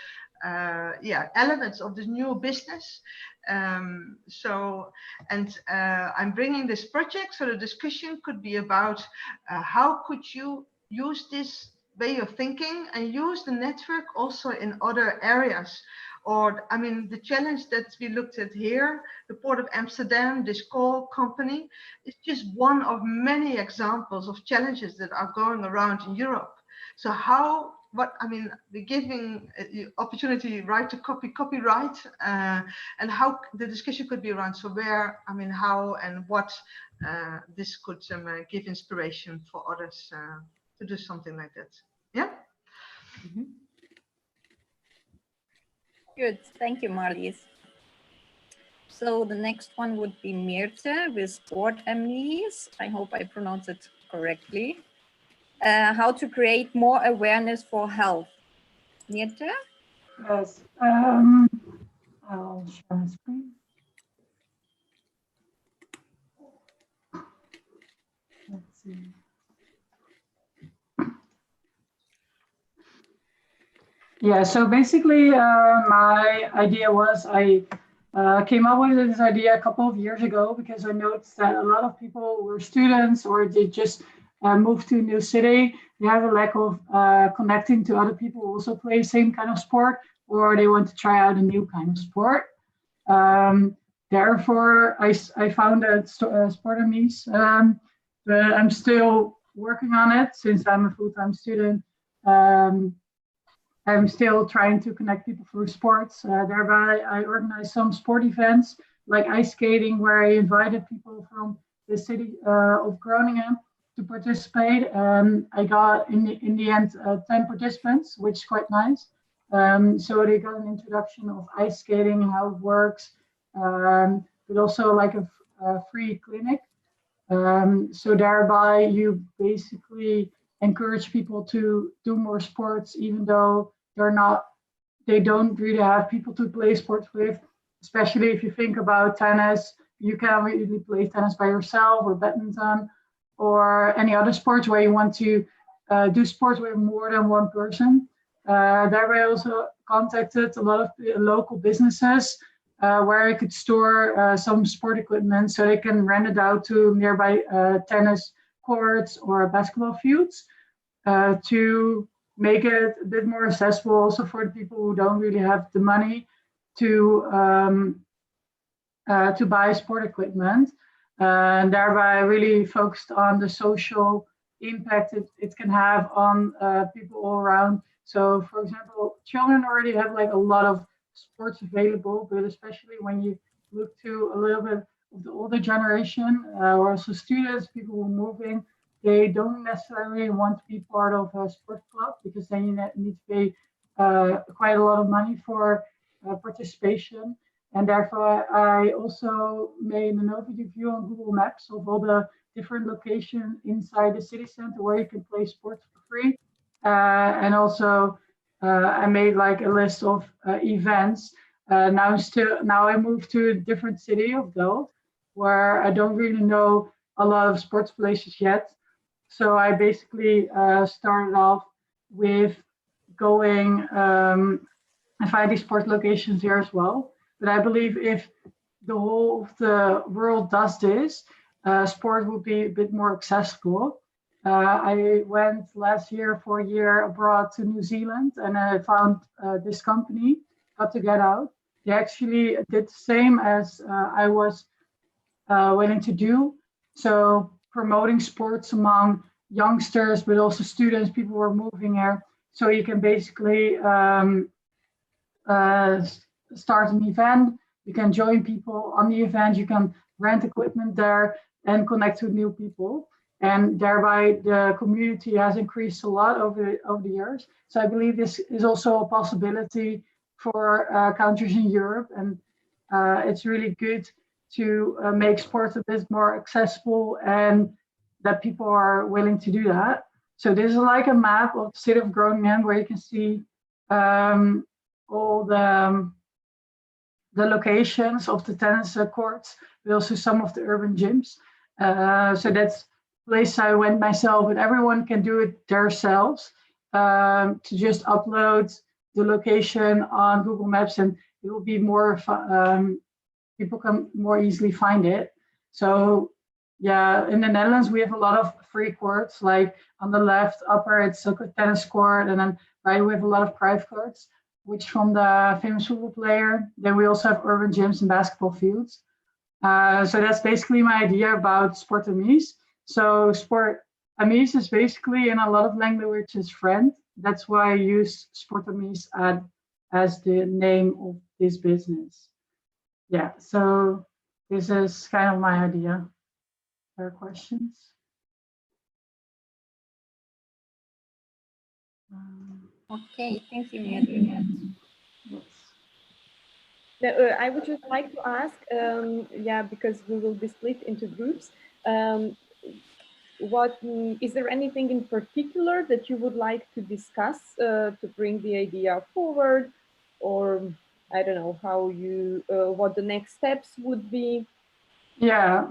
elements of this new business. I'm bringing this project, so the discussion could be about how could you use this way of thinking and use the network also in other areas Or, I mean, the challenge that we looked at here, the Port of Amsterdam, this coal company, is just one of many examples of challenges that are going around in Europe. So we're giving opportunity, right, to copyright, and how the discussion could be around. So how and what this could give inspiration for others to do something like that. Yeah. Mm-hmm. Good, thank you, Marlies. So the next one would be Mirte with Sport Emily's. I hope I pronounced it correctly. How to create more awareness for health. Mirte? Yes, I'll share my screen. Let's see. Yeah, so basically my idea was I came up with this idea a couple of years ago because I noticed that a lot of people were students or they just moved to a new city. They have a lack of connecting to other people who also play the same kind of sport, or they want to try out a new kind of sport. Therefore, I founded Sport Emily's, but I'm still working on it since I'm a full-time student. I'm still trying to connect people through sports. Thereby, I organized some sport events like ice skating, where I invited people from the city of Groningen to participate. I got in the end 10 participants, which is quite nice. So they got an introduction of ice skating, how it works, but also like a free clinic. So thereby you basically encourage people to do more sports, even though they don't really have people to play sports with. Especially if you think about tennis, you can't really play tennis by yourself, or badminton, or any other sports where you want to do sports with more than one person. Thereby I also contacted a lot of local businesses where I could store some sport equipment so they can rent it out to nearby tennis courts or basketball fields to make it a bit more accessible also for the people who don't really have the money to buy sport equipment. And thereby I really focused on the social impact it can have on people all around. So for example, children already have like a lot of sports available, but especially when you look to a little bit of the older generation, or also students, people who are moving, they don't necessarily want to be part of a sport club because then you need to pay quite a lot of money for participation. And therefore, I also made an overview view on Google Maps of all the different locations inside the city center where you can play sports for free. And also, I made like a list of events. Now I moved to a different city of Delft, where I don't really know a lot of sports places yet. So I basically started off with going and finding sport locations here as well. But I believe if the whole of the world does this, sport will be a bit more accessible. I went last year for a year abroad to New Zealand, and I found this company, Got to Get Out. They actually did the same as I was willing to do. So promoting sports among youngsters, but also students, people who are moving here. So you can basically start an event, you can join people on the event, you can rent equipment there and connect with new people. And thereby the community has increased a lot over the years. So I believe this is also a possibility for countries in Europe. And it's really good to make sports a bit more accessible and that people are willing to do that. So this is like a map of the city of Groningen where you can see all the locations of the tennis courts, but also some of the urban gyms. So that's a place I went myself, but everyone can do it themselves to just upload the location on Google Maps, and it will be more people can more easily find it. So yeah, in the Netherlands, we have a lot of free courts, like on the left upper, it's a tennis court, and then right, we have a lot of private courts. which from the famous football player. Then we also have urban gyms and basketball fields. So that's basically my idea about sport amies. So sport amies is basically in a lot of languages friend. That's why I use sport amies as the name of this business. Yeah, so this is kind of my idea. There are questions? Okay, thank you, Mary. Now, I would just like to ask, yeah, because we will be split into groups. Is there anything in particular that you would like to discuss to bring the idea forward, or I don't know how you what the next steps would be? Yeah,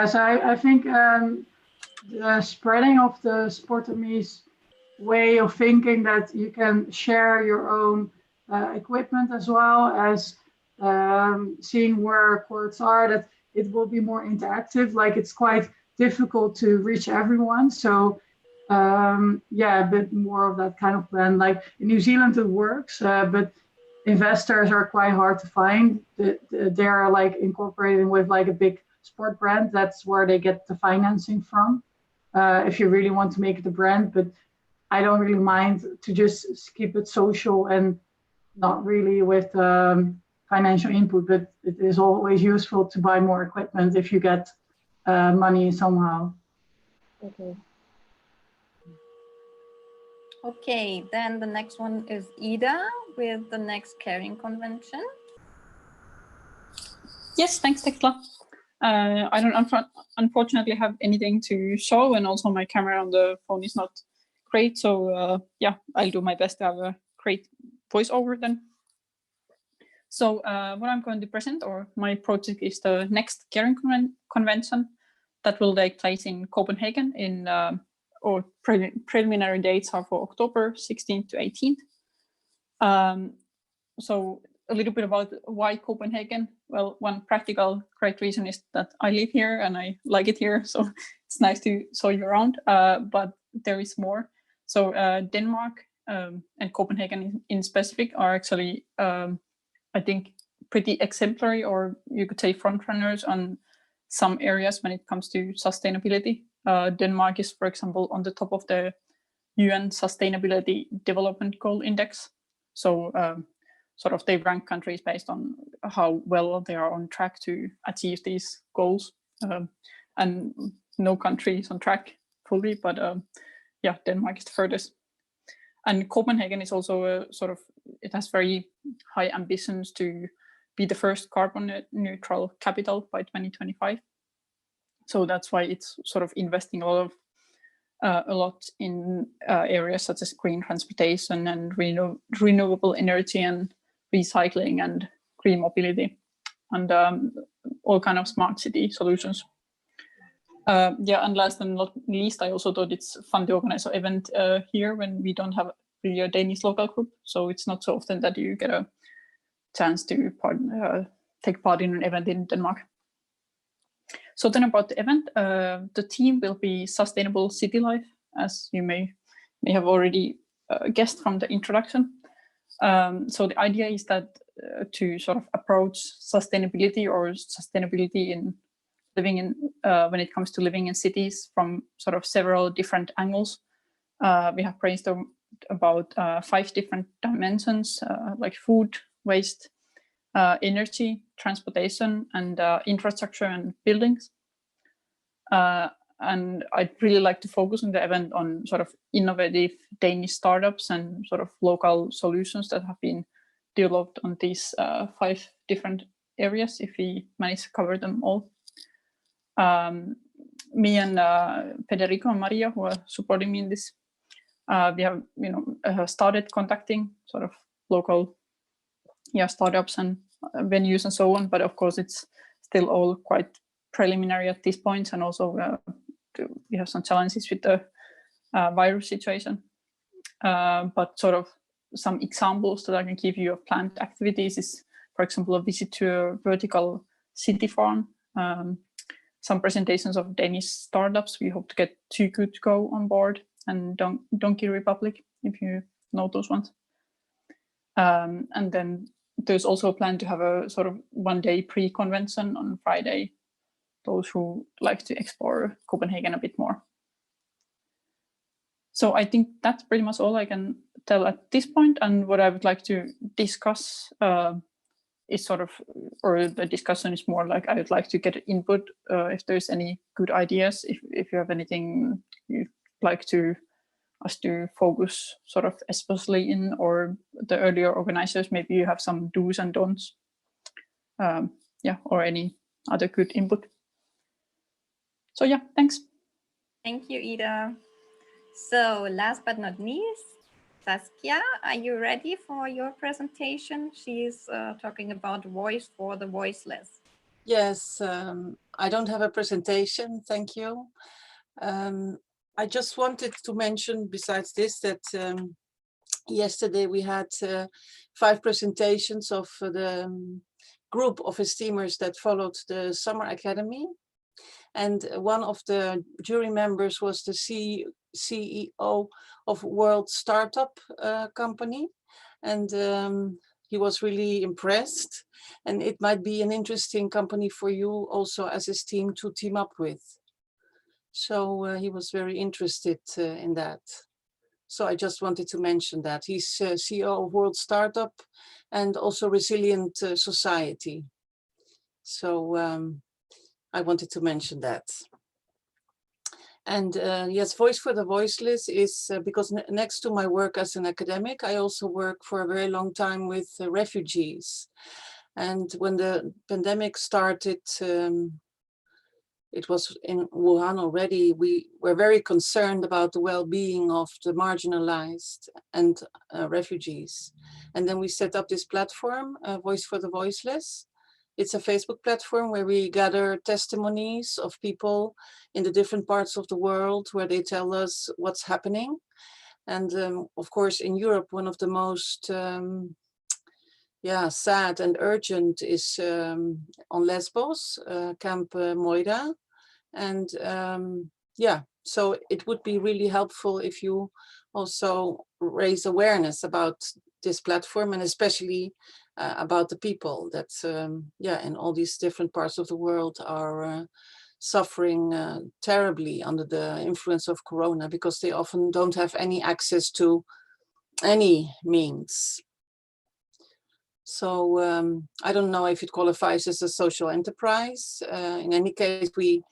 so I think the spreading of the sport amies way of thinking that you can share your own equipment as well as seeing where courts are, that it will be more interactive. Like it's quite difficult to reach everyone. So yeah, a bit more of that kind of plan. Like in New Zealand it works, but investors are quite hard to find. They're like incorporating with like a big sport brand. That's where they get the financing from. If you really want to make it a brand, but I don't really mind to just keep it social and not really with financial input, but it is always useful to buy more equipment if you get money somehow. Okay. Okay, then the next one is Ida with the next Caring Convention. Yes, thanks, Tekla. I don't unfortunately have anything to show, and also my camera on the phone is not great. So yeah, I'll do my best to have a great voiceover then. So what I'm going to present, or my project, is the next Caring Convention that will take place in Copenhagen in, or preliminary dates are for October 16th to 18th. So a little bit about why Copenhagen. Well, one practical great reason is that I live here and I like it here. So it's nice to show you around, but there is more. So Denmark and Copenhagen in specific are actually, I think, pretty exemplary, or you could say front runners on some areas when it comes to sustainability. Denmark is, for example, on the top of the UN Sustainability Development Goal Index. So sort of they rank countries based on how well they are on track to achieve these goals. And no country is on track fully, but yeah, Denmark is the furthest. And Copenhagen is also a sort of, it has very high ambitions to be the first carbon neutral capital by 2025. So that's why it's sort of investing a lot in areas such as green transportation and renewable energy and recycling and green mobility and all kind of smart city solutions. Yeah, and last and not least, I also thought it's fun to organize an event here when we don't have really a Danish local group. So it's not so often that you get a chance to take part in an event in Denmark. So then about the event, the theme will be sustainable city life, as you may have already guessed from the introduction. So the idea is that to sort of approach sustainability in living in, when it comes to living in cities from sort of several different angles. We have brainstormed about 5 different dimensions, like food, waste, energy, transportation, and infrastructure and buildings. And I'd really like to focus on the event on sort of innovative Danish startups and sort of local solutions that have been developed on these 5 different areas, if we manage to cover them all. Me and Federico and Maria, who are supporting me in this, we have started contacting sort of local startups and venues and so on, but of course it's still all quite preliminary at this point, and also we have some challenges with the virus situation. But sort of some examples that I can give you of planned activities is, for example, a visit to a vertical city farm, some presentations of Danish startups. We hope to get Too Good To Go on board, and Donkey Republic, if you know those ones. And then there's also a plan to have a sort of one-day pre-convention on Friday, those who like to explore Copenhagen a bit more. So I think that's pretty much all I can tell at this point. And what I would like to discuss is sort of, or the discussion is more like I would like to get input if there's any good ideas, if you have anything you'd like to us to focus sort of especially in, or the earlier organizers, maybe you have some do's and don'ts, yeah, or any other good input. So yeah, thanks. Thank you, Ida. So last but not least, Saskia, are you ready for your presentation? She is talking about voice for the voiceless. Yes, I don't have a presentation, thank you. I just wanted to mention, besides this, that yesterday we had 5 presentations of the group of esteemers that followed the Summer Academy. And one of the jury members was the CEO of World Startup Company. And he was really impressed. And it might be an interesting company for you also as his team to team up with. So he was very interested in that. So I just wanted to mention that. He's CEO of World Startup and also Resilient Society. So I wanted to mention that. And yes, Voice for the Voiceless is because next to my work as an academic, I also work for a very long time with refugees. And when the pandemic started, it was in Wuhan already, we were very concerned about the well-being of the marginalized and refugees. And then we set up this platform, Voice for the Voiceless. It's a Facebook platform where we gather testimonies of people in the different parts of the world where they tell us what's happening. And of course, in Europe, one of the most sad and urgent is on Lesbos, Camp Moida. And so it would be really helpful if you also raise awareness about this platform, and especially about the people that in all these different parts of the world are suffering terribly under the influence of Corona, because they often don't have any access to any means. So I don't know if it qualifies as a social enterprise. In any case, we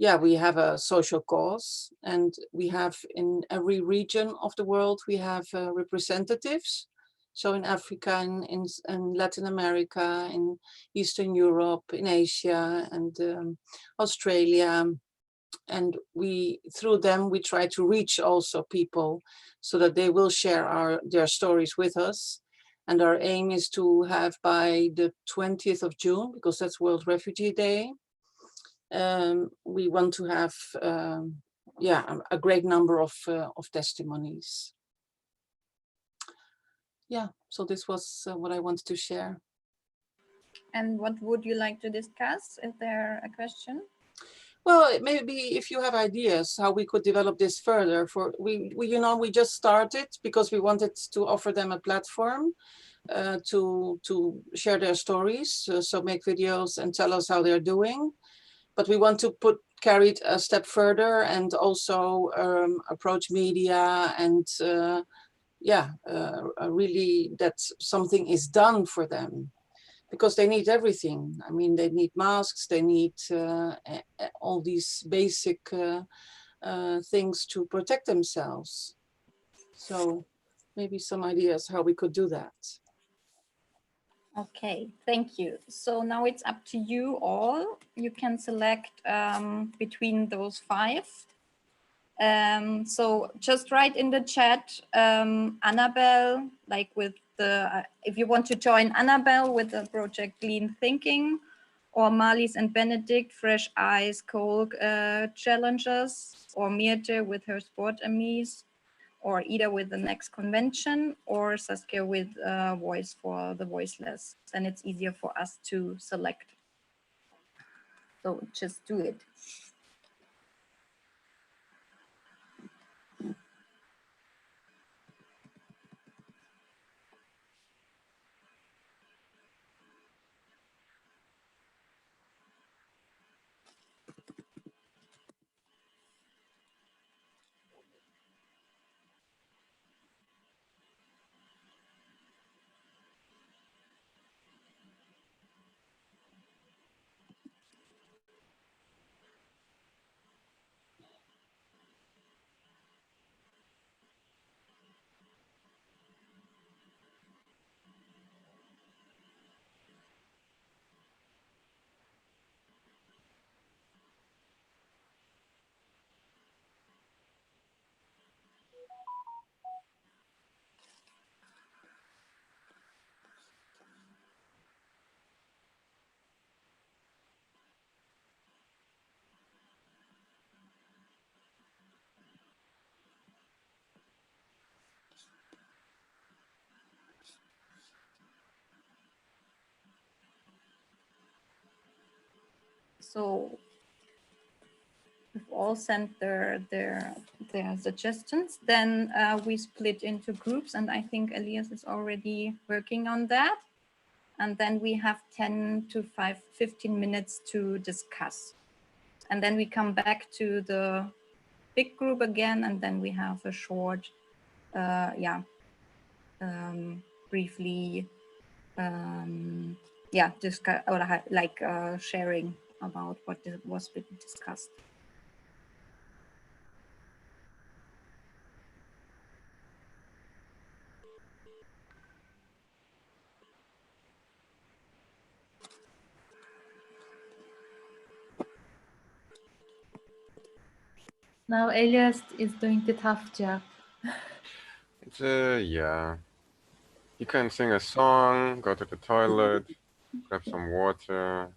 have a social cause, and we have in every region of the world, we have representatives. So in Africa, in Latin America, in Eastern Europe, in Asia, and Australia. And through them, we try to reach also people so that they will share their stories with us. And our aim is to have by the 20th of June, because that's World Refugee Day, we want to have a great number of testimonies. Yeah, so this was what I wanted to share. And what would you like to discuss? Is there a question? Well, maybe if you have ideas how we could develop this further. We just started because we wanted to offer them a platform to share their stories, so make videos and tell us how they're doing. But we want to carry it a step further and also approach media and really that something is done for them, because they need everything. I mean, they need masks, they need all these basic things to protect themselves. So maybe some ideas how we could do that. Okay, thank you. So now it's up to you all. You can select between those 5. So just write in the chat, Annabelle, like with the, if you want to join Annabelle with the project Clean Thinking, or Marlies and Benedict, Fresh Eyes, Coal Challenges, or Mirte with her Sport Amis, or Ida with the next convention, or Saskia with Voice for the Voiceless. Then it's easier for us to select. So just do it. So we've all sent their suggestions. Then we split into groups, and I think Elias is already working on that. And then we have 10 to 15 minutes to discuss. And then we come back to the big group again, and then we have a short, briefly, discuss or like sharing about what was discussed. Now Elias is doing the tough job. It's yeah. You can sing a song, go to the toilet, grab some water,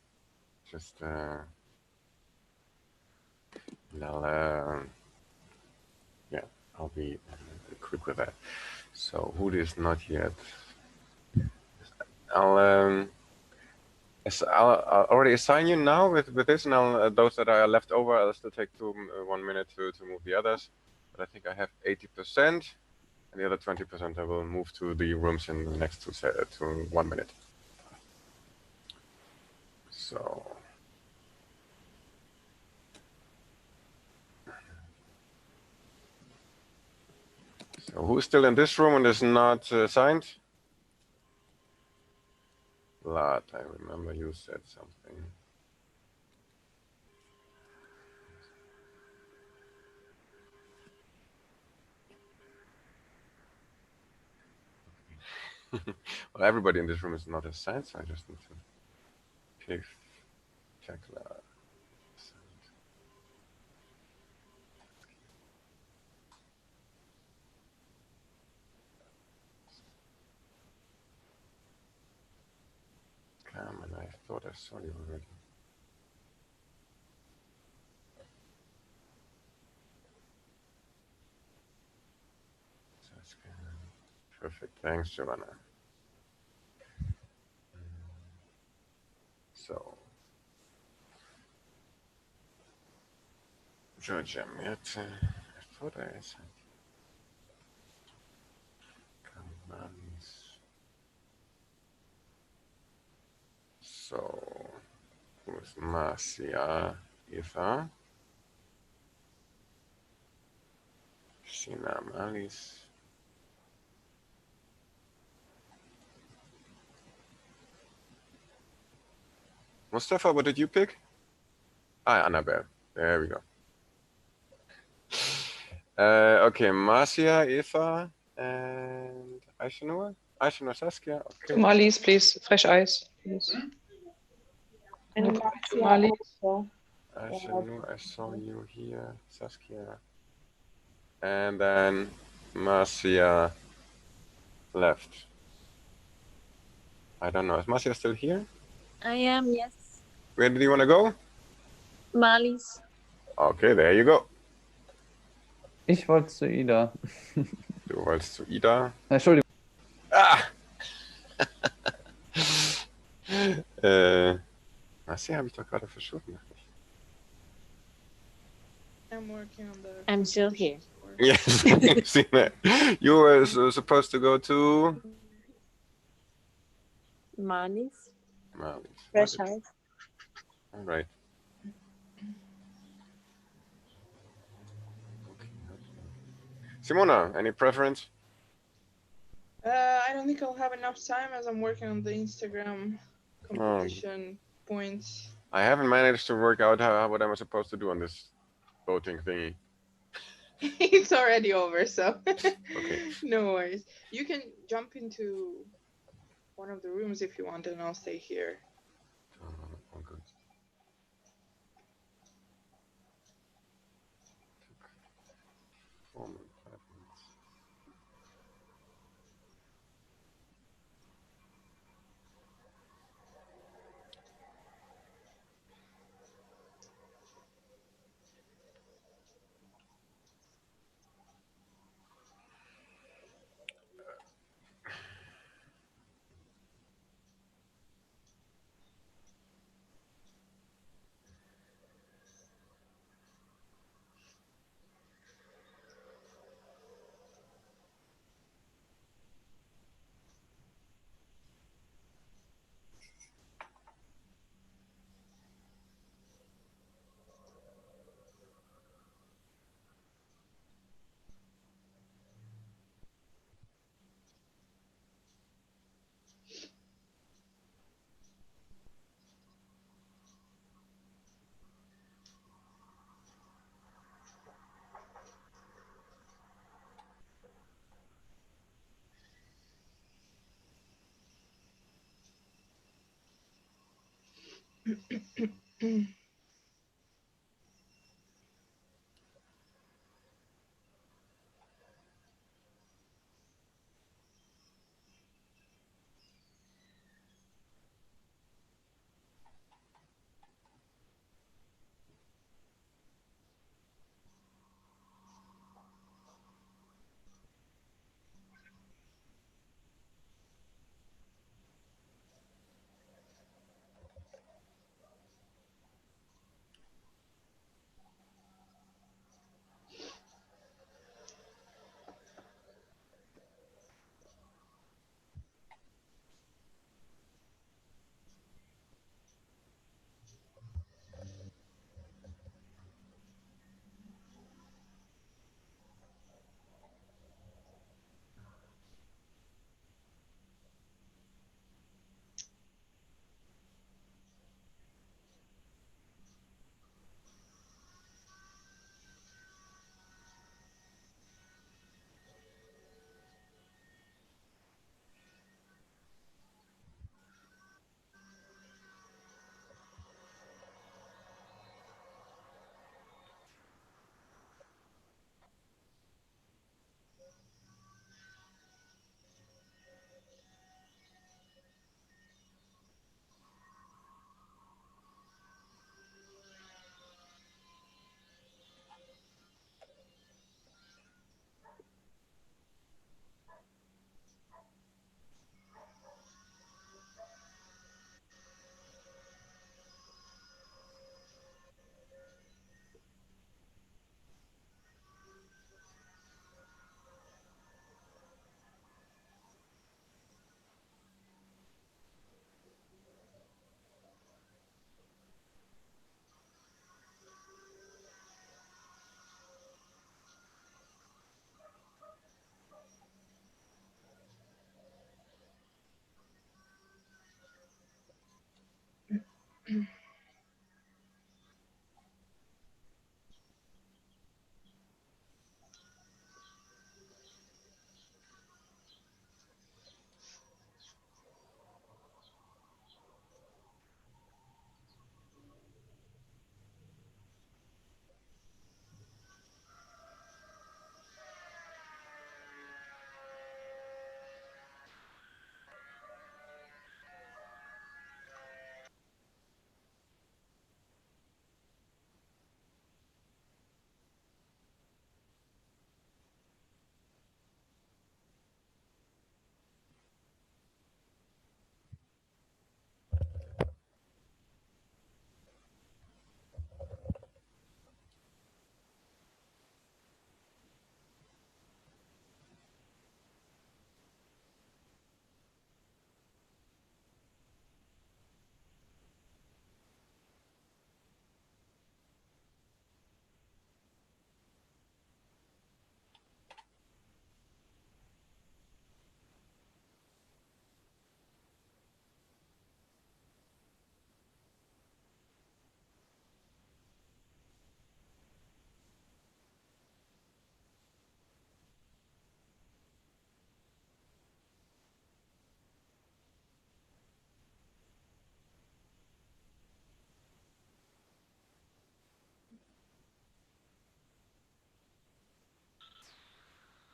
just yeah, I'll be quick with that. So who is not yet? I'll already assign you now with this, and those that are left over, I'll still take 1 minute to move the others. But I think I have 80%, and the other 20% I will move to the rooms in the next to 1 minute. So who's still in this room and is not assigned? Vlad, I remember you said something. Well, everybody in this room is not assigned, so I just need to check that. Come on, I thought I saw you already. Perfect, thanks, Giovanna. So, Georgia, I thought I said. Come on. So, who's Marcia, Eva, Sina, Malis. Mustafa, what did you pick? Ah, Annabelle. There we go. Okay, Marcia, Eva, and Aishanua. Aishanua, Saskia. Okay. Marlies, please. Fresh eyes, please. And Okay, Marcia Marlies. also. Aishanua, I saw you here. Saskia. And then Marcia left. I don't know. Is Marcia still here? I am, yes. Where did you want to go? Marlies. Okay, there you go. Ich wollte zu Ida. Du wolltest zu Ida. Entschuldigung. Ah! Marcia habe ich doch gerade verschoben. I'm working on the. I'm still here. Yes, seen that. You were supposed to go to Marlies. Marlies. Fresh eyes. All right. Simona, any preference? I don't think I'll have enough time as I'm working on the Instagram Oh. competition points. I haven't managed to work out what I'm supposed to do on this voting thingy. It's already over, so Okay. no worries. You can jump into one of the rooms if you want, and I'll stay here. All good.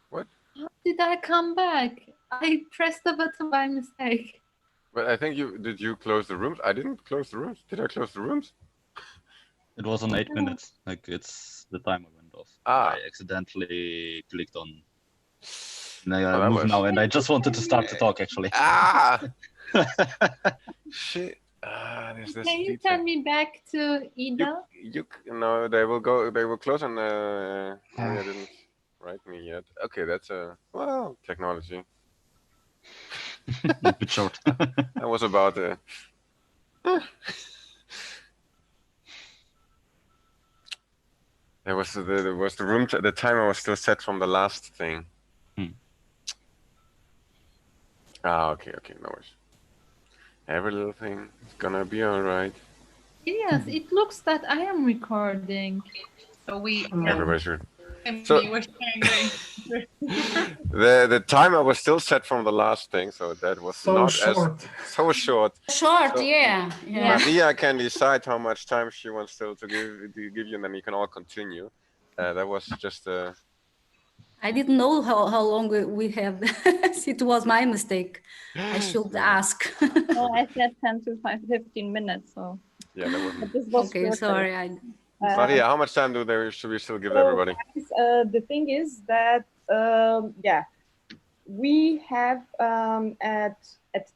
What? How did I come back? I pressed the button by mistake. But I think did you close the rooms? I didn't close the rooms. Did I close the rooms? It was on 8 minutes. Like it's the timer went off. Ah. I accidentally clicked on. And I Oh, that move was- now, and I just wanted to start to talk actually. Ah. Shit. There's this Can you detail. turn me back to Ida? No, they will go. They will close on. Maria didn't write me yet. Okay, that's well, technology. A bit short. That was about there was the room. The timer was still set from the last thing. Okay, no worries. Every little thing is gonna be all right. Yes, it looks that I am recording. So we Everybody should. And So- we were sharing The timer was still set from the last thing, so that was So not short. as so short. Short, So yeah. Maria can decide how much time she wants still to give you, and then you can all continue. That was just I didn't know how long we have. It was my mistake. I should ask. No, I said 10 to 15 minutes. So yeah, that was. but this was Okay, shorter. sorry. Maria, how much time should we still give So, everybody? guys, the thing is that yeah, we have at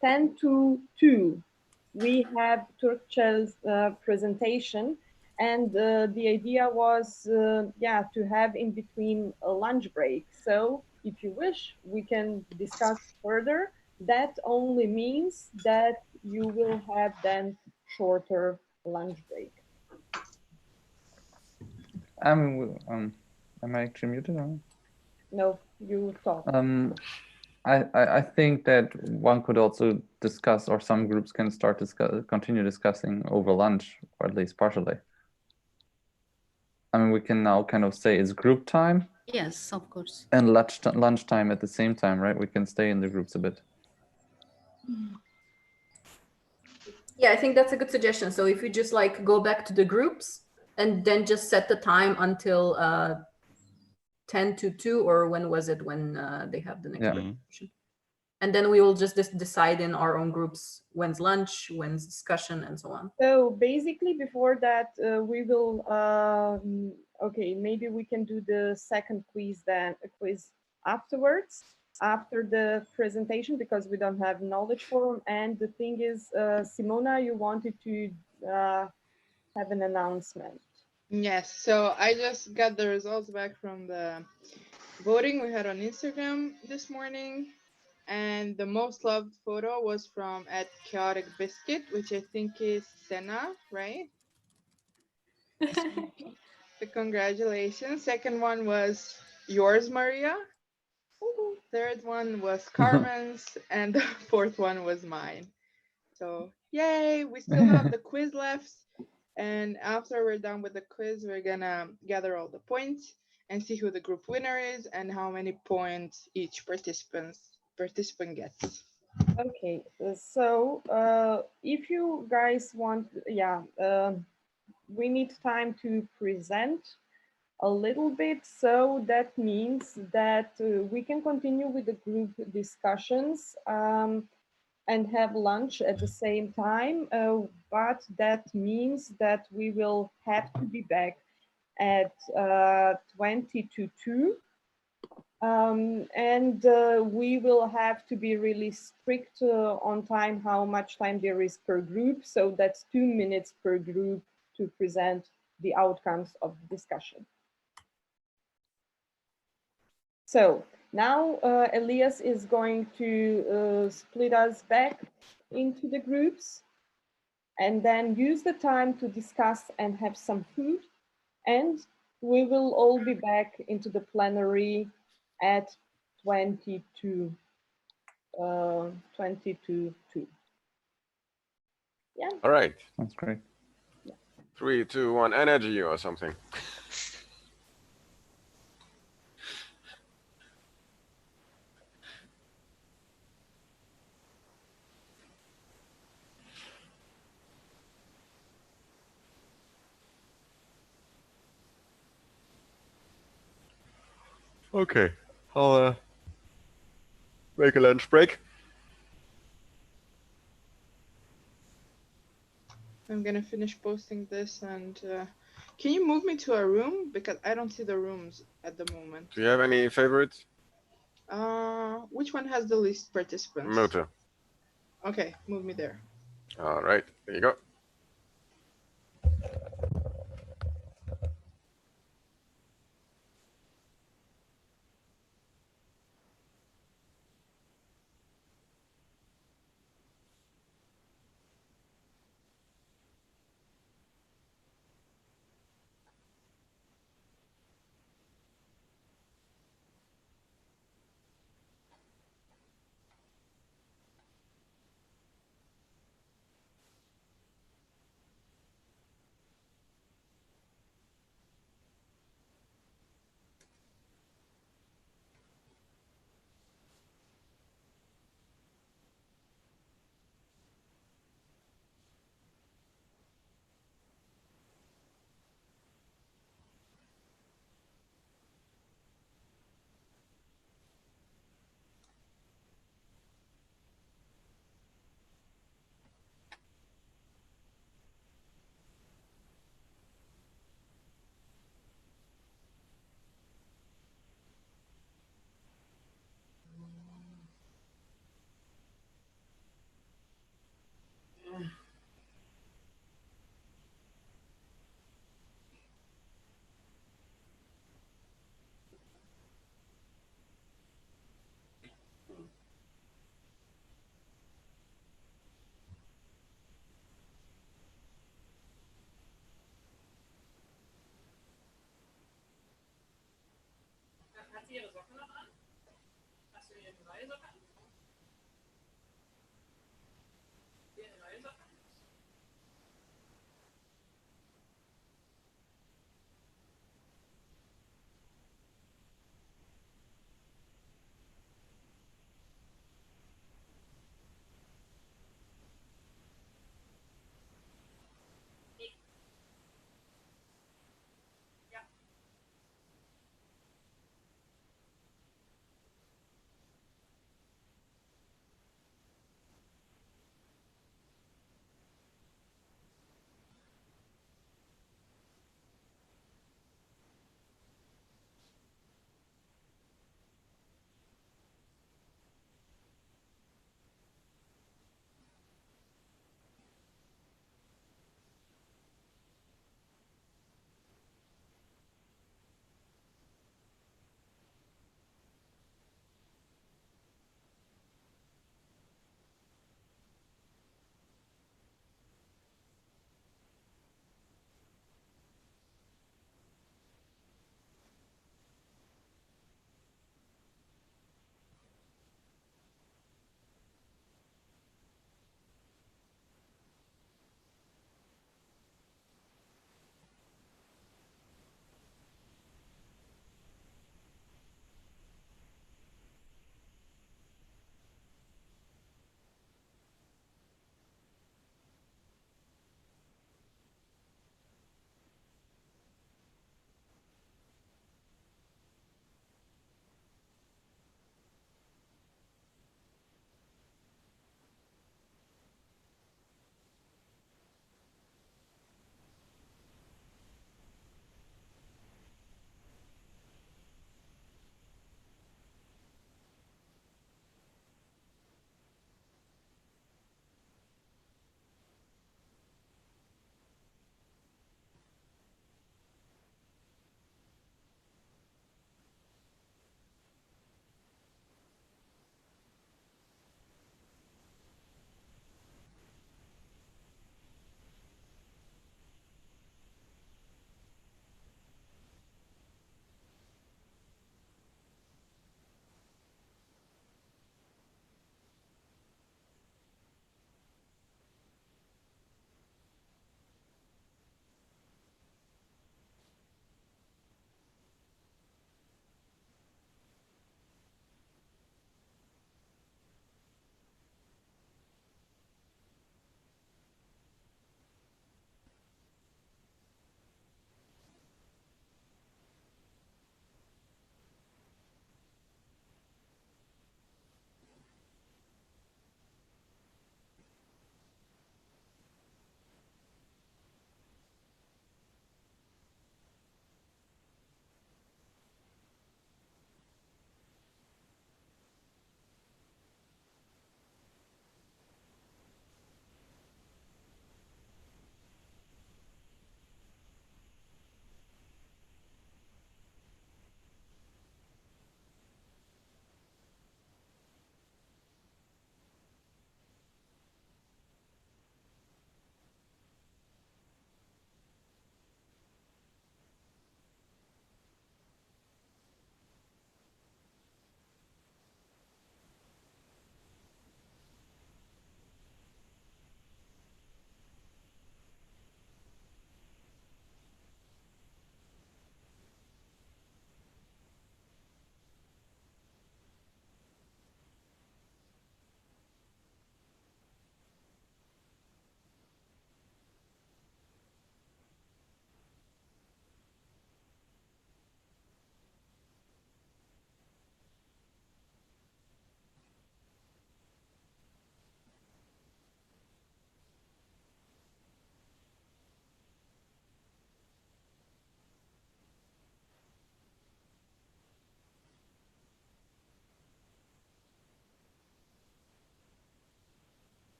10 to 2, we have Turkcell's presentation, and the idea was yeah, to have in between a lunch break. So if you wish, we can discuss further. That only means that you will have then shorter lunch break. Am I actually muted? Or? No, you talk. I think that one could also discuss, or some groups can start continue discussing over lunch, or at least partially. I mean, we can now kind of say it's group time. Yes, of course. And lunchtime at the same time, right? We can stay in the groups a bit. Yeah, I think that's a good suggestion. So if you just like go back to the groups and then just set the time until 10 to 2, or when was it when they have the next presentation? And then we will just decide in our own groups when's lunch, when's discussion, and so on. So basically before that, we will, okay, maybe we can do the second quiz then, a quiz afterwards, after the presentation, because we don't have knowledge forum. And the thing is, Simona, you wanted to have an announcement. Yes, so I just got the results back from the voting we had on Instagram this morning. And the most loved photo was from @chaotic biscuit, which I think is Senna, right? So congratulations. Second one was yours, Maria. Third one was Carmen's, and the fourth one was mine. So yay, we still have the quiz left. And after we're done with the quiz, we're gonna gather all the points and see who the group winner is and how many points each participant gets. Okay, so if you guys want, yeah, we need time to present a little bit. So that means that we can continue with the group discussions and have lunch at the same time. But that means that we will have to be back at 20 to 2. And we will have to be really strict on time, how much time there is per group. So that's 2 minutes per group to present the outcomes of the discussion. So now Elias is going to split us back into the groups and then use the time to discuss and have some food. And we will all be back into the plenary at 22 2. Yeah. All right. That's great. 3, 2, 1, energy or something. Okay, I'll make a lunch break. I'm gonna finish posting this, and can you move me to a room, because I don't see the rooms at the moment. Do you have any favorites? Which one has the least participants? Motor. Okay, move me there. All right, there you go.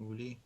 Uli.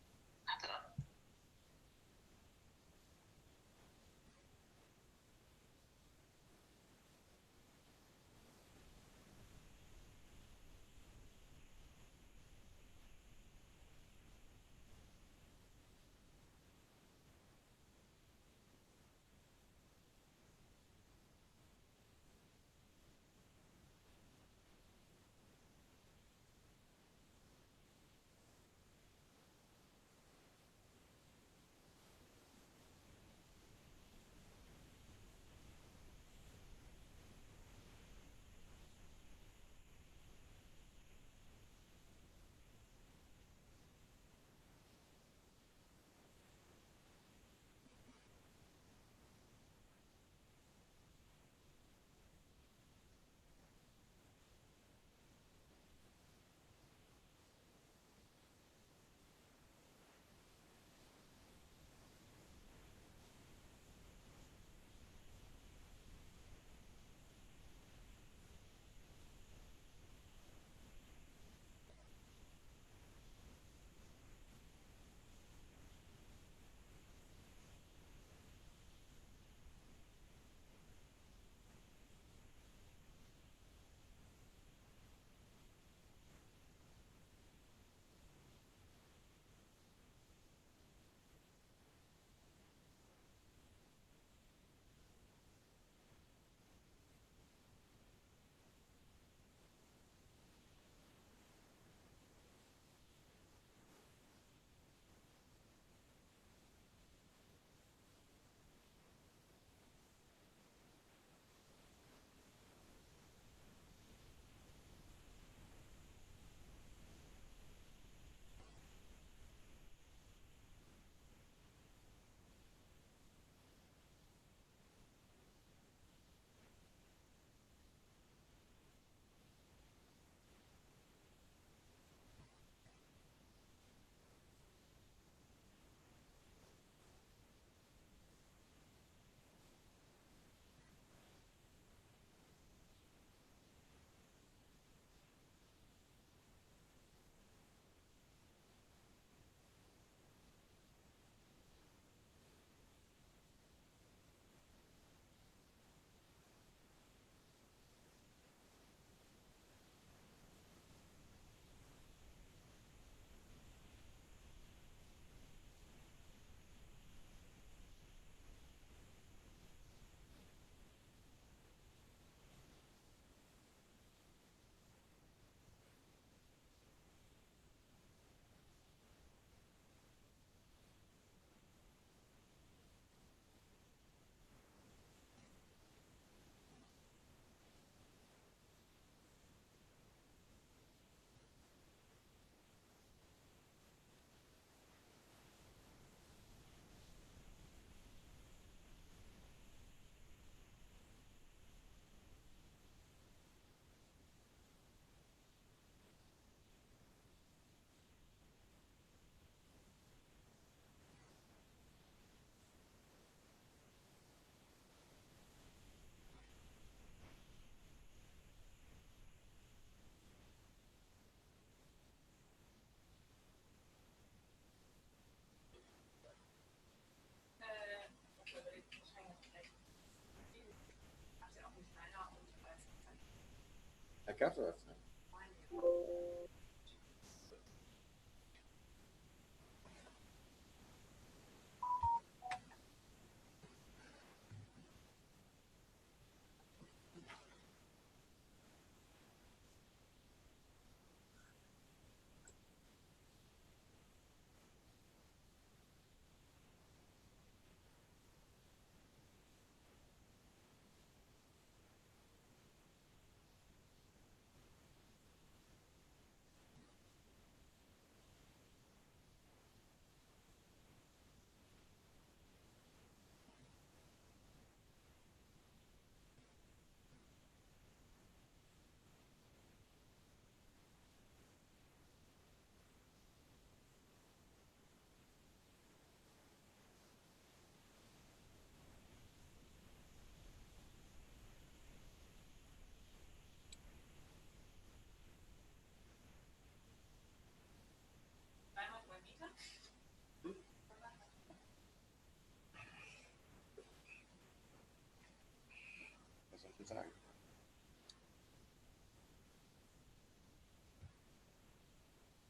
Ik heb er even.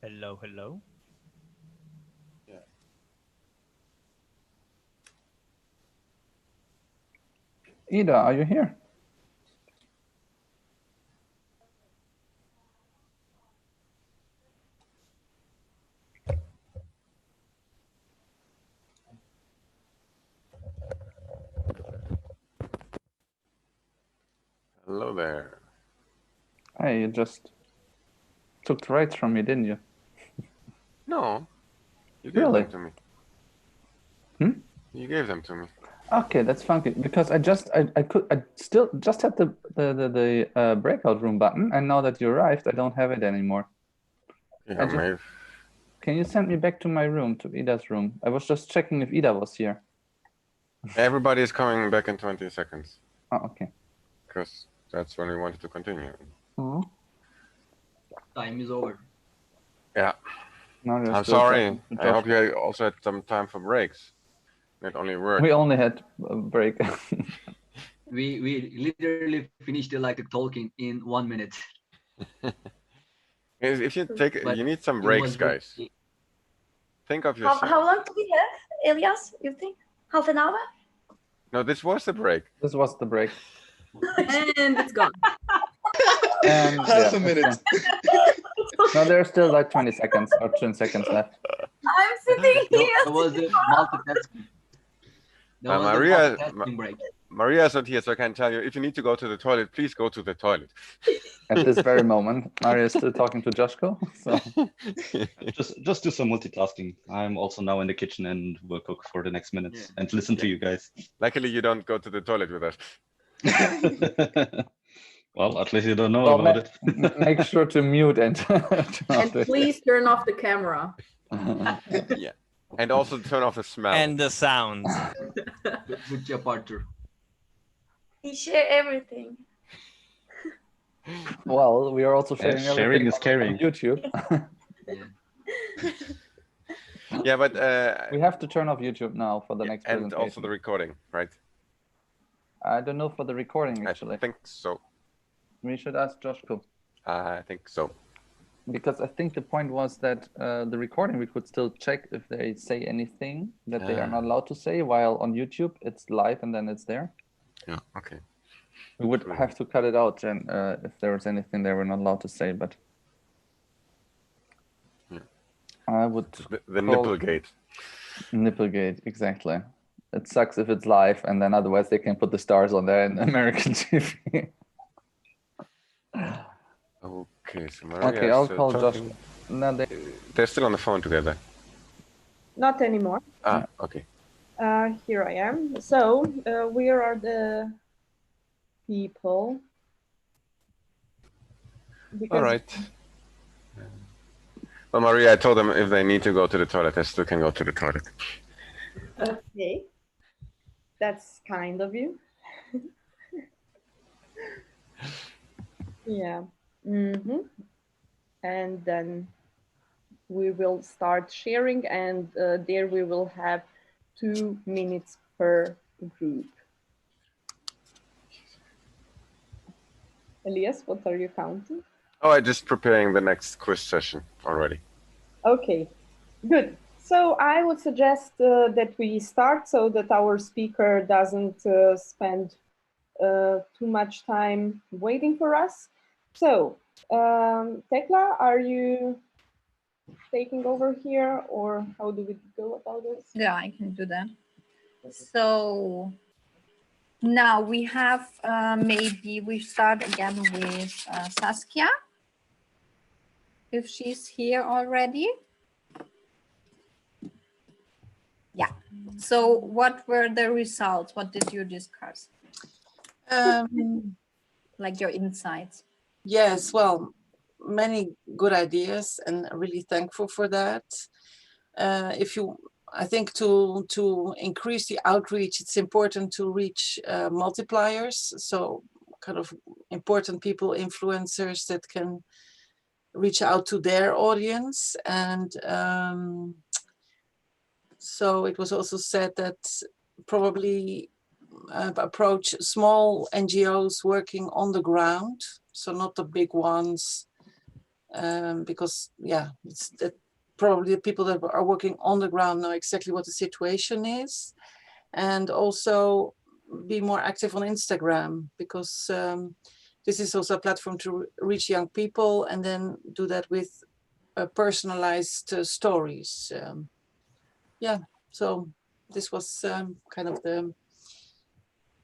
Hello, hello. Ida, are you here? Hello there. Hey, you just took the rights from me, didn't you? No, you gave Really? them to me. Hmm? You gave them to me. Okay, that's funky because I still just had the breakout room button, and now that you arrived, I don't have it anymore. Yeah, maybe. Can you send me back to my room, to Ida's room? I was just checking if Ida was here. Everybody is coming back in 20 seconds. Oh, okay. Because that's when we wanted to continue. Oh. Time is over. Yeah. Mario's I'm still sorry. talking to I hope Joshua. you also had some time for breaks. Not only work. We only had a break. We literally finished like talking in 1 minute. If you take, But you need some it breaks, was good. guys. Think of yourself. How long do we have, Elias? You think half an hour? No, this was the break. This was the break. And it's gone. And Half yeah, a minute. No, there's still like 20 seconds or 10 seconds left. I'm sitting No, here. that was the multitasking. That was Maria, the multitasking break. Maria is not here, so I can tell you, if you need to go to the toilet, please go to the toilet. At this very moment, Mario is still talking to Joshko. So just do some multitasking. I'm also now in the kitchen and will cook for the next minutes and listen to you guys. Luckily, you don't go to the toilet with us. Well, at least you don't know well, about it. make sure to mute and turn off And the- please turn off the camera. Yeah. And also turn off the smell. And the sound. Good job, Arthur. We share everything. Well, we are also Yeah, sharing sharing everything is caring. on YouTube. Yeah, but we have to turn off YouTube now for the next and presentation. also the recording, right? I don't know for the recording actually. I think so. We should ask Joshko. I think so. Because I think the point was that the recording, we could still check if they say anything that they are not allowed to say, while on YouTube it's live and then it's there. Yeah, okay. We would have to cut it out and if there was anything they were not allowed to say, but I would The Nipplegate. Nipplegate, exactly. It sucks if it's live and then otherwise they can put the stars on there in American TV. Okay, so Maria Okay, I'll is, call Josh. talking. No, They're still on the phone together. Not anymore. Ah, okay. Here I am. So, where are the people? All right. Well, Maria, I told them if they need to go to the toilet, they still can go to the toilet. Okay. That's kind of you. Yeah. And then we will start sharing, and there we will have 2 minutes per group. Elias, what are you counting? Oh, I'm just preparing the next quiz session already. Okay, good. So I would suggest that we start so that our speaker doesn't spend too much time waiting for us. So, Tekla, are you taking over here, or how do we go about this? Yeah, I can do that. So now we have, maybe we start again with Saskia, if she's here already. Yeah. So what were the results? What did you discuss? Like your insights. Yes, well, many good ideas and really thankful for that. I think to increase the outreach, it's important to reach multipliers. So kind of important people, influencers that can reach out to their audience. And so it was also said that probably approach small NGOs working on the ground, so not the big ones, because yeah, it's that probably the people that are working on the ground know exactly what the situation is, and also be more active on Instagram, because this is also a platform to reach young people, and then do that with personalized stories. Yeah, so this was kind of the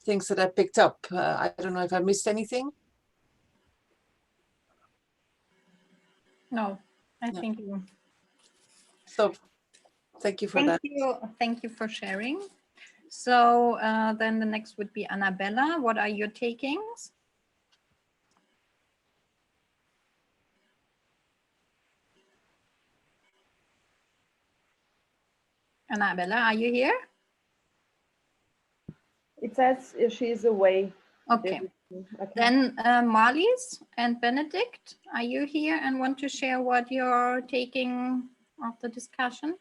things that I picked up. I don't know if I missed anything. No, I think you. So thank you for that. Thank you for sharing. So then the next would be Annabella. What are your takings? Annabella, are you here? It says she's away. Okay. Then Marlies and Benedict, are you here and want to share what you're taking of the discussion?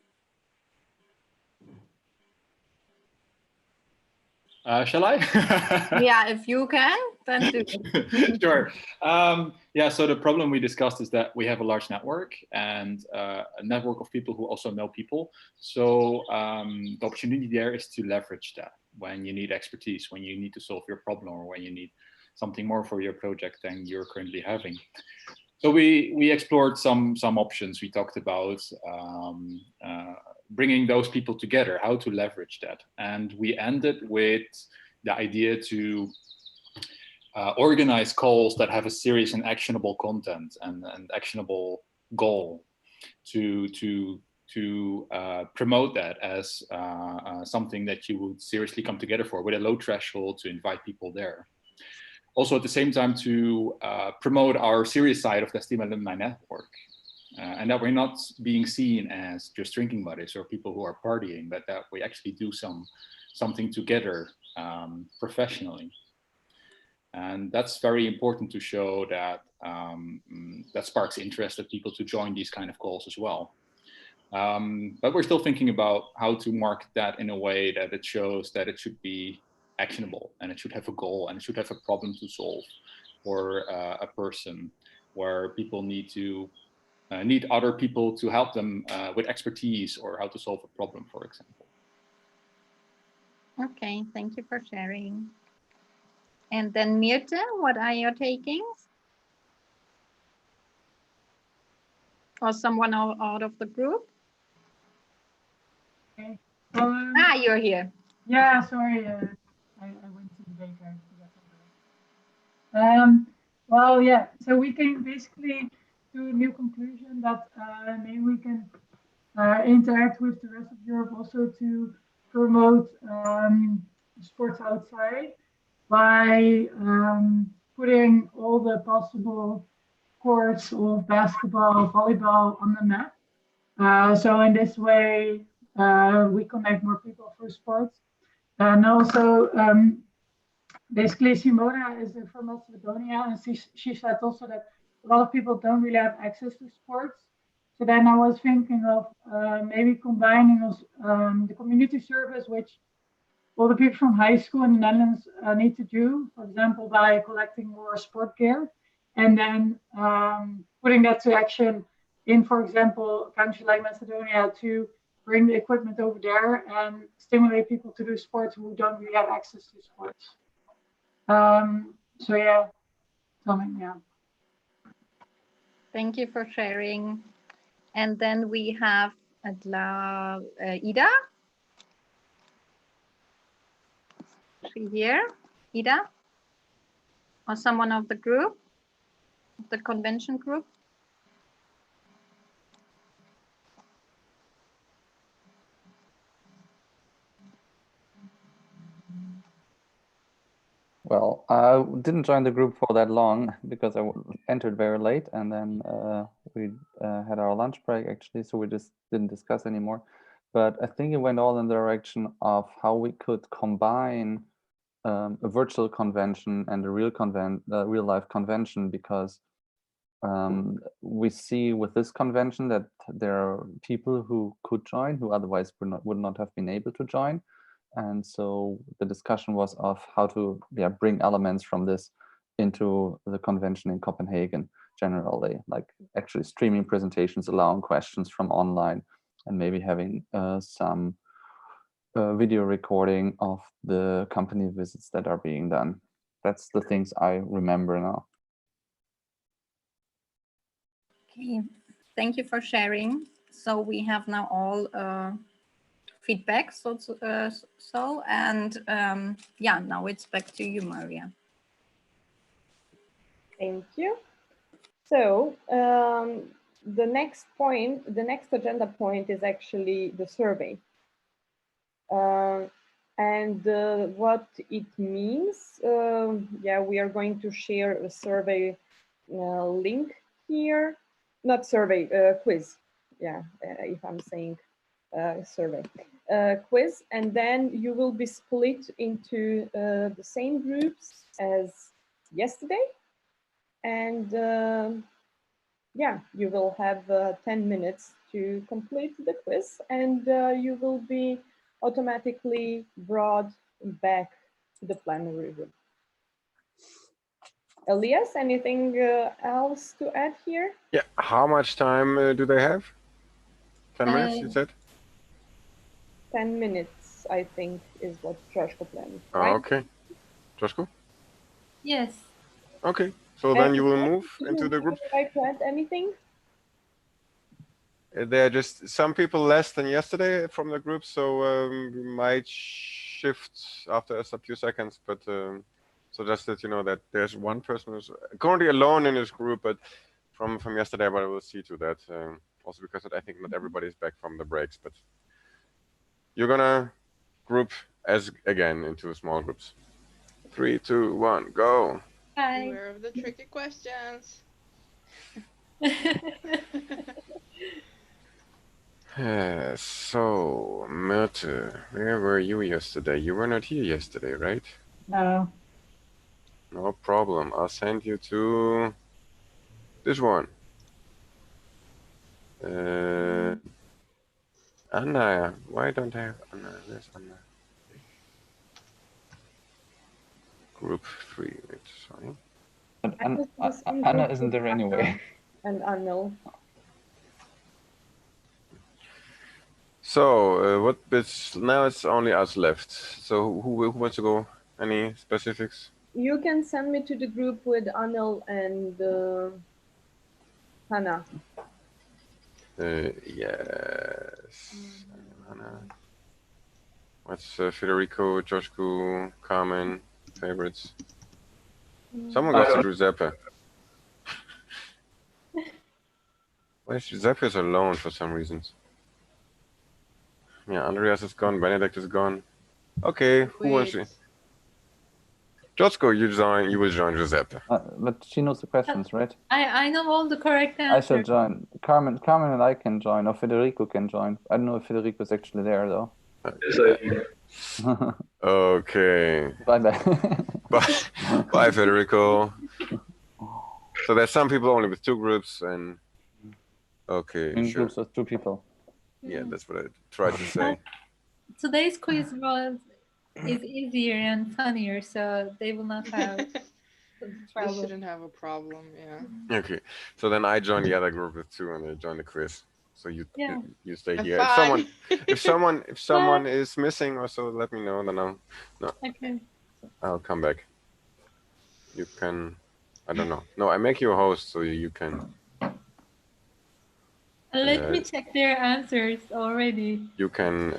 Shall I? Yeah, if you can, then do. Sure. Yeah, so the problem we discussed is that we have a large network and a network of people who also know people. So the opportunity there is to leverage that when you need expertise, when you need to solve your problem, or when you need something more for your project than you're currently having. So we explored some options. We talked about bringing those people together, how to leverage that. And we ended with the idea to organize calls that have a serious and actionable content and actionable goal to promote that as something that you would seriously come together for, with a low threshold to invite people there. Also at the same time to promote our serious side of the STEAM Alumni Network. And that we're not being seen as just drinking buddies or people who are partying, but that we actually do something together professionally. And that's very important to show that that sparks interest of people to join these kind of calls as well. But we're still thinking about how to market that in a way that it shows that it should be actionable, and it should have a goal, and it should have a problem to solve for a person, where people need other people to help them with expertise or how to solve a problem, for example. Okay, thank you for sharing. And then Mirte, what are your takings? Or someone out of the group? Okay. You're here. Yeah, sorry, I went to the baker to get some bread. Well, yeah, so we can basically do a new conclusion that maybe we can interact with the rest of Europe also to promote sports outside by putting all the possible courts of basketball, volleyball on the map. So in this way, we connect more people for sports. And also, basically, Simona is from Macedonia, and she said also that a lot of people don't really have access to sports. So then I was thinking of maybe combining the community service, which all the people from high school in the Netherlands need to do, for example, by collecting more sport gear, and then putting that to action in, for example, a country like Macedonia, to bring the equipment over there and stimulate people to do sports who don't really have access to sports. So yeah, something, yeah. Thank you for sharing. And then we have Ida. Is she here? Ida? Or someone of the group, the convention group? Well, I didn't join the group for that long because I entered very late, and then we had our lunch break actually, so we just didn't discuss anymore. But I think it went all in the direction of how we could combine a virtual convention and a real life convention, because we see with this convention that there are people who could join who otherwise would not have been able to join. And so the discussion was of how to bring elements from this into the convention in Copenhagen generally, like actually streaming presentations, allowing questions from online, and maybe having some video recording of the company visits that are being done. That's the things I remember now. Okay, thank you for sharing. So we have now all feedback, and yeah, now it's back to you, Maria. Thank you. So the next agenda point is actually the survey. And what it means, yeah, we are going to share a survey link here, not survey, quiz. Yeah, if I'm saying survey, quiz, and then you will be split into the same groups as yesterday. And yeah, you will have 10 minutes to complete the quiz, and you will be automatically brought back to the plenary room. Elias, anything else to add here? Yeah, how much time do they have? 10 minutes, you said? 10 minutes, I think, is what Joshko planned, Oh, right? okay. Joshko? Yes. Okay, so then you will move into the group. Would you like to add anything? There are just some people less than yesterday from the group, so we might shift after a few seconds. But so just that you know that there's one person who's currently alone in this group, but from yesterday, but I will see to that. Also because I think not everybody is back from the breaks, but you're gonna group as again into small groups. 3, 2, 1, go. Hi. Beware of the tricky questions. So, Myrte, where were you yesterday? You were not here yesterday, right? No. No problem. I'll send you to this one. Anna. Why don't I have Anna? Where's Anna? Group 3. Wait, sorry. But Anna isn't there anyway. And Arnold. So, what bits? Now it's only us left. So, who wants to go? Any specifics? You can send me to the group with Anil and Hannah. Yes. Anna. What's Federico, Joshku, Carmen, favorites? Someone goes to Giuseppe. Why is Giuseppe alone for some reasons? Yeah, Andreas is gone, Benedict is gone. Okay, who wants to? Josko, you will join Giuseppe. But she knows the questions, right? I know all the correct I answers. should join. Carmen and I can join, or Federico can join. I don't know if Federico is actually there though. Okay. Bye bye. Bye, Federico. So there's some people only with 2 groups and okay, In sure. groups of 2 people. Yeah, that's what I tried to say. Today's quiz is easier and funnier, so they will not have trouble. They shouldn't have a problem, yeah. Okay, so then I join the other group with 2 and I join the quiz. So you stay here. Fine. If someone is missing or so, let me know. Then I'll come back. You can. I don't know. No, I make you a host so you can. Let me check their answers already. You can.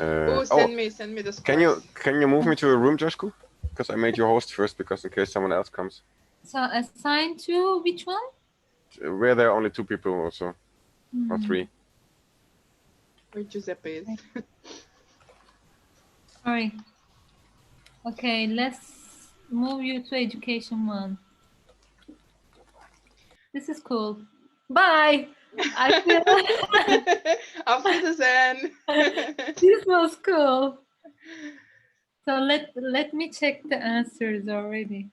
Send me the scores. Can you move me to a room, Joshku? Because I made you host first, because in case someone else comes. So assign to which one? Where there are only 2 people also, or 3. Where Giuseppe is. Sorry. Okay, let's move you to education 1. This is cool. Bye. I feel Auf Wiedersehen. This was cool. So let me check the answers already.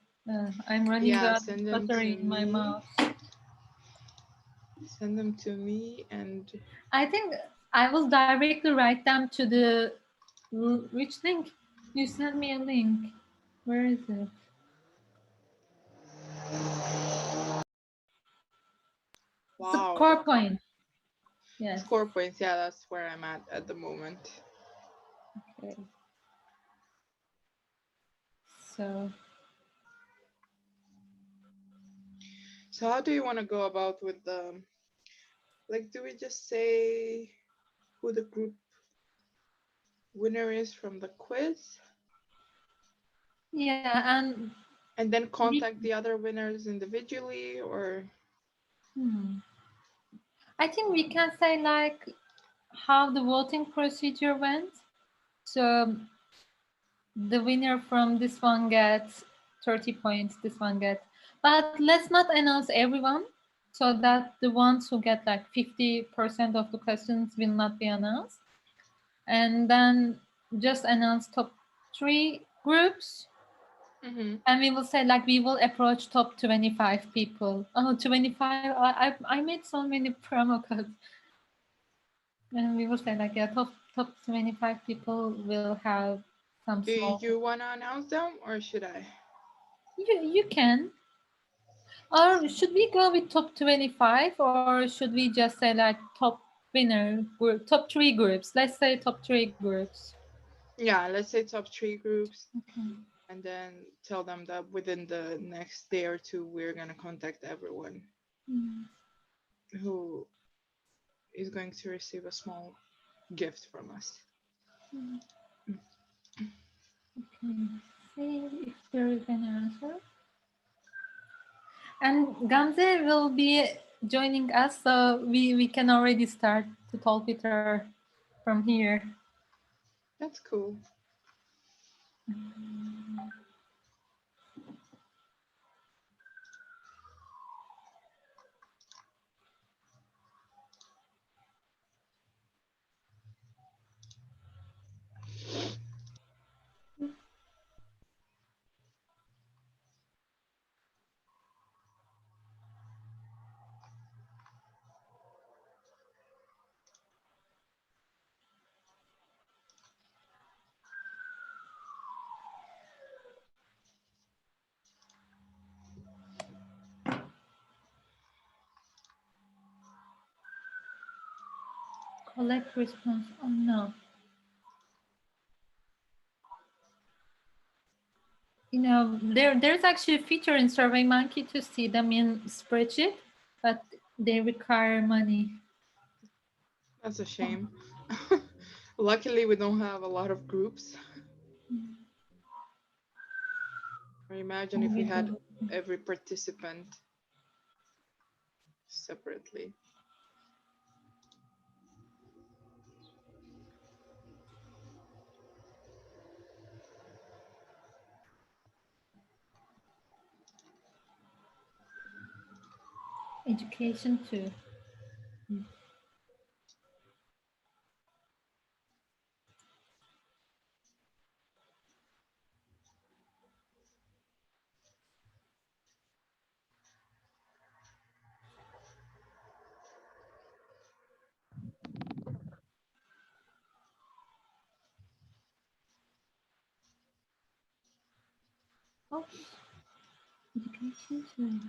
I'm running out of battery in my mouth. Send them to me, and I think I will directly write them to the which link? You sent me a link. Where is it? Wow. Score point. Yes. Score points. Yeah, that's where I'm at the moment. Okay. So how do you want to go about with the, like, do we just say who the group winner is from the quiz? yeah, and then contact the other winners individually, or? I think we can say like how the voting procedure went. So the winner from this one gets 30 points, this one gets, but let's not announce everyone so that the ones who get like 50% of the questions will not be announced. And then just announce top 3 groups. And we will say like we will approach top 25 people. Oh, 25, I made so many promo codes. And we will say like, yeah, top 25 people will have some Do small. you want to announce them, or should I? You can. Or should we go with top 25, or should we just say like top winner group, top 3 groups? Let's say top 3 groups. Yeah, let's say top 3 groups. Okay. And then tell them that within the next day or 2, we're going to contact everyone who is going to receive a small gift from us. Okay, see if there is an answer. And Gamze will be joining us, so we can already start to talk with her from here. That's cool. Collect response. Oh no. You know, there's actually a feature in SurveyMonkey to see them in spreadsheet, but they require money. That's a shame. Luckily, we don't have a lot of groups. Or imagine if we had every participant separately. Education too. Oh, education too.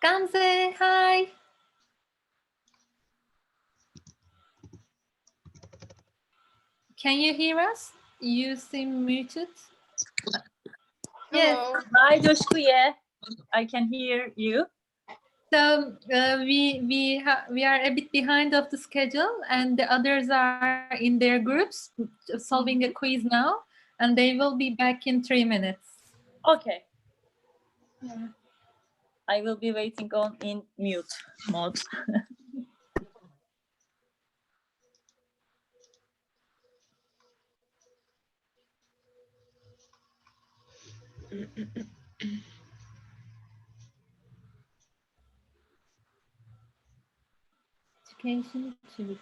Gamze, hi. Can you hear us? You seem muted. Yes. Hi, Coşku. Yeah, I can hear you. So we are a bit behind of the schedule, and the others are in their groups solving a quiz now, and they will be back in 3 minutes. Okay. Yeah. I will be waiting on in mute mode. Education too.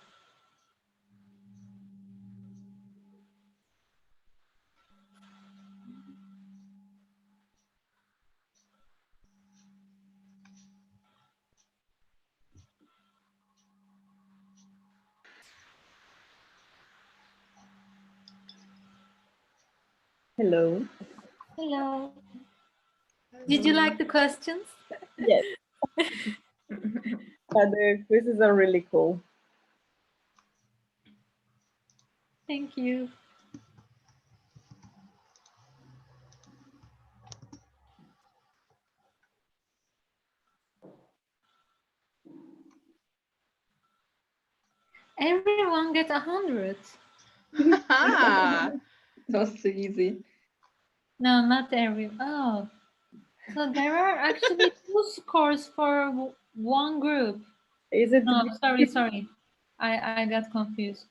Hello. Hello. Did you like the questions? Yes. But the quizzes are really cool. Thank you. Everyone get 100. That's too easy. No, not everyone. Oh, so there are actually 2 scores for one group. Is it? No, sorry. I got confused.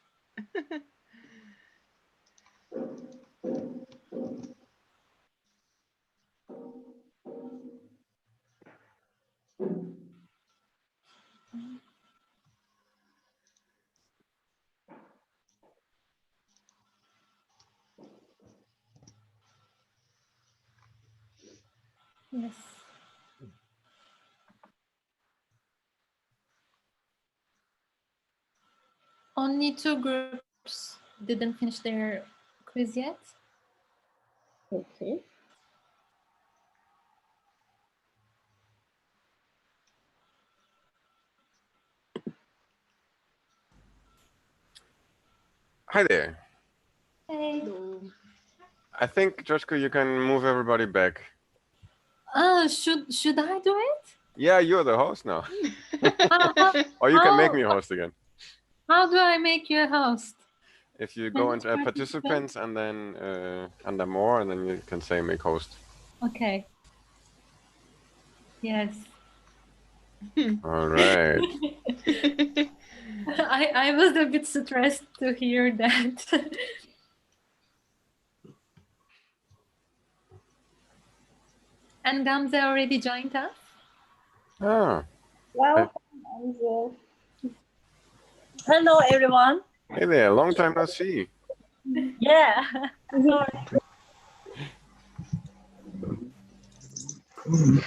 Yes. Only 2 groups didn't finish their quiz yet. Okay. Hi there. Hey. I think, Joshko, you can move everybody back. Should I do it? Yeah, you're the host now. Or you can make me a host again. How do I make you a host? If you go into participants and then under more, and then you can say make host. Okay. Yes. All right. I was a bit stressed to hear that. And Gamze already joined us? Ah. Welcome, Gamze. Hello, everyone. Hey there, long time no see. Yeah.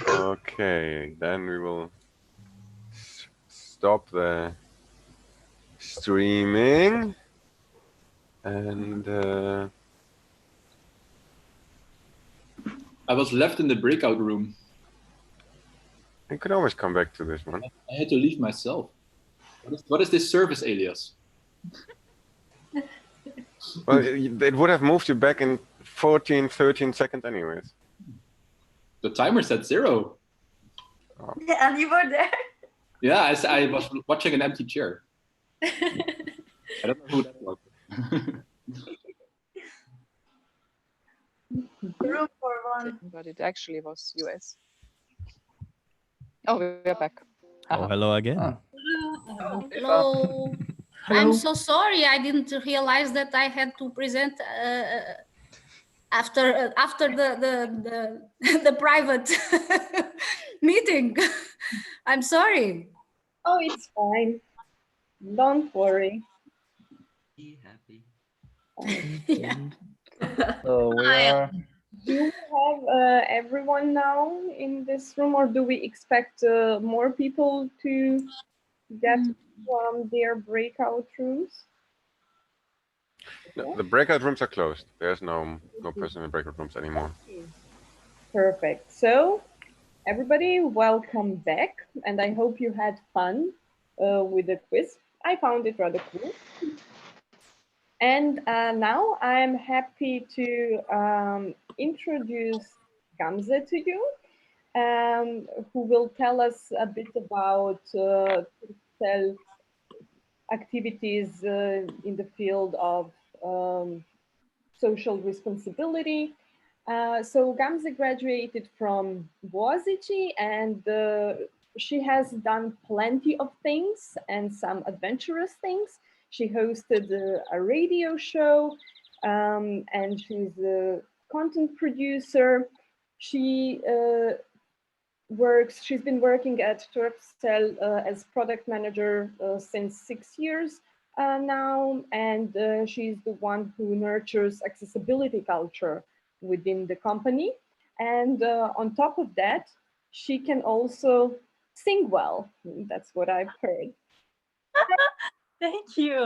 Okay, then we will stop the streaming and I was left in the breakout room. you could always come back to this one. I had to leave myself. What is this service alias? Well, it would have moved you back in 14, 13 seconds anyways. The timer said 0. Oh. And you were there? Yeah, I was watching an empty chair. I don't know who that was. Room for one. But it actually was US. Oh, we're back. Oh, hello again. Hello. I'm so sorry. I didn't realize that I had to present after the the private meeting. I'm sorry. Oh, it's fine. Don't worry. Be happy. Yeah. So we are. Do we have everyone now in this room, or do we expect more people to get from their breakout rooms? No, the breakout rooms are closed. There's no person in breakout rooms anymore. Perfect. So, everybody, welcome back, and I hope you had fun with the quiz. I found it rather cool. And now I'm happy to introduce Gamze to you, who will tell us a bit about Turkcell activities in the field of social responsibility. So Gamze graduated from Boğaziçi, and she has done plenty of things and some adventurous things. She hosted a radio show, and she's a content producer. She's been working at Turkcell as product manager since 6 years now, and she's the one who nurtures accessibility culture within the company. And on top of that, she can also sing well. That's what I've heard. Thank you.